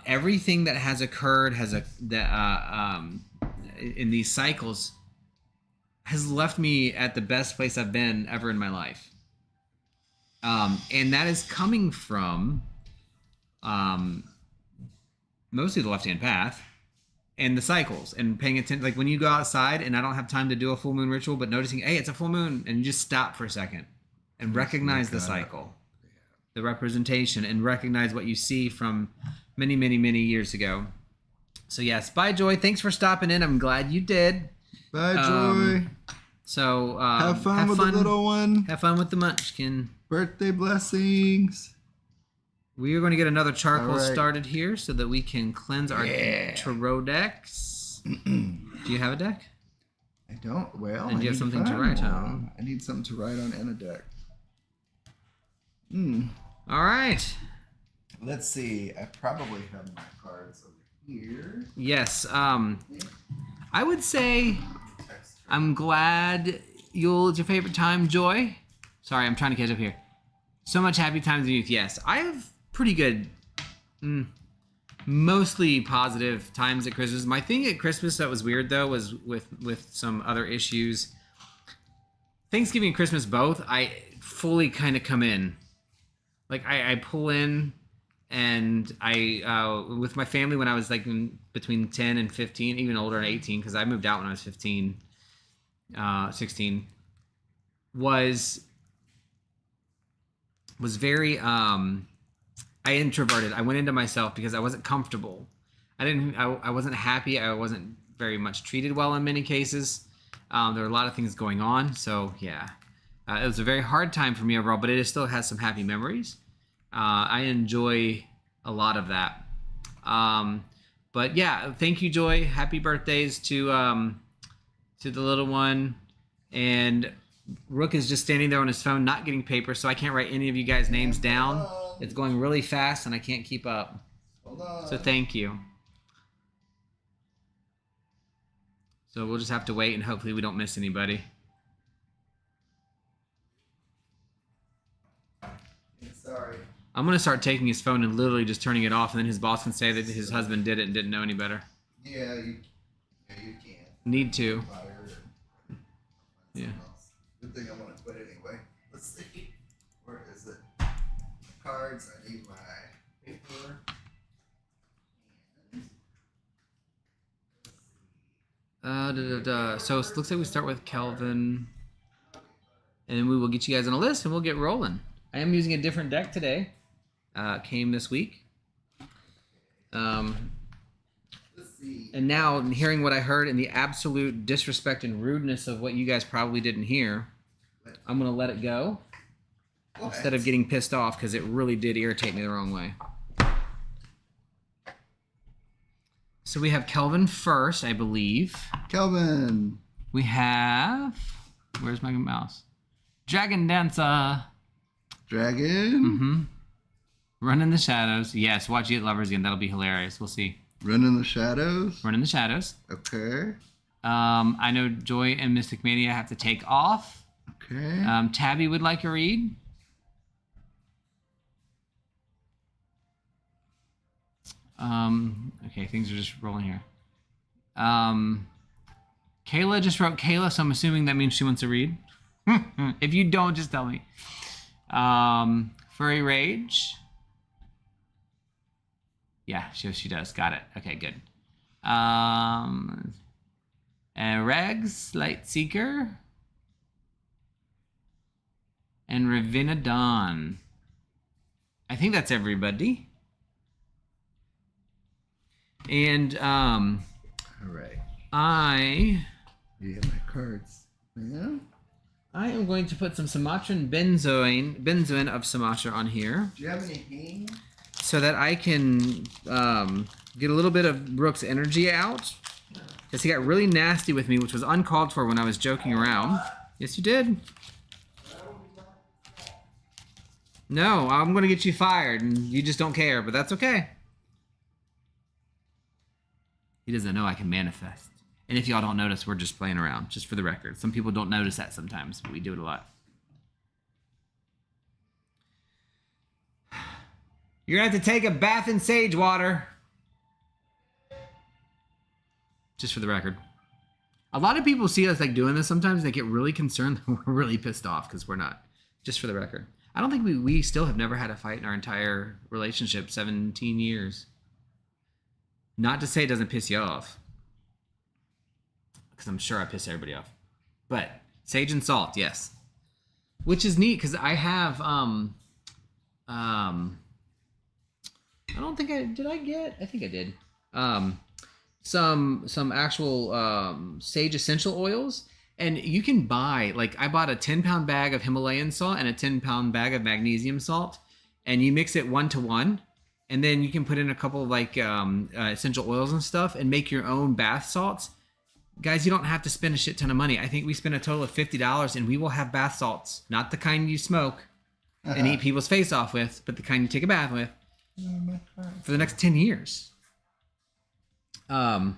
everything that has occurred in these cycles has left me at the best place I've been ever in my life. And that is coming from mostly the left-hand path and the cycles and paying attention. Like when you go outside and I don't have time to do a full moon ritual, but noticing, hey, it's a full moon, and you just stop for a second and recognize the cycle, the representation, and recognize what you see from many, many, many years ago. So yes, bye, Joy. Thanks for stopping in. I'm glad you did. Bye, Joy. So have fun with the little one. Have fun with the munchkin. Birthday blessings. We are going to get another charcoal started here so that we can cleanse our tarot decks. cards. Do you have a deck? I don't. Well, And I do you have need something to find write one. on? I need something to write on and a deck. All right. Let's see. I probably have my cards over here. Yes. I would say I'm glad Yule is your favorite time. Joy? Sorry, I'm trying to catch up here. So much happy times in youth. Yes, I have pretty good, mostly positive times at Christmas. My thing at Christmas that was weird though was with some other issues. Thanksgiving and Christmas both, I fully kind of come in. Like I pull in, and I with my family when I was like between 10 and 15, even older and 18, because I moved out when I was 15, 16, was very I introverted. I went into myself because I wasn't comfortable. I wasn't happy. I wasn't very much treated well in many cases. There were a lot of things going on. So yeah, it was a very hard time for me overall, but it still has some happy memories. I enjoy a lot of that. But yeah, thank you, Joy. Happy birthdays to the little one. And Rook is just standing there on his phone, not getting paper, so I can't write any of you guys' names down. It's going really fast, and I can't keep up. Hold on. So thank you. So we'll just have to wait, and hopefully we don't miss anybody. Sorry. I'm going to start taking his phone and literally just turning it off, and then his boss can say that his husband did it and didn't know any better. Yeah, you can. Need to. Yeah. Good thing I want to quit anyway. Let's see. Where is it? Cards. I need my paper. So it looks like we start with Kelvin, and we will get you guys on a list, and we'll get rolling. I am using a different deck today. Came this week. Let's see. And now, hearing what I heard and the absolute disrespect and rudeness of what you guys probably didn't hear, I'm going to let it go instead of getting pissed off, because it really did irritate me the wrong way. So we have Kelvin first, I believe. Kelvin. We have... Where's my mouse? Dragon Dancer. Dragon. Mm-hmm. Run in the Shadows. Yes, watch Eat Lovers again. That'll be hilarious. We'll see. Run in the Shadows. Run in the Shadows. Okay. I know Joy and Mystic Mania have to take off. Okay. Tabby would like a read. Okay, things are just rolling here. Kayla just wrote Kayla, so I'm assuming that means she wants to read. If you don't, just tell me. Furry Rage. Yeah, she does. Got it. Okay, good. And Regs, Light Seeker. And Ravenna Dawn. I think that's everybody. And All right. You have my cards. Yeah. I am going to put some Sumatran benzoin of Sumatra on here. Do you have any hang? So that I can get a little bit of Rook's energy out. Because he got really nasty with me, which was uncalled for when I was joking around. Yes, you did. No, I'm going to get you fired, and you just don't care, but that's okay. He doesn't know I can manifest. And if y'all don't notice, we're just playing around, just for the record. Some people don't notice that sometimes, but we do it a lot. You're going to have to take a bath in sage water. Just for the record. A lot of people see us like doing this sometimes. They get really concerned that we're really pissed off because we're not. Just for the record. I don't think we still have never had a fight in our entire relationship, 17 years. Not to say it doesn't piss you off. Because I'm sure I piss everybody off. But sage and salt, yes. Which is neat because I have I don't think I get. I think I did. Some actual sage essential oils, and you can buy, like, I bought a 10-pound bag of Himalayan salt and a 10-pound bag of magnesium salt, and you mix it 1 to 1, and then you can put in a couple of like essential oils and stuff and make your own bath salts. Guys, you don't have to spend a shit ton of money. I think we spent a total of $50 and we will have bath salts. Not the kind you smoke and eat people's face off with, but the kind you take a bath with for the next 10 years. I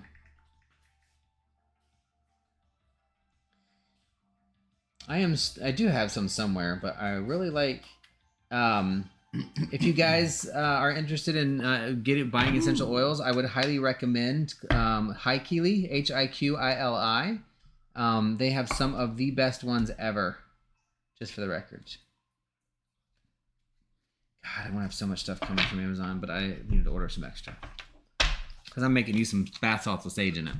do have some somewhere, but I really like, if you guys are interested in buying essential oils, I would highly recommend Hiqili, Hiqili. They have some of the best ones ever, just for the record. God, I want to have so much stuff coming from Amazon, but I need to order some extra. Because I'm making you some bath salts with sage in it.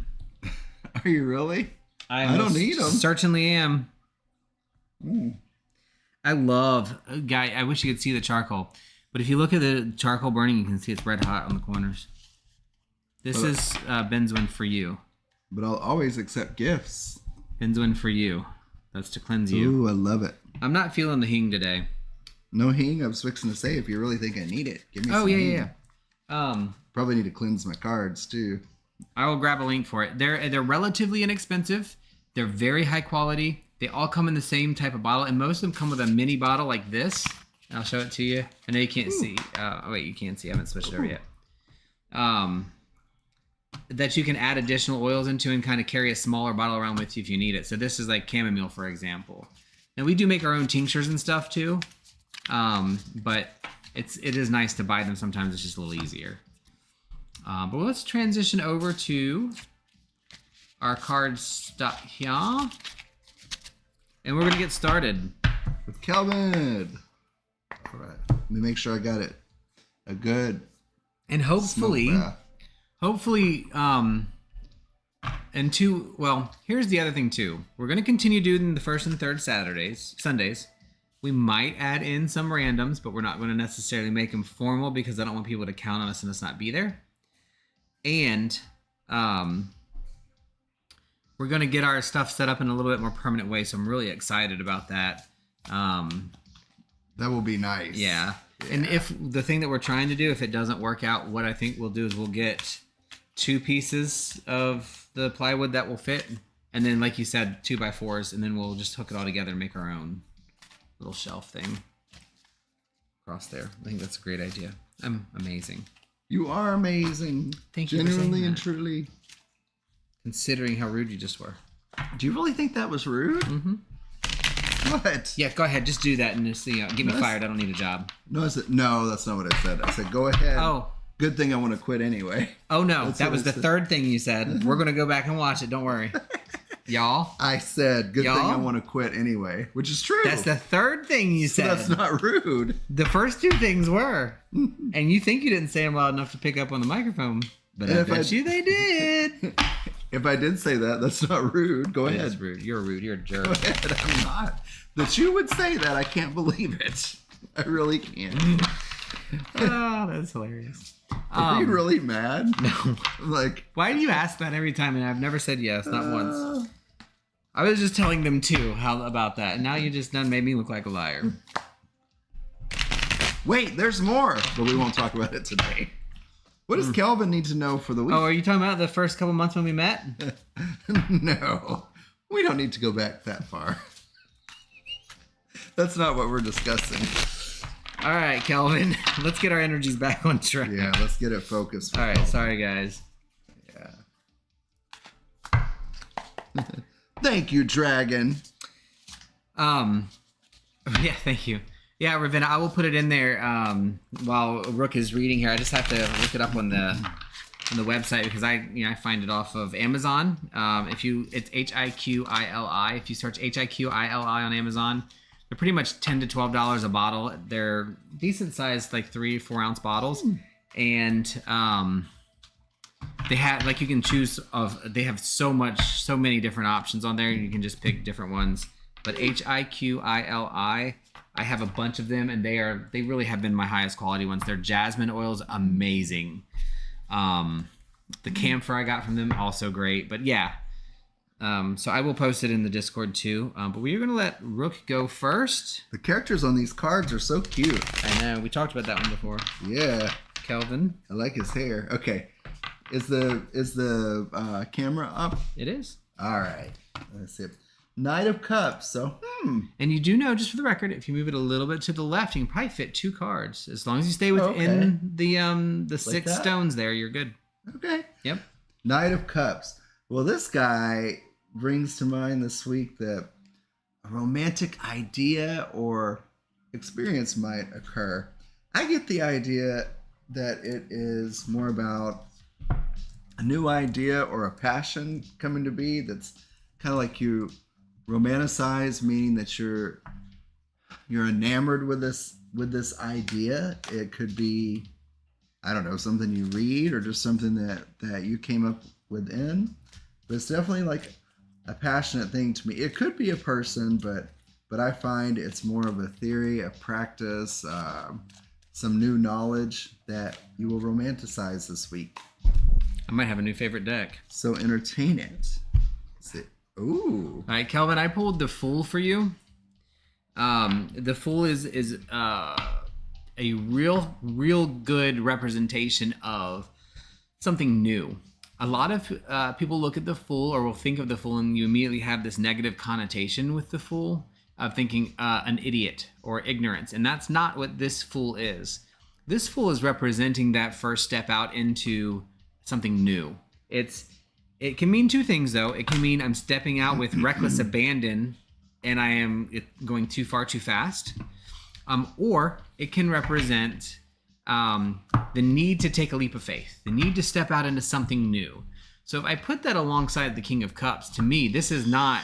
Are you really? I don't need them. Certainly am. Ooh. I love, I wish you could see the charcoal, but if you look at the charcoal burning, you can see it's red hot on the corners. This is benzoin for you. But I'll always accept gifts. Benzoin for you. That's to cleanse you. Ooh, I love it. I'm not feeling the hing today. No hing? I was fixing to say, if you really think I need it, give me some hing. Yeah. Probably need to cleanse my cards, too. I will grab a link for it. They're relatively inexpensive. They're very high quality. They all come in the same type of bottle, and most of them come with a mini bottle like this. I'll show it to you. I know you can't see. Oh, wait, you can't see. I haven't switched it over yet. That you can add additional oils into and kind of carry a smaller bottle around with you if you need it. So this is like chamomile, for example. Now, we do make our own tinctures and stuff, too. But it is nice to buy them sometimes. It's just a little easier. But let's transition over to our card stock here. And we're going to get started. With Kelvin. All right. Let me make sure I got it. A good. And hopefully, here's the other thing too. We're going to continue doing the first and third Sundays. We might add in some randoms, but we're not going to necessarily make them formal because I don't want people to count on us and us not be there. And, we're going to get our stuff set up in a little bit more permanent way, so I'm really excited about that. That will be nice. Yeah. And if the thing that we're trying to do, if it doesn't work out, what I think we'll do is we'll get 2 pieces of the plywood that will fit, and then, like you said, 2x4s, and then we'll just hook it all together and make our own little shelf thing across there. I think that's a great idea. I'm amazing. You are amazing. Thank you. Genuinely and truly. Considering how rude you just were. Do you really think that was rude? Mm-hmm. What? Yeah, go ahead. Just do that and just get me fired. I don't need a job. No, no, that's not what I said. I said, go ahead. Oh. Good thing I want to quit anyway. Oh, no. That was the third thing you said. We're going to go back and watch it. Don't worry. Y'all. I said, good thing I want to quit anyway, which is true. That's the third thing you said. That's not rude. The first 2 things were. And you think you didn't say them loud enough to pick up on the microphone. But I bet you they did. If I did say that, that's not rude. Go ahead. That's rude. You're rude. You're a jerk. Go ahead. I'm not. That you would say that, I can't believe it. I really can't. Oh, that's hilarious. Are you really mad? No. Like, why do you ask that every time? And I've never said yes, not once. I was just telling them too about that, and now you just done made me look like a liar. Wait, there's more, but we won't talk about it today. What does Kelvin need to know for the week? Oh, are you talking about the first couple months when we met? No, we don't need to go back that far. That's not what we're discussing. All right, Kelvin, let's get our energies back on track. Yeah, let's get it focused. All right, sorry guys. Yeah. Thank you, Dragon. Yeah, thank you. Yeah, Ravenna, I will put it in there while Rook is reading here. I just have to look it up on the website because I find it off of Amazon. It's Hiqili. If you search Hiqili on Amazon, they're pretty much $10 to $12 a bottle. They're decent sized, like 3-4 ounce bottles, and they have you can choose they have so many different options on there. You can just pick different ones. But Hiqili. I have a bunch of them, and they really have been my highest quality ones. Their jasmine oil's amazing. The camphor I got from them, also great. But yeah, so I will post it in the Discord too. But we are going to let Rook go first. The characters on these cards are so cute. I know. We talked about that one before. Yeah. Kelvin. I like his hair. Okay. Is the camera up? It is. All right. Let's see. Knight of Cups. So, And you do know, just for the record, if you move it a little bit to the left, you can probably fit 2 cards. As long as you stay within the 6 stones there, you're good. Okay. Yep. Knight of Cups. Well, this guy brings to mind this week that a romantic idea or experience might occur. I get the idea that it is more about a new idea or a passion coming to be that's kind of like you romanticize, meaning that you're enamored with this idea. It could be, I don't know, something you read or just something that you came up within. But it's definitely like a passionate thing to me. It could be a person, but I find it's more of a theory, a practice, some new knowledge that you will romanticize this week. I might have a new favorite deck. So entertain it. Ooh. All right, Kelvin, I pulled the Fool for you. The Fool is a real good representation of something new. A lot of people look at the Fool or will think of the Fool and you immediately have this negative connotation with the Fool of thinking an idiot or ignorance. And that's not what this Fool is. This Fool is representing that first step out into something new. It can mean 2 things, though. It can mean I'm stepping out with reckless abandon and I am going too far too fast. Or it can represent the need to take a leap of faith, the need to step out into something new. So if I put that alongside the King of Cups, to me, this is not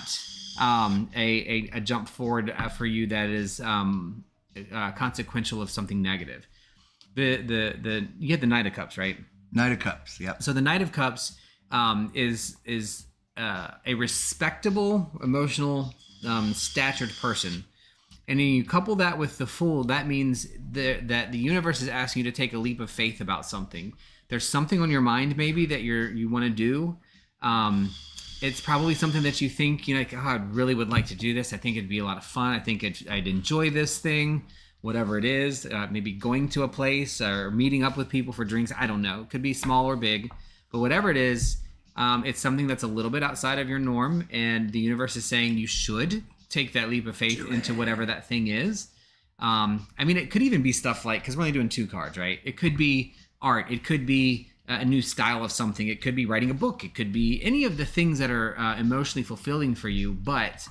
a jump forward for you that is consequential of something negative. You get the Knight of Cups, right? Knight of Cups, yep. So the Knight of Cups is a respectable, emotional, statured person. And then you couple that with the Fool, that means that the universe is asking you to take a leap of faith about something. There's something on your mind maybe that you want to do. It's probably something that you think, like, oh, I really would like to do this. I think it'd be a lot of fun. I think I'd enjoy this thing, whatever it is. Maybe going to a place or meeting up with people for drinks. I don't know. It could be small or big. But whatever it is, it's something that's a little bit outside of your norm. And the universe is saying you should take that leap of faith into whatever that thing is. It could even be stuff like, because we're only doing 2 cards, right? It could be art. It could be a new style of something. It could be writing a book. It could be any of the things that are emotionally fulfilling for you. But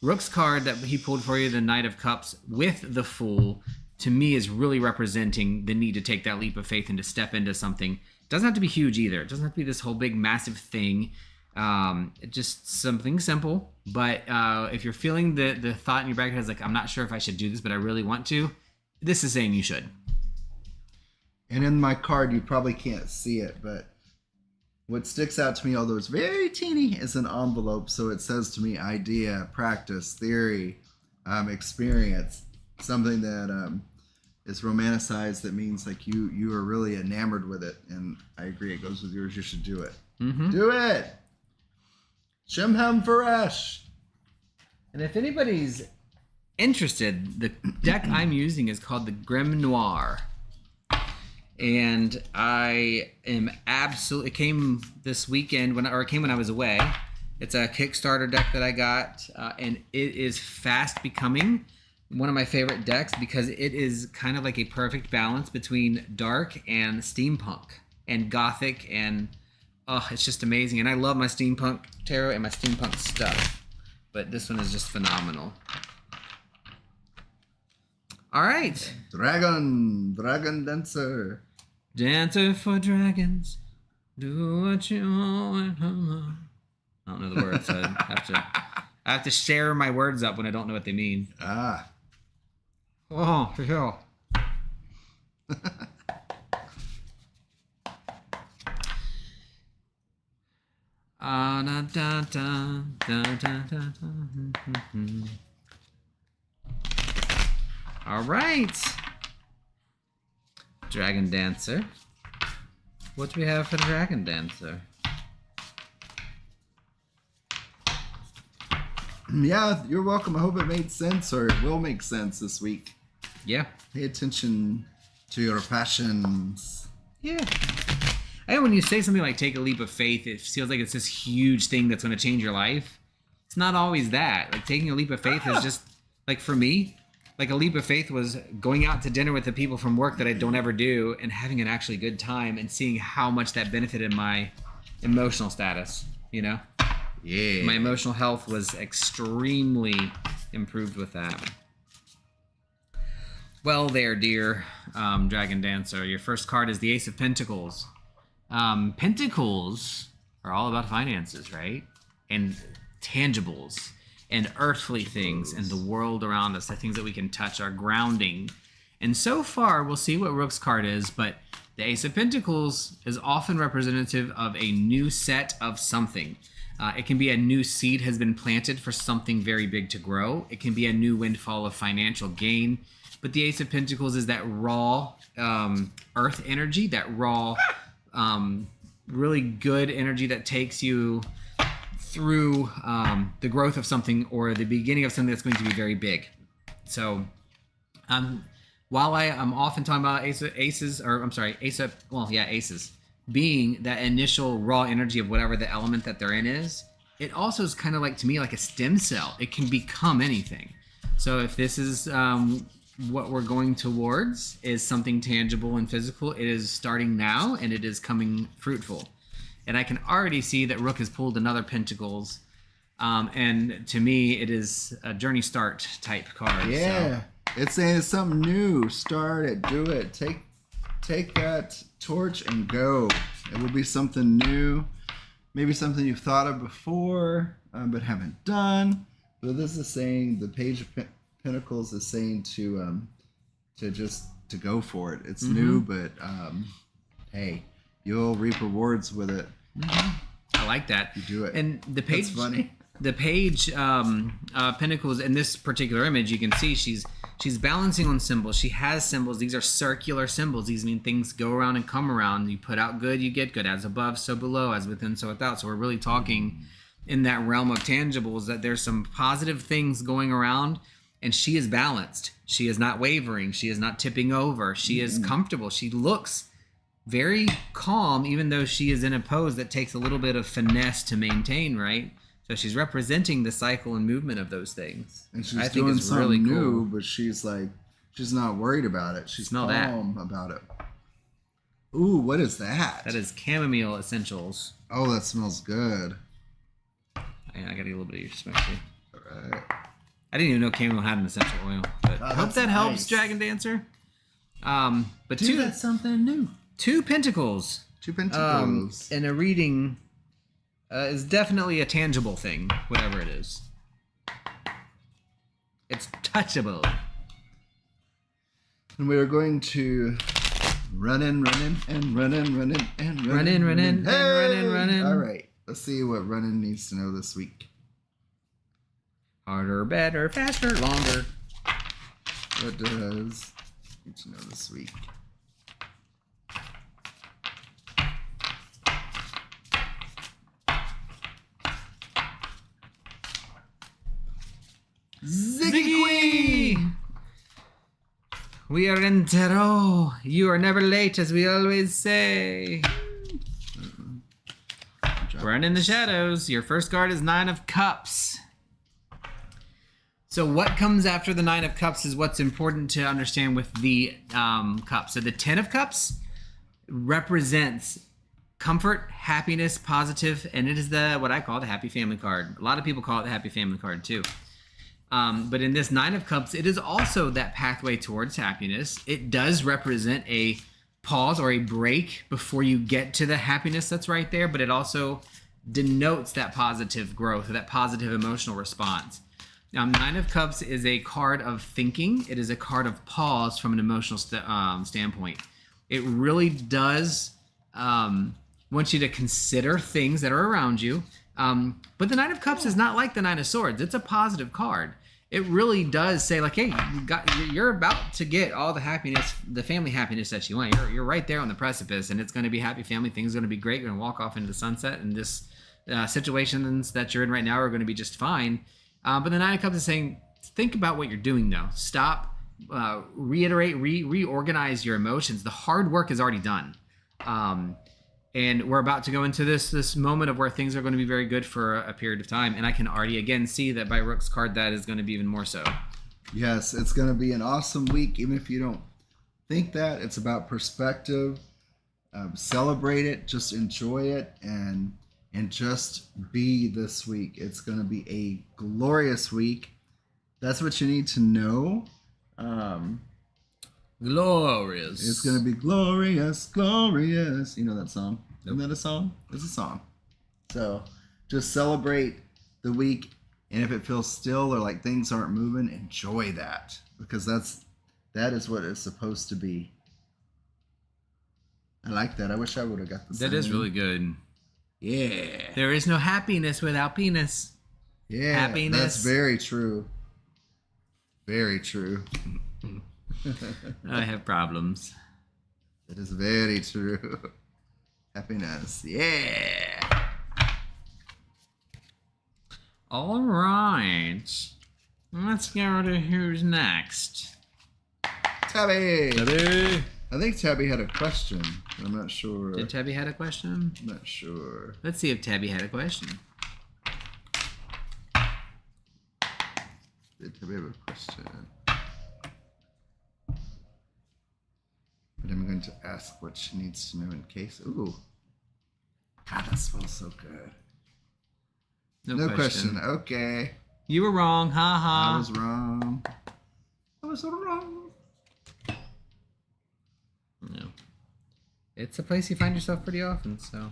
Rook's card that he pulled for you, the Knight of Cups with the Fool, to me is really representing the need to take that leap of faith and to step into something. It doesn't have to be huge either. It doesn't have to be this whole big massive thing. Just something simple. But if you're feeling the thought in your back of your head is like, I'm not sure if I should do this, but I really want to, this is saying you should. And in my card, you probably can't see it, but what sticks out to me, although it's very teeny, is an envelope. So it says to me, idea, practice, theory, experience, something that is romanticized. That means like you are really enamored with it. And I agree, it goes with yours. You should do it. Mm-hmm. Do it. Shimham Faresh. And if anybody's interested, the deck I'm using is called the Grim Noir. And I am absolutely, it came this weekend when I was away. It's a Kickstarter deck that I got, and it is fast becoming one of my favorite decks because it is kind of like a perfect balance between dark and steampunk and gothic, and it's just amazing. And I love my steampunk tarot and my steampunk stuff, but this one is just phenomenal. All right. Dragon Dancer. Dancer for dragons, do what you want. I don't know the words, so I have to share my words up when I don't know what they mean. Ah. Oh, for sure. All right. Dragon Dancer. What do we have for the Dragon Dancer? Yeah, you're welcome. I hope it made sense, or it will make sense this week. Yeah. Pay attention to your passions. Yeah. I know when you say something like take a leap of faith, it feels like it's this huge thing that's going to change your life. It's not always that. Like taking a leap of faith is just, like for me, like a leap of faith was going out to dinner with the people from work that I don't ever do and having an actually good time and seeing how much that benefited my emotional status, you know? Yeah. My emotional health was extremely improved with that. Well there, dear Dragon Dancer, your first card is the Ace of Pentacles. Pentacles are all about finances, right? And tangibles and earthly things and the world around us, the things that we can touch, our grounding. And so far, we'll see what Rook's card is, but the Ace of Pentacles is often representative of a new set of something. It can be a new seed has been planted for something very big to grow. It can be a new windfall of financial gain. But the Ace of Pentacles is that raw earth energy, that raw, really good energy that takes you through the growth of something or the beginning of something that's going to be very big. So while I am often talking about aces, being that initial raw energy of whatever the element that they're in is, it also is kind of like, to me, like a stem cell. It can become anything. So if this is what we're going towards is something tangible and physical, it is starting now and it is coming fruitful. And I can already see that Rook has pulled another Pentacles. And to me, it is a journey start type card. Yeah. So. It's saying it's something new. Start it. Do it. Take that torch and go. It will be something new. Maybe something you've thought of before, but haven't done. But this is saying the Page of Pentacles is saying to go for it. It's new, but hey, you'll reap rewards with it. I like that. You do it. And the page, that's funny. The Page Pentacles in this particular image, you can see she's balancing on symbols. She has symbols. These are circular symbols. These mean things go around and come around. You put out good, you get good. As above, so below. As within, so without. So we're really talking in that realm of tangibles that there's some positive things going around, and she is balanced. She is not wavering. She is not tipping over. She is comfortable. She looks very calm, even though she is in a pose that takes a little bit of finesse to maintain, right? So she's representing the cycle and movement of those things. And she's doing something really new, but she's not worried about it. She's calm about it. Ooh, what is that? That is chamomile essentials. Oh, that smells good. I gotta get a little bit of your smoke too. All right. I didn't even know chamomile had an essential oil, but I hope that helps, Dragon Dancer. But that's something new. Two Pentacles. Two Pentacles. And a reading is definitely a tangible thing, whatever it is. It's touchable. And we are going to run in. All right. Let's see what running needs to know this week. Harder, better, faster, longer. What does need to know this week? Ziggy! We are in tarot. You are never late, as we always say. Run in the shadows. Your first card is Nine of Cups. So what comes after the Nine of Cups is what's important to understand with the cups. So the Ten of Cups represents comfort, happiness, positive, and it is what I call the Happy Family card. A lot of people call it the Happy Family card too. But in this Nine of Cups, it is also that pathway towards happiness. It does represent a pause or a break before you get to the happiness that's right there, but it also denotes that positive growth or that positive emotional response. Now, Nine of Cups is a card of thinking. It is a card of pause from an emotional standpoint. It really does want you to consider things that are around you. But the Nine of Cups is not like the Nine of Swords. It's a positive card. It really does say, like, hey, you're about to get all the happiness, the family happiness that you want. You're right there on the precipice, and it's going to be happy family. Things are going to be great. You're going to walk off into the sunset, and this situations that you're in right now are going to be just fine. But the Nine of Cups is saying, think about what you're doing now. Stop reorganize your emotions. The hard work is already done. And we're about to go into this moment of where things are going to be very good for a period of time. And I can already again see that by Rook's card that is going to be even more so. Yes, it's going to be an awesome week. Even if you don't think that, it's about perspective. Celebrate it, just enjoy it, and just be this week. It's going to be a glorious week. That's what you need to know. Glorious. It's going to be glorious, glorious. You know that song? Nope. Isn't that a song? It's a song. So just celebrate the week. And if it feels still or like things aren't moving, enjoy that. Because that is what it's supposed to be. I like that. I wish I would have got the same. That is really good. Yeah. There is no happiness without penis. Yeah. Happiness. That's very true. Very true. I have problems. That is very true. Happiness. Yeah. All right. Let's go to who's next. Tabby. Tabby. I think Tabby had a question. I'm not sure. Did Tabby had a question? I'm not sure. Let's see if Tabby had a question. Did Tabby have a question? But I'm going to ask what she needs to know in case. Ooh. God, that smells so good. No question. Okay. You were wrong. Ha ha. I was wrong. I was wrong. No. It's a place you find yourself pretty often, so.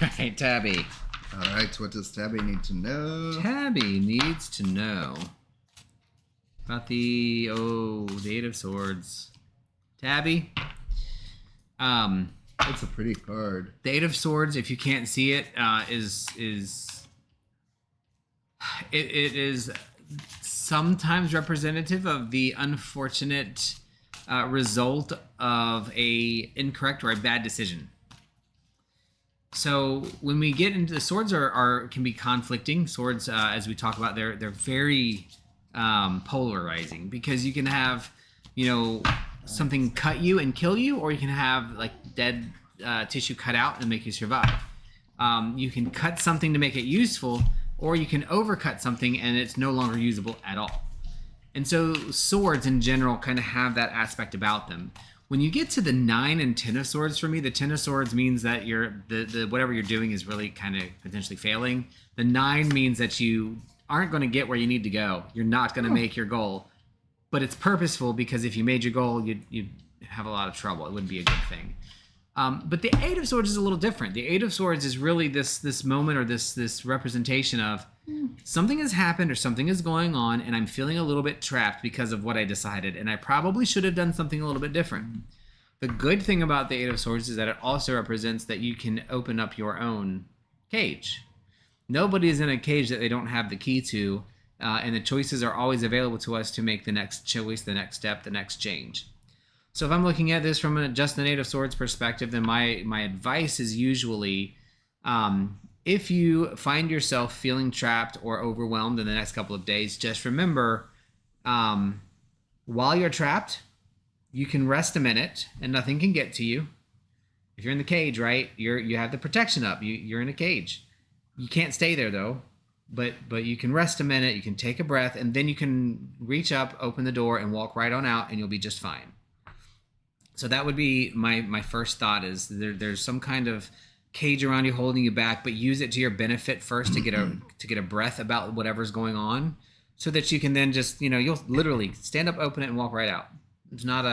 Alright, Tabby. Alright, what does Tabby need to know? Tabby needs to know about the Eight of Swords. Tabby. It's a pretty card. The Eight of Swords, if you can't see it, it is sometimes representative of the unfortunate result of a incorrect or a bad decision. So when we get into the swords can be conflicting. Swords, as we talk about, they're very polarizing because you can have, something cut you and kill you, or you can have like dead tissue cut out and make you survive. You can cut something to make it useful, or you can overcut something and it's no longer usable at all. And so swords in general kind of have that aspect about them. When you get to the 9 and 10 of swords, for me, the 10 of swords means that the whatever you're doing is really kind of potentially failing. The 9 means that you aren't going to get where you need to go. You're not going to make your goal. But it's purposeful because if you made your goal, you'd have a lot of trouble. It wouldn't be a good thing. But the 8 of swords is a little different. The 8 of swords is really this moment or this representation of something has happened or something is going on and I'm feeling a little bit trapped because of what I decided. And I probably should have done something a little bit different. The good thing about the 8 of swords is that it also represents that you can open up your own cage. Nobody is in a cage that they don't have the key to. And the choices are always available to us to make the next choice, the next step, the next change. So if I'm looking at this from just an 8 of swords perspective, then my advice is usually if you find yourself feeling trapped or overwhelmed in the next couple of days, just remember while you're trapped, you can rest a minute and nothing can get to you. If you're in the cage, right, you have the protection up. You're in a cage. You can't stay there though. But you can rest a minute, you can take a breath, and then you can reach up, open the door, and walk right on out, and you'll be just fine. So that would be my first thought is there's some kind of cage around you holding you back, but use it to your benefit first to get a breath about whatever's going on, so that you can then just you'll literally stand up, open it, and walk right out. It's not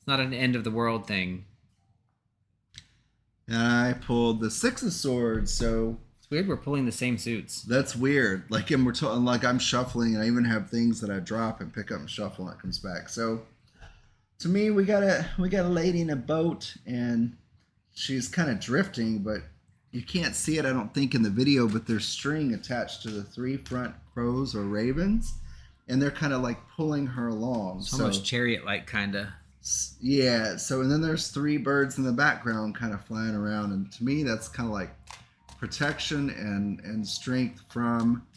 an end of the world thing. And I pulled the 6 of swords, so. Weird we're pulling the same suits. That's weird. Like, and I'm shuffling, and I even have things that I drop and pick up and shuffle, and it comes back. So to me, we got a lady in a boat, and she's kind of drifting, but you can't see it, I don't think, in the video, but there's string attached to the 3 front crows or ravens, and they're kind of like pulling her along. It's almost chariot-like, kind of. Yeah, so and then there's three birds in the background kind of flying around, and to me that's kind of like protection and strength from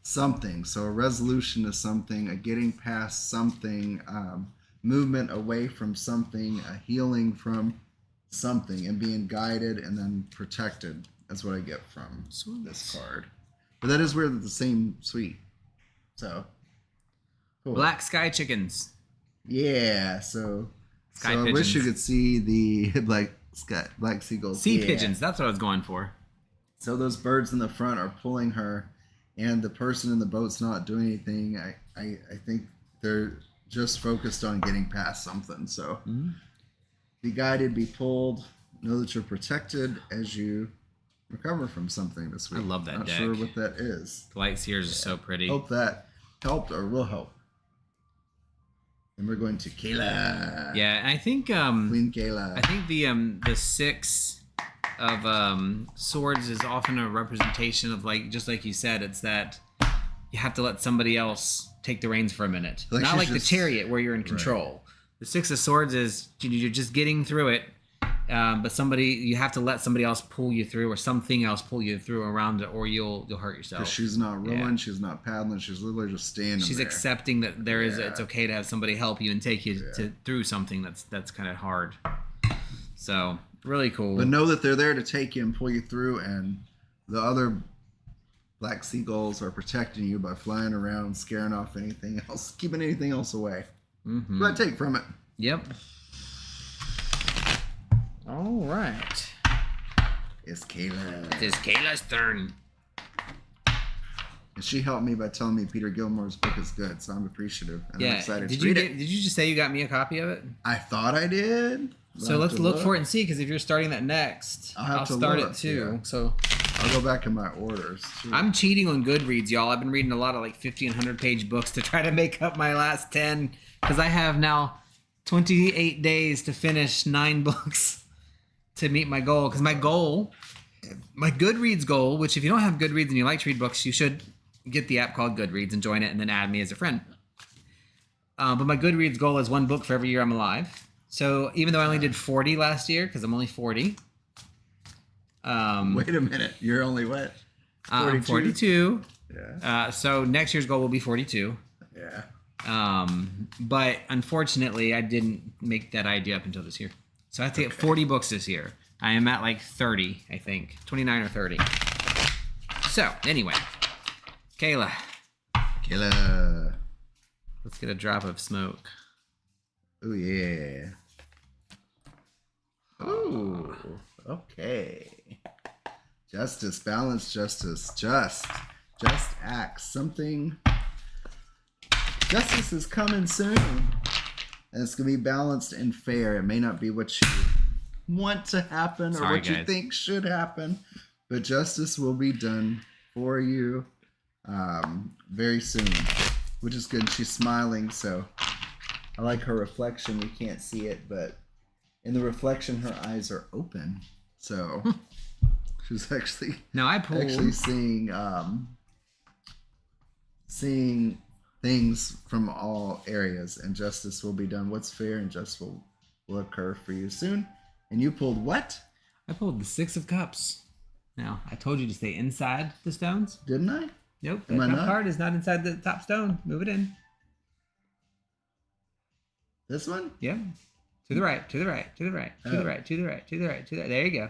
something. So a resolution to something, a getting past something, movement away from something, a healing from something, and being guided and then protected. That's what I get from this card. But that is where the same suite. So cool. Black sky chickens. Yeah, so Sky I pigeons. wish you could see the black seagulls. Sea pigeons. That's what I was going for. So those birds in the front are pulling her, and the person in the boat's not doing anything. I think they're just focused on getting past something. So be guided, be pulled, know that you're protected as you recover from something this week. I love that Not deck. sure what that is. The light seers are so pretty. Hope that helped or will help. And we're going to Kayla. Yeah, and I think Queen Kayla. I think the six of swords is often a representation of, like, just like you said, it's that you have to let somebody else take the reins for a minute. Like Not she's like just- the chariot where you're in control. The six of swords is you're just getting through it, but you have to let somebody else pull you through, or something else pull you through around it, or you'll hurt yourself. 'Cause she's not rowing, she's not paddling, she's literally just standing She's there. accepting that it's okay to have somebody help you and take you through something that's kind of hard. So really cool. But know that they're there to take you and pull you through, and the other black seagulls are protecting you by flying around, scaring off anything else, keeping anything else away. Mm-hmm. What I take from it. Yep. All right. It's Kayla. It is Kayla's turn. And she helped me by telling me Peter Gilmore's book is good, so I'm appreciative and I'm excited Did to you read it. Did you just say you got me a copy of it? I thought I did. So let's look for it and see, because if you're starting that next, I'll have to start look, it too. yeah. So I'll go back in my orders. Too. I'm cheating on Goodreads, y'all. I've been reading a lot of like 50 and 100 page books to try to make up my last 10, because I have now 28 days to finish 9 books to meet my goal. Because my Goodreads goal, which if you don't have Goodreads and you like to read books, you should get the app called Goodreads and join it and then add me as a friend. But my Goodreads goal is 1 book for every year I'm alive. So even though I only did 40 last year, because I'm only 40. Wait a minute. You're only what? 42? I'm 42. Yeah. So next year's goal will be 42. Yeah. But unfortunately, I didn't make that idea up until this year. So I have to get 40 books this year. I am at like 30, I think. 29 or 30. So, anyway. Kayla. Kayla. Let's get a drop of smoke. Oh, yeah. Ooh. Okay. Justice, balance, justice, just act. Something. Justice is coming soon. And it's going to be balanced and fair. It may not be what you want to happen or what you think should happen, but justice will be done for you very soon, which is good. She's smiling, so I like her reflection. We can't see it, but in the reflection, her eyes are open. So she's actually seeing things from all areas, and justice will be done. What's fair and just will occur for you soon. And you pulled what? I pulled the 6 of Cups. Now, I told you to stay inside the stones. Didn't I? Nope. Am I That not? card is not inside the top stone. Move it in. This one? Yeah. To the right, to the right, to the right, to the right, to the right, to the right, to the right. There you go.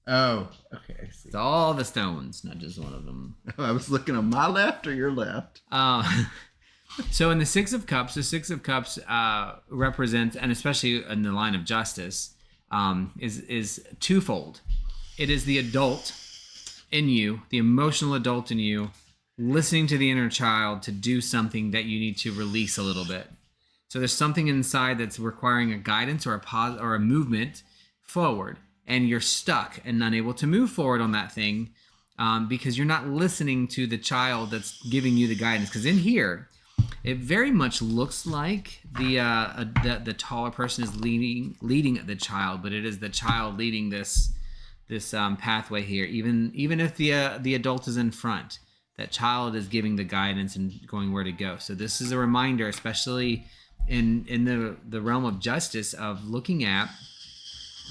Oh, okay. I see. It's all the stones, not just one of them. I was looking on my left or your left. So in the 6 of Cups, the 6 of Cups represents, and especially in the line of justice, is twofold. It is the adult in you, the emotional adult in you, listening to the inner child to do something that you need to release a little bit. So there's something inside that's requiring a guidance or a movement forward, and you're stuck and unable to move forward on that thing because you're not listening to the child that's giving you the guidance. Because in here, it very much looks like the taller person is leading the child, but it is the child leading this pathway here. Even if the adult is in front, that child is giving the guidance and going where to go. So this is a reminder, especially in the realm of justice, of looking at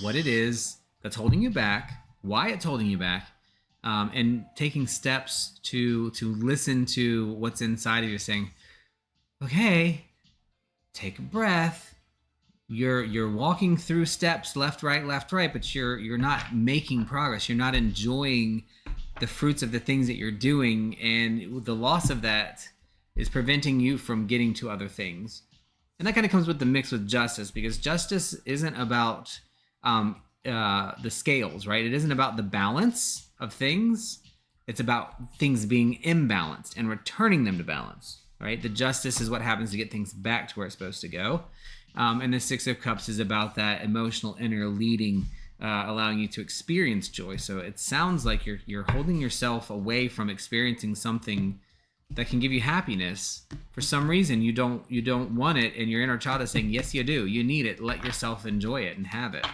what it is that's holding you back, why it's holding you back, and taking steps to listen to what's inside of you, saying, okay, take a breath. You're walking through steps left, right, but you're not making progress. You're not enjoying the fruits of the things that you're doing, and the loss of that is preventing you from getting to other things. And that kind of comes with the mix with justice, because justice isn't about the scales, right? It isn't about the balance of things. It's about things being imbalanced and returning them to balance, right? The justice is what happens to get things back to where it's supposed to go. And the Six of Cups is about that emotional inner leading, allowing you to experience joy. So it sounds like you're holding yourself away from experiencing something that can give you happiness. For some reason, you don't want it, and your inner child is saying, yes, you do. You need it. Let yourself enjoy it and have it.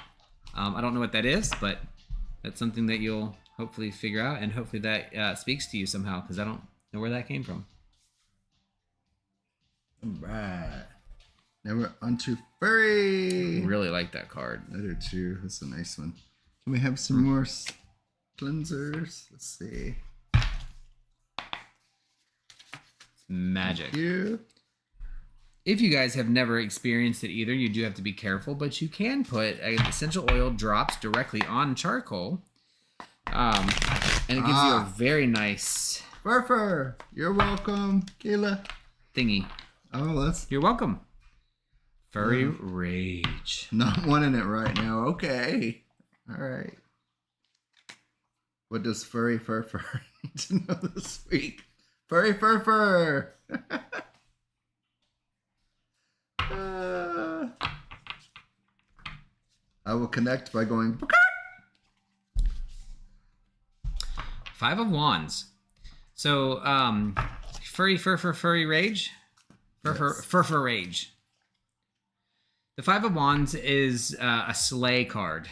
I don't know what that is, but that's something that you'll hopefully figure out, and hopefully that speaks to you somehow, because I don't know where that came from. All right. Now we're onto furry. I really like that card. I do too. That's a nice one. Can we have some more cleansers? Let's see. Magic. Thank you. If you guys have never experienced it either, you do have to be careful, but you can put essential oil drops directly on charcoal, and it gives you a very nice Fur. You're welcome, Kayla. thingy. Oh, that's You're welcome. Furry Rage. not wanting it right now. Okay. All right. What does furry fur need to know this week? Furry fur. I will connect by going. Five of Wands. So, furry rage. Fur rage. The Five of Wands is a slay card.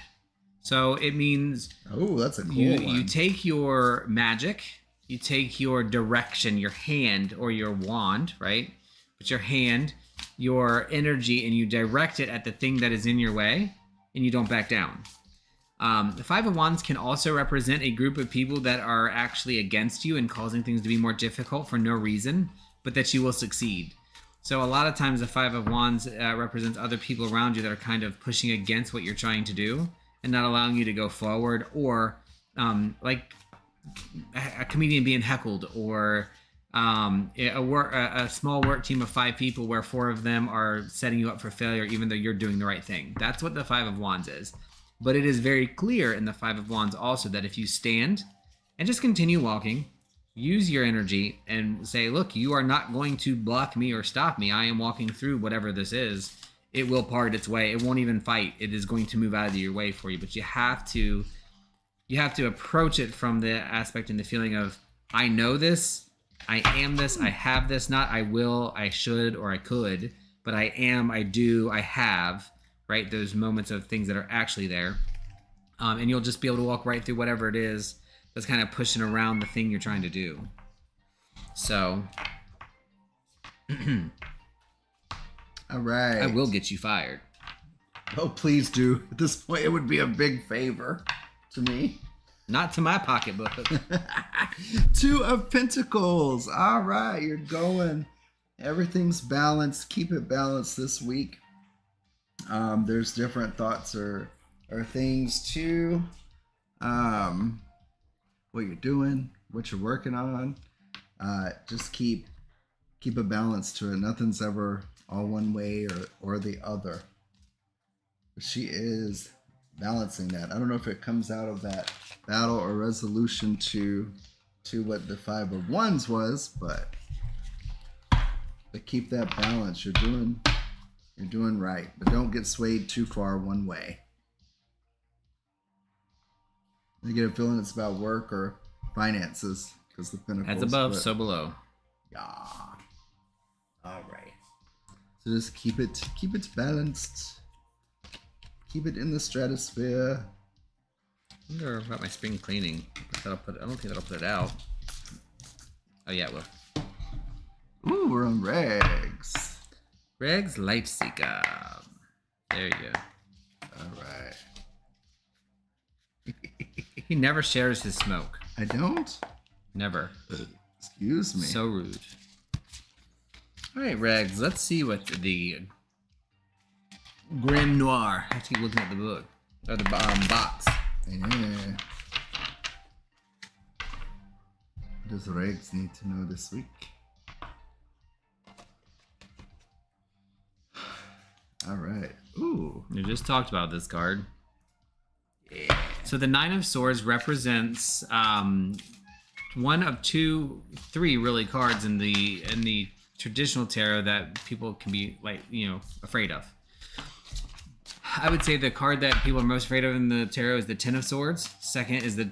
So it means Oh, that's a cool one. you take your magic, you take your direction, your hand or your wand, right? But your hand, your energy, and you direct it at the thing that is in your way, and you don't back down. The Five of Wands can also represent a group of people that are actually against you and causing things to be more difficult for no reason, but that you will succeed. So a lot of times the Five of Wands represents other people around you that are kind of pushing against what you're trying to do and not allowing you to go forward, or like a comedian being heckled, or a small work team of 5 people where 4 of them are setting you up for failure even though you're doing the right thing. That's what the Five of Wands is. But it is very clear in the Five of Wands also that if you stand and just continue walking, use your energy and say, look, you are not going to block me or stop me. I am walking through whatever this is. It will part its way. It won't even fight. It is going to move out of your way for you. But you have to approach it from the aspect and the feeling of, I know this, I am this, I have this, not I will, I should, or I could, but I am, I do, I have, right? Those moments of things that are actually there. And you'll just be able to walk right through whatever it is that's kind of pushing around the thing you're trying to do. So, All right. I will get you fired. Oh, please do. At this point, it would be a big favor to me. Not to my pocketbook. 2 of Pentacles. All right, you're going. Everything's balanced. Keep it balanced this week. There's different thoughts or things too. What you're doing, what you're working on. Just keep a balance to it. Nothing's ever all one way or the other. She is balancing that. I don't know if it comes out of that battle or resolution to what the Five of Wands was, but keep that balance. You're doing right, but don't get swayed too far one way. I get a feeling it's about work or finances, because the Pentacles. As above, so below. Yeah. All right. So just keep it balanced. Keep it in the stratosphere. I wonder about my spring cleaning. I don't think that'll put it out. Oh yeah, it will. Ooh, we're on rags. Reg's Light Seeker. There you go. All right. He never shares his smoke. I don't? Never. Excuse me. So rude. All right, Regs, let's see what the Grim Noir. I have to keep looking at the book. Or the box. Yeah. What does Regs need to know this week? All right. Ooh. We just talked about this card. Yeah. So the Nine of Swords represents one of three really cards in the traditional tarot that people can be afraid of. I would say the card that people are most afraid of in the tarot is the Ten of Swords. Second is the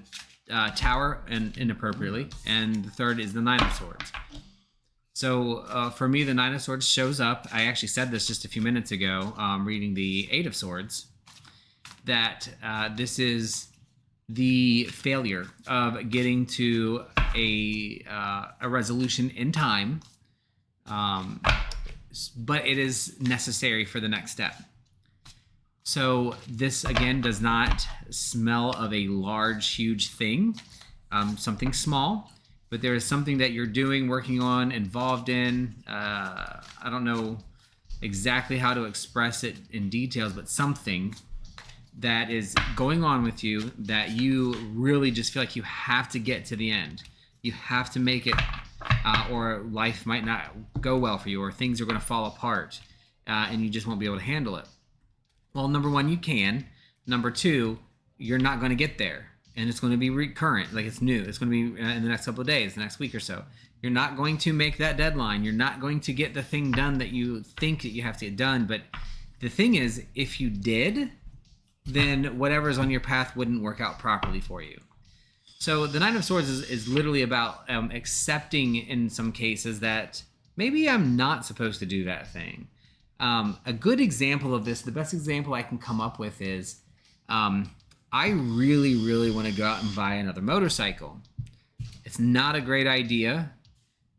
Tower, and inappropriately, and the third is the Nine of Swords. So for me, the Nine of Swords shows up. I actually said this just a few minutes ago, reading the Eight of Swords, that this is the failure of getting to a resolution in time, but it is necessary for the next step. So this, again, does not smell of a large, huge thing, something small. But there is something that you're doing, working on, involved in. I don't know exactly how to express it in details, but something that is going on with you that you really just feel like you have to get to the end. You have to make it, or life might not go well for you, or things are going to fall apart, and you just won't be able to handle it. Well, number one, you can. Number two, you're not going to get there. And it's going to be recurrent, like it's new. It's going to be in the next couple of days, the next week or so. You're not going to make that deadline. You're not going to get the thing done that you think that you have to get done. But the thing is, if you did, then whatever's on your path wouldn't work out properly for you. So the Nine of Swords is literally about accepting in some cases that maybe I'm not supposed to do that thing. A good example of this, the best example I can come up with is... I really, really want to go out and buy another motorcycle. It's not a great idea.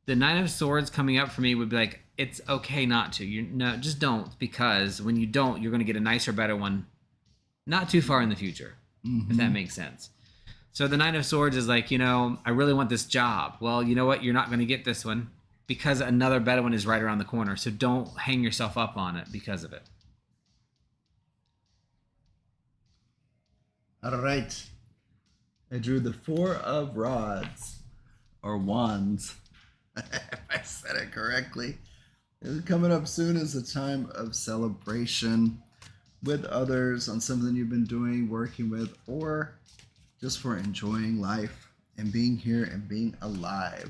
The Nine of Swords coming up for me would be like, it's okay not to. No, just don't, because when you don't, you're going to get a nicer, better one not too far in the future, if that makes sense. So the Nine of Swords is like, I really want this job. Well, you know what? You're not going to get this one because another better one is right around the corner. So don't hang yourself up on it because of it. All right. I drew the Four of Rods, or Wands, if I said it correctly. Coming up soon is a time of celebration with others on something you've been doing, working with, or just for enjoying life and being here and being alive.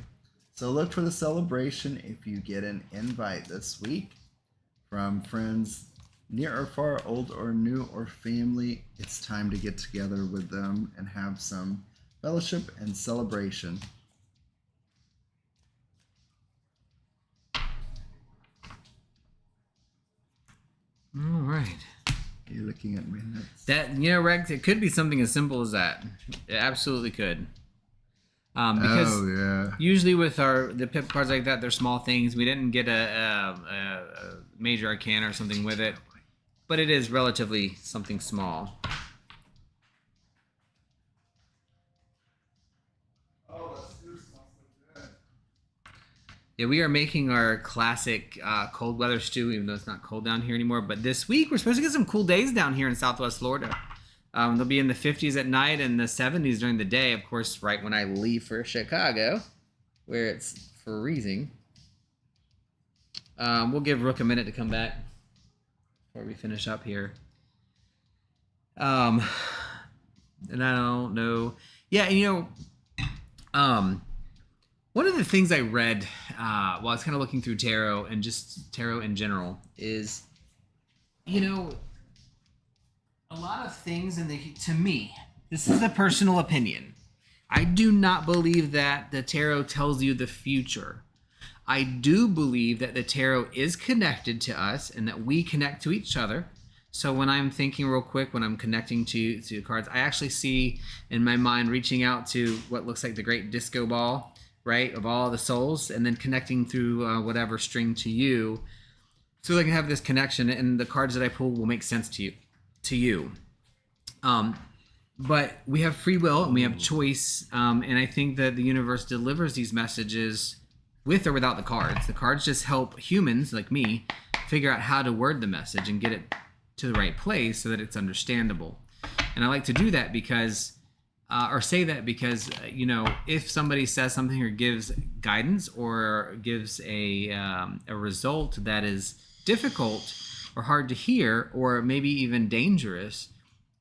So look for the celebration if you get an invite this week from friends near or far, old or new, or family. It's time to get together with them and have some fellowship and celebration. All right. You're looking at me nuts. That, Rex, it could be something as simple as that. It absolutely could. Because usually with the pip cards like that, they're small things. We didn't get a major arcana or something with it. But it is relatively something small. Oh, that stew smells so good. Yeah, we are making our classic cold weather stew, even though it's not cold down here anymore. But this week, we're supposed to get some cool days down here in Southwest Florida. They'll be in the 50s at night and the 70s during the day. Of course, right when I leave for Chicago, where it's freezing. We'll give Rook a minute to come back before we finish up here. And I don't know. Yeah, one of the things I read while I was kind of looking through tarot and just tarot in general is, a lot of things to me, this is a personal opinion. I do not believe that the tarot tells you the future. I do believe that the tarot is connected to us and that we connect to each other. So when I'm thinking real quick, when I'm connecting to cards, I actually see in my mind reaching out to what looks like the great disco ball, right, of all the souls, and then connecting through whatever string to you. So they can have this connection, and the cards that I pull will make sense to you. But we have free will and we have choice, and I think that the universe delivers these messages with or without the cards. The cards just help humans like me figure out how to word the message and get it to the right place so that it's understandable. And I like to do that because, or say that because, if somebody says something or gives guidance or gives a result that is difficult or hard to hear or maybe even dangerous,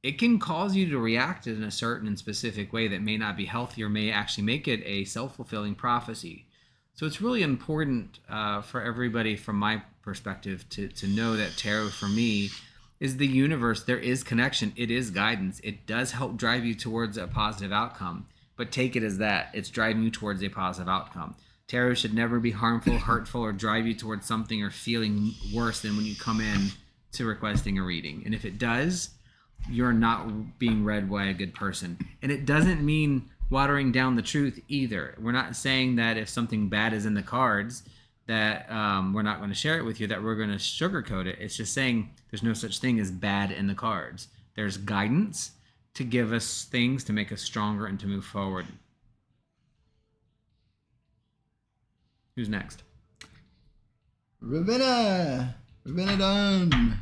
it can cause you to react in a certain and specific way that may not be healthy or may actually make it a self-fulfilling prophecy. So it's really important for everybody, from my perspective, to know that tarot for me is the universe. There is connection. It is guidance. It does help drive you towards a positive outcome. But take it as that. It's driving you towards a positive outcome. Tarot should never be harmful, hurtful, or drive you towards something or feeling worse than when you come in to requesting a reading. And if it does, you're not being read by a good person. And it doesn't mean watering down the truth either. We're not saying that if something bad is in the cards that we're not going to share it with you, that we're going to sugarcoat it. It's just saying there's no such thing as bad in the cards. There's guidance to give us things to make us stronger and to move forward. Who's next? Ravenna done.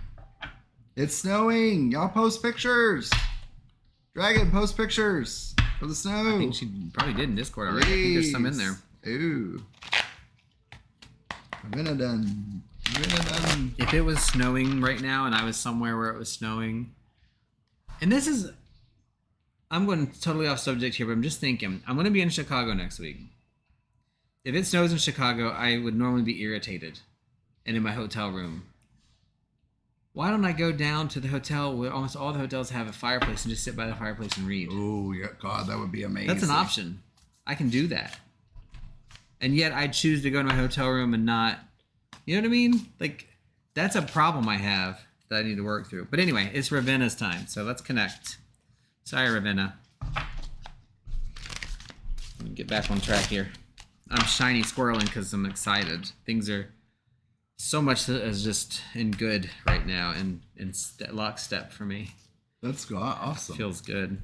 It's snowing. Y'all post pictures. Dragon, post pictures of the snow. I think she probably did in Discord already. I think there's some in there. Ooh. Ravenna done. If it was snowing right now and I was somewhere where it was snowing, and this is, I'm going totally off subject here, but I'm just thinking, I'm going to be in Chicago next week. If it snows in Chicago, I would normally be irritated and in my hotel room. Why don't I go down to the hotel where almost all the hotels have a fireplace and just sit by the fireplace and read? Oh, yeah, God, that would be amazing. That's an option. I can do that. And yet I choose to go to my hotel room and not, you know what I mean? Like, that's a problem I have that I need to work through. But anyway, it's Ravenna's time, so let's connect. Sorry, Ravenna. Let me get back on track here. I'm shiny squirreling because I'm excited. Things are... so much is just in good right now and in lockstep for me. That's awesome. Feels good.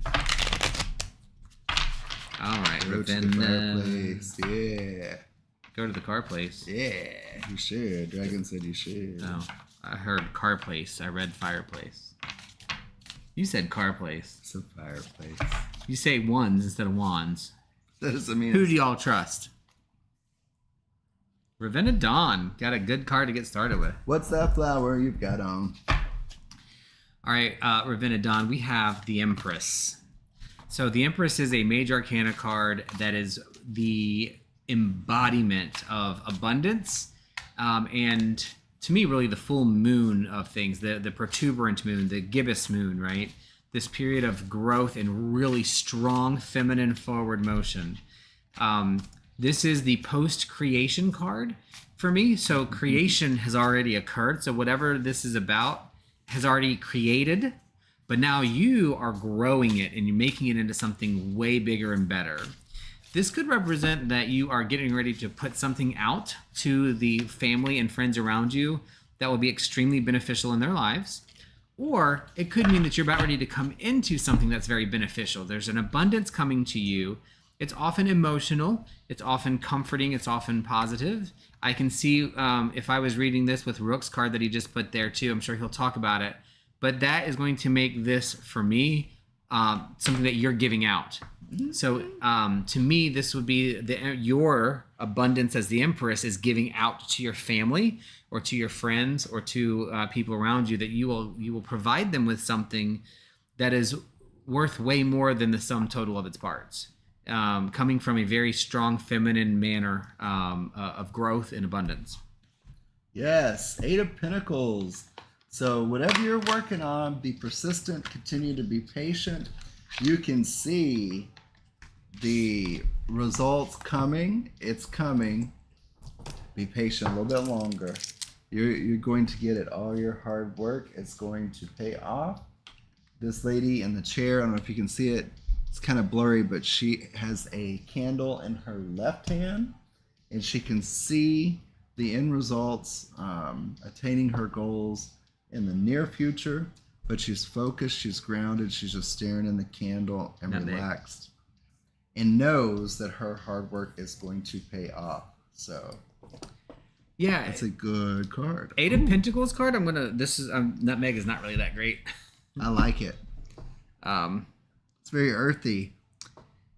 All right, Go to the car place. Yeah. Go to the car place. Yeah, you should. Dragon said you should. No, I heard car place. I read fireplace. You said car place. It's a fireplace. You say ones instead of wands. That doesn't mean. Who do y'all trust? Ravenna Dawn. Got a good card to get started with. What's that flower you've got on? All right, Ravenna Dawn, we have the Empress. So the Empress is a major arcana card that is the embodiment of abundance, and to me, really the full moon of things, the protuberant moon, the gibbous moon, right? This period of growth and really strong feminine forward motion. This is the post-creation card for me. So creation has already occurred. So whatever this is about has already created, but now you are growing it and you're making it into something way bigger and better. This could represent that you are getting ready to put something out to the family and friends around you that will be extremely beneficial in their lives. Or it could mean that you're about ready to come into something that's very beneficial. There's an abundance coming to you. It's often emotional, it's often comforting, it's often positive. I can see if I was reading this with Rook's card that he just put there too, I'm sure he'll talk about it. But that is going to make this, for me, something that you're giving out. So to me, this would be your abundance as the Empress is giving out to your family or to your friends or to people around you, that you will provide them with something that is worth way more than the sum total of its parts. Coming from a very strong feminine manner of growth and abundance. Yes, 8 of Pentacles. So whatever you're working on, be persistent, continue to be patient. You can see the results coming. It's coming. Be patient a little bit longer. You're going to get it. All your hard work is going to pay off. This lady in the chair, I don't know if you can see it. It's kind of blurry, but she has a candle in her left hand, and she can see the end results, attaining her goals in the near future, but she's focused, she's grounded, she's just staring in the candle and relaxed, and knows that her hard work is going to pay off. So yeah, it's a good card. Eight of Pentacles card. Nutmeg is not really that great. I like it. It's very earthy.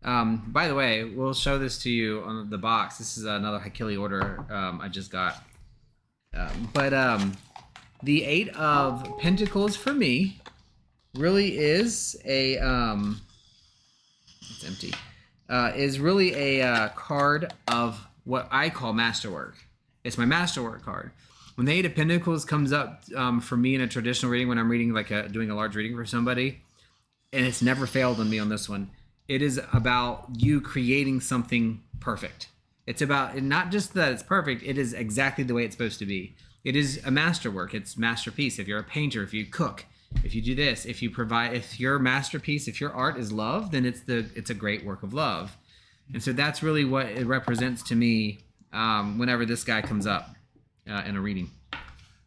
By the way, we'll show this to you on the box. This is another Hakili order I just got. The Eight of Pentacles for me really is a it's empty. Is really a card of what I call masterwork. It's my masterwork card. When the Eight of Pentacles comes up for me in a traditional reading, when I'm reading doing a large reading for somebody, and it's never failed on me on this one. It is about you creating something perfect. It's about not just that it's perfect, it is exactly the way it's supposed to be. It is a masterwork. It's masterpiece. If you're a painter, if you cook, if you do this, if your masterpiece, if your art is love, then it's a great work of love. And so that's really what it represents to me whenever this guy comes up in a reading.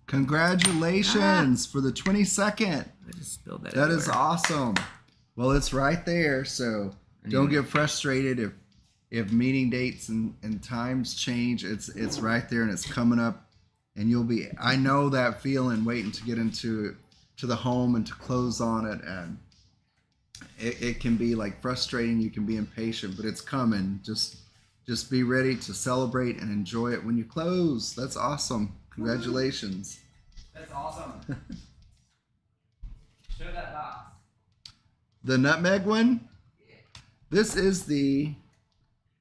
Congratulations for the 22nd. I just spilled that. That is awesome. Well, it's right there, so don't get frustrated if meeting dates and times change. It's right there and it's coming up, and I know that feeling waiting to get to the home and to close on it, and it can be like frustrating. You can be impatient, but it's coming. Just be ready to celebrate and enjoy it when you close. That's awesome. Congratulations. That's awesome. Show that box. The nutmeg one? Yeah. This is the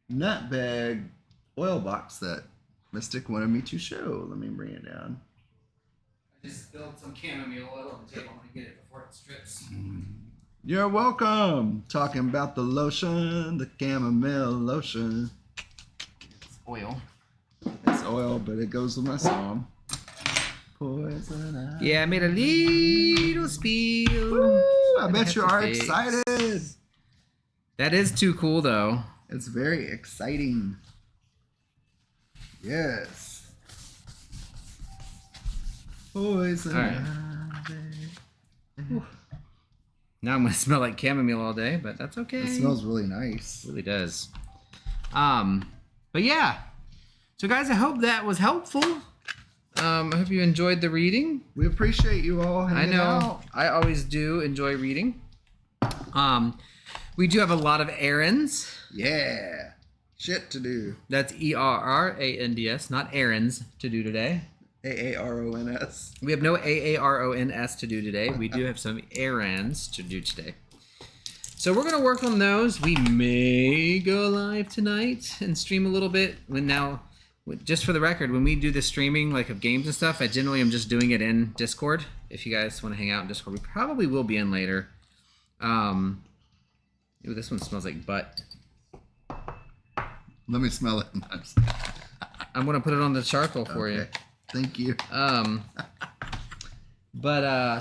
nutmeg oil box that Mystic wanted me to show. Let me bring it down. I just spilled some chamomile oil on the table. I'm going to get it before it strips. You're welcome. Talking about the lotion, the chamomile lotion. It's oil. It's oil, but it goes with my song. Poison ivy. Yeah, I made a little spill. Woo, I bet you are excited. That is too cool, though. It's very exciting. Yes. Poison ivy. Now I'm gonna smell like chamomile all day, but that's okay. It smells really nice. It really does. But yeah. So guys, I hope that was helpful. I hope you enjoyed the reading. We appreciate you all hanging out. I always do enjoy reading. We do have a lot of errands. Yeah. Shit to do. That's ERRANDS, not errands to do today. AARONS. We have no AARONS to do today. We do have some errands to do today. So we're going to work on those. We may go live tonight and stream a little bit. Just for the record, when we do the streaming like of games and stuff, I generally am just doing it in Discord. If you guys want to hang out in Discord, we probably will be in later. Ooh, this one smells like butt. Let me smell it. I'm going to put it on the charcoal for you. Thank you.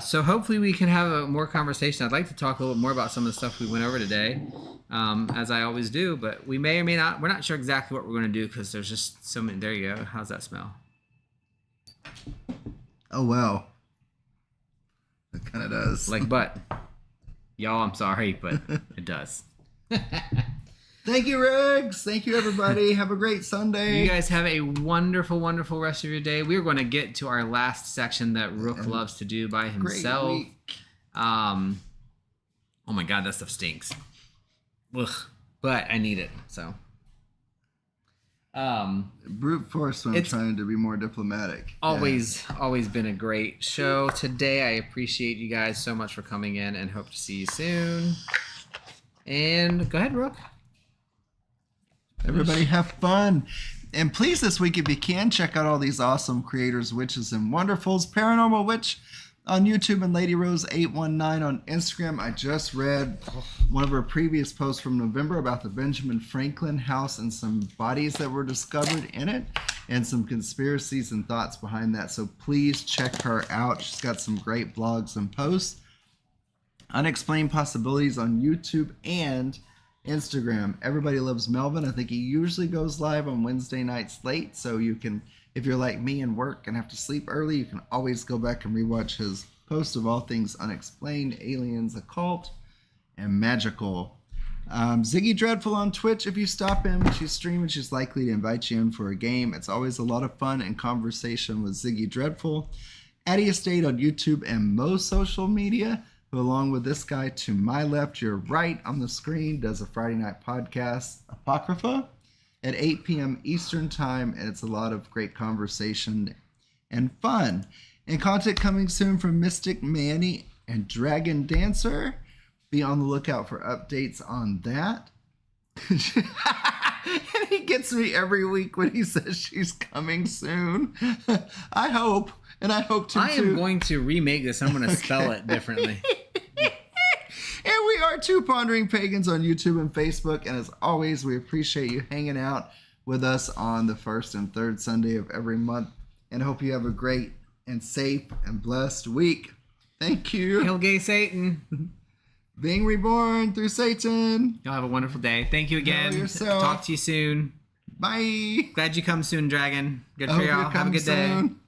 So hopefully we can have a more conversation. I'd like to talk a little bit more about some of the stuff we went over today, as I always do, but we may or may not. We're not sure exactly what we're going to do because there's just so many. There you go. How's that smell? Oh, wow. It kind of does. Like butt. Y'all, I'm sorry, but it does. Thank you, Riggs. Thank you, everybody. Have a great Sunday. You guys have a wonderful, wonderful rest of your day. We're going to get to our last section that Rook loves to do by himself. Great week. Oh my God, that stuff stinks. Ugh. But I need it, so. Brute force when I'm trying to be more diplomatic. Always been a great show. Today, I appreciate you guys so much for coming in and hope to see you soon. And go ahead, Rook. Everybody have fun. And please this week, if you can, check out all these awesome creators, witches, and wonderfuls. Paranormal Witch on YouTube and Lady Rose 819 on Instagram. I just read one of her previous posts from November about the Benjamin Franklin house and some bodies that were discovered in it and some conspiracies and thoughts behind that. So please check her out. She's got some great blogs and posts. Unexplained Possibilities on YouTube and Instagram. Everybody Loves Melvin. I think he usually goes live on Wednesday nights late, so you can If you're like me and work and have to sleep early, you can always go back and rewatch his post of all things unexplained, aliens, occult, and magical. Ziggy Dreadful on Twitch. If you stop in when she's streaming, she's likely to invite you in for a game. It's always a lot of fun and conversation with Ziggy Dreadful. Addie Estate on YouTube and most social media, who along with this guy to my left, your right on the screen, does a Friday night podcast, Apocrypha, at 8 p.m. Eastern Time, and it's a lot of great conversation and fun. And content coming soon from Mystic Manny and Dragon Dancer. Be on the lookout for updates on that. And he gets me every week when he says she's coming soon. I hope, and I hope to. I am going to remake this. I'm going to spell it differently. And we are Two Pondering Pagans on YouTube and Facebook. And as always, we appreciate you hanging out with us on the first and third Sunday of every month. And hope you have a great and safe and blessed week. Thank you. Hail gay Satan. Being reborn through Satan. Y'all have a wonderful day. Thank you again. Know yourself. Talk to you soon. Bye. Glad you come soon, Dragon. Good for y'all. Have a good day. Soon.